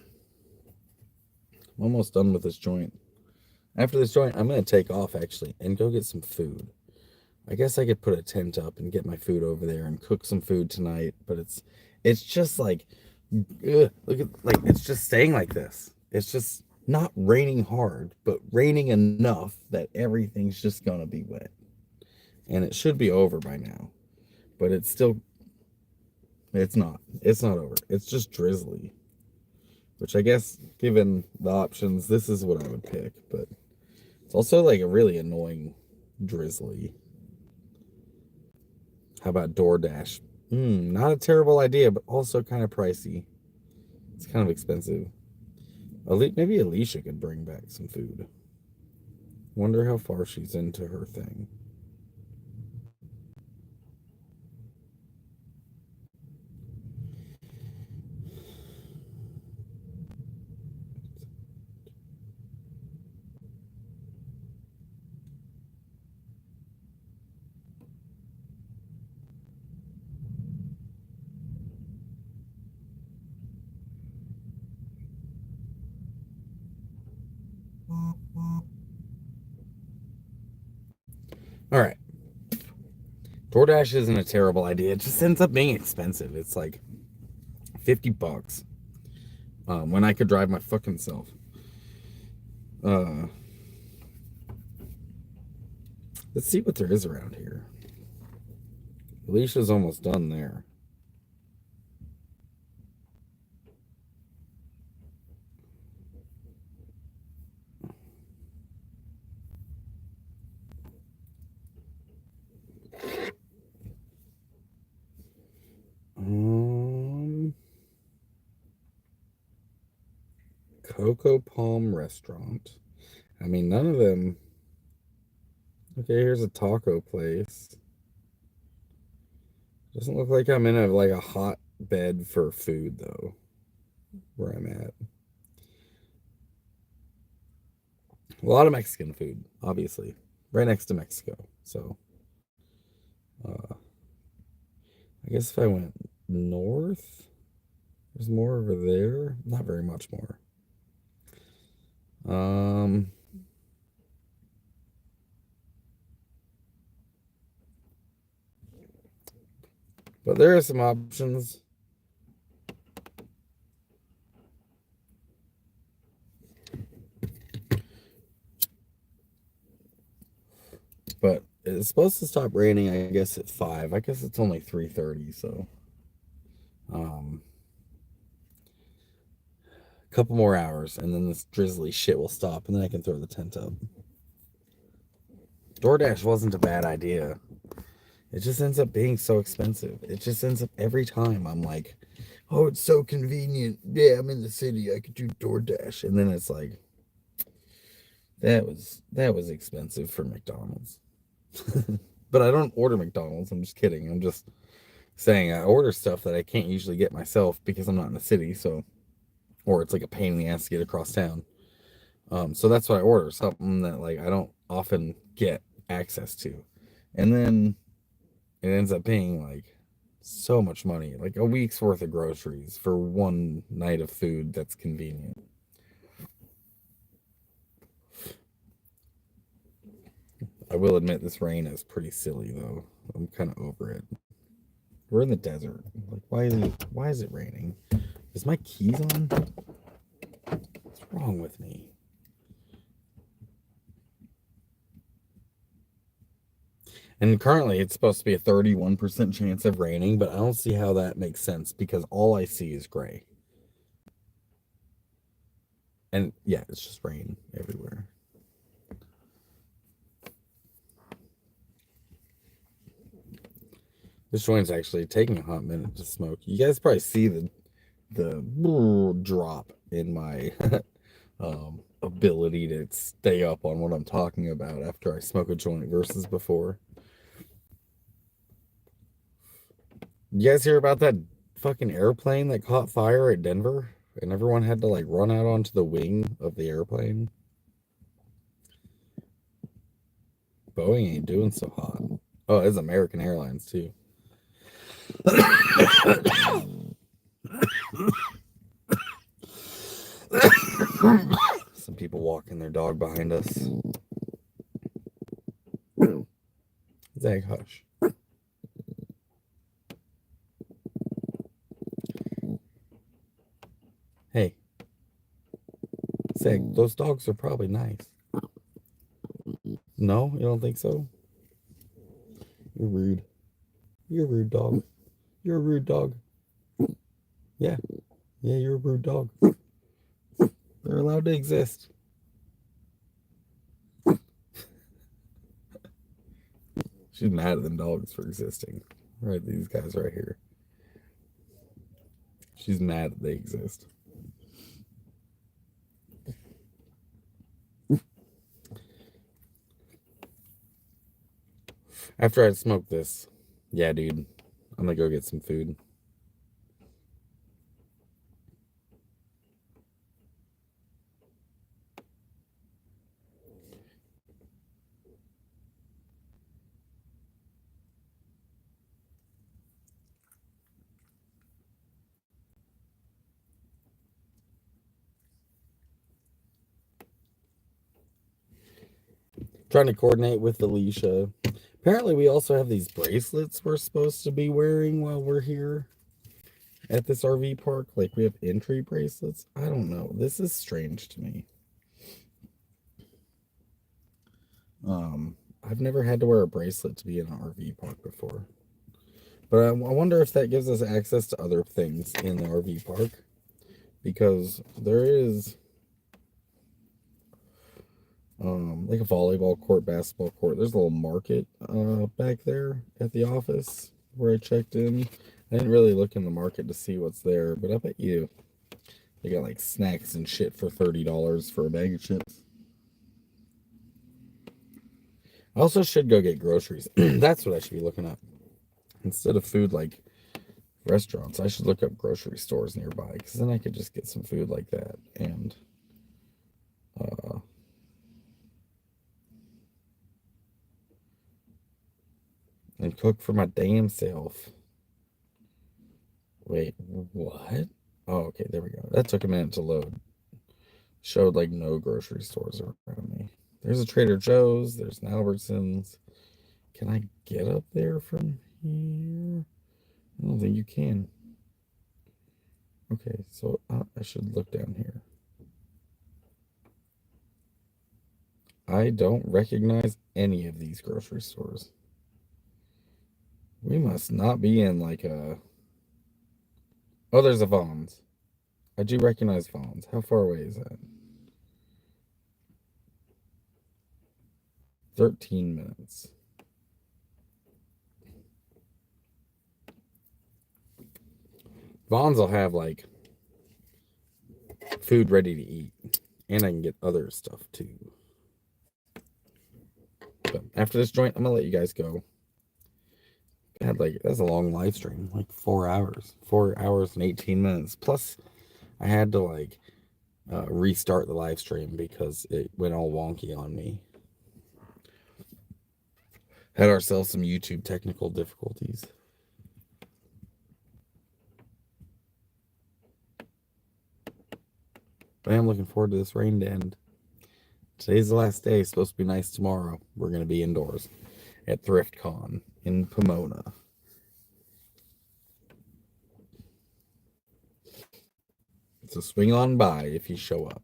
almost done with this joint. After this joint, I'm going to take off, actually, and go get some food. I guess I could put a tent up and get my food over there and cook some food tonight, but it's just like, look at, like, it's just staying like this. It's just not raining hard, but raining enough that everything's just going to be wet. And it should be over by now, but it's not over. It's just drizzly, which I guess, given the options, this is what I would pick, but it's also like a really annoying drizzly. How about DoorDash? Not a terrible idea, but also kind of pricey. It's kind of expensive. Maybe Alicia could bring back some food. Wonder how far she's into her thing. All right. DoorDash isn't a terrible idea. It just ends up being expensive. It's like $50 when I could drive my fucking self. Let's see what there is around here. Alicia's almost done there. Coco Palm Restaurant. I mean, none of them. Okay, here's a taco place. Doesn't look like I'm in a hot bed for food though, where I'm at. A lot of Mexican food, obviously, right next to Mexico. So, I guess if I went north, there's more over there. Not very much more. But there are some options. But it's supposed to stop raining, I guess, at 5. I guess it's only 3:30, so a couple more hours, and then this drizzly shit will stop, and then I can throw the tent up. DoorDash wasn't a bad idea. It just ends up being so expensive. It just ends up every time I'm like, oh, it's so convenient. Yeah, I'm in the city. I could do DoorDash. And then it's like, that was expensive for McDonald's. But I don't order McDonald's. I'm just kidding. I'm just saying I order stuff that I can't usually get myself because I'm not in the city. So, or it's like a pain in the ass to get across town. So that's what I order. Something that like I don't often get access to. And then it ends up being like so much money, like a week's worth of groceries for one night of food that's convenient. I will admit this rain is pretty silly though. I'm kind of over it. We're in the desert. Like why is it raining? Is my keys on? What's wrong with me? And currently it's supposed to be a 31% chance of raining, but I don't see how that makes sense because all I see is gray. And yeah, it's just rain everywhere. This joint's actually taking a hot minute to smoke. You guys probably see the drop in my ability to stay up on what I'm talking about after I smoke a joint versus before. You guys hear about that fucking airplane that caught fire at Denver? And everyone had to like run out onto the wing of the airplane? Boeing ain't doing so hot. Oh, it's American Airlines too. Some people walking their dog behind us. Zach, hush. Hey. Zach, those dogs are probably nice. No, you don't think so? You're rude. You're a rude dog. You're a rude dog. Yeah. Yeah, you're a rude dog. They're allowed to exist. She's mad at them dogs for existing. Right, these guys right here. She's mad that they exist. After I smoke this, yeah, dude, I'm gonna go get some food. Trying to coordinate with Alicia. Apparently, we also have these bracelets we're supposed to be wearing while we're here at this RV park. Like, we have entry bracelets. I don't know. This is strange to me. I've never had to wear a bracelet to be in an RV park before. But I wonder if that gives us access to other things in the RV park. Because there is like a volleyball court, basketball court. There's a little market back there at the office where I checked in. I didn't really look in the market to see what's there, but I bet you They got like snacks and shit for $30 for a bag of chips. I also should go get groceries. That's what I should be looking at. Instead of food like restaurants, I should look up grocery stores nearby, because then I could just get some food like that and cook for my damn self. Wait, what? Oh, okay, there we go. That took a minute to load. Showed like no grocery stores around me. There's a Trader Joe's. There's an Albertsons. Can I get up there from here? I don't think you can. Okay, so I should look down here. I don't recognize any of these grocery stores. We must not be in like a... Oh, there's a Vons. I do recognize Vons. How far away is that? 13 minutes. Vons will have like food ready to eat, and I can get other stuff too. But after this joint, I'm gonna let you guys go. I had like, that's a long live stream, like 4 hours, 4 hours and 18 minutes. Plus, I had to like restart the live stream because it went all wonky on me. Had ourselves some YouTube technical difficulties. But I am looking forward to this rain to end. Today's the last day. It's supposed to be nice tomorrow. We're going to be indoors at ThriftCon in Pomona. So swing on by if you show up.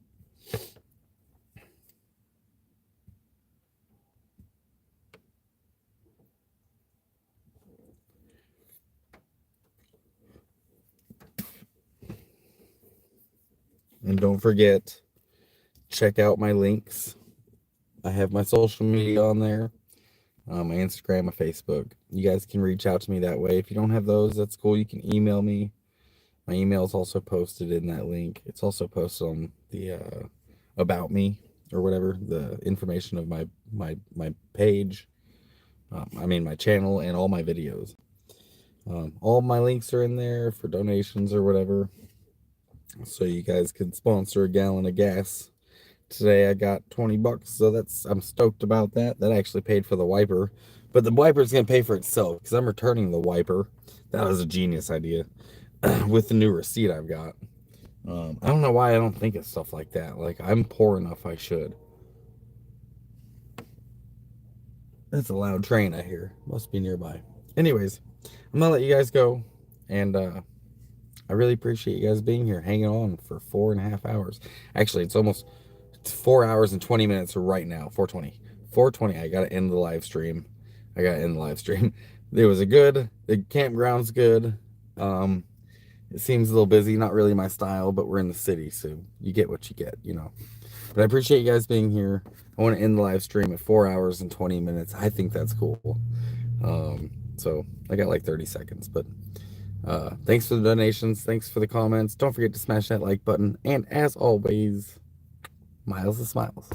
And don't forget, check out my links. I have my social media on there. My Instagram, my Facebook. You guys can reach out to me that way. If you don't have those, that's cool. You can email me. My email is also posted in that link. It's also posted on the About Me or whatever, the information of my page. My channel and all my videos. All my links are in there for donations or whatever. So you guys can sponsor a gallon of gas. Today I got $20, so I'm stoked about that. That actually paid for the wiper, but the wiper's gonna pay for itself because I'm returning the wiper. That was a genius idea with the new receipt I've got. I don't know why I don't think of stuff like that. Like, I'm poor enough, I should. That's a loud train I hear. Must be nearby. Anyways, I'm gonna let you guys go, and I really appreciate you guys being here, hanging on for 4.5 hours. Actually, it's 4 hours and 20 minutes right now. 4:20. I gotta end the live stream. It was the campground's good. It seems a little busy, not really my style, but we're in the city, so you get what you get, you know. But I appreciate you guys being here. I want to end the live stream at 4 hours and 20 minutes. I think that's cool. So I got like 30 seconds, but thanks for the donations. Thanks for the comments. Don't forget to smash that like button. And as always, miles and smiles.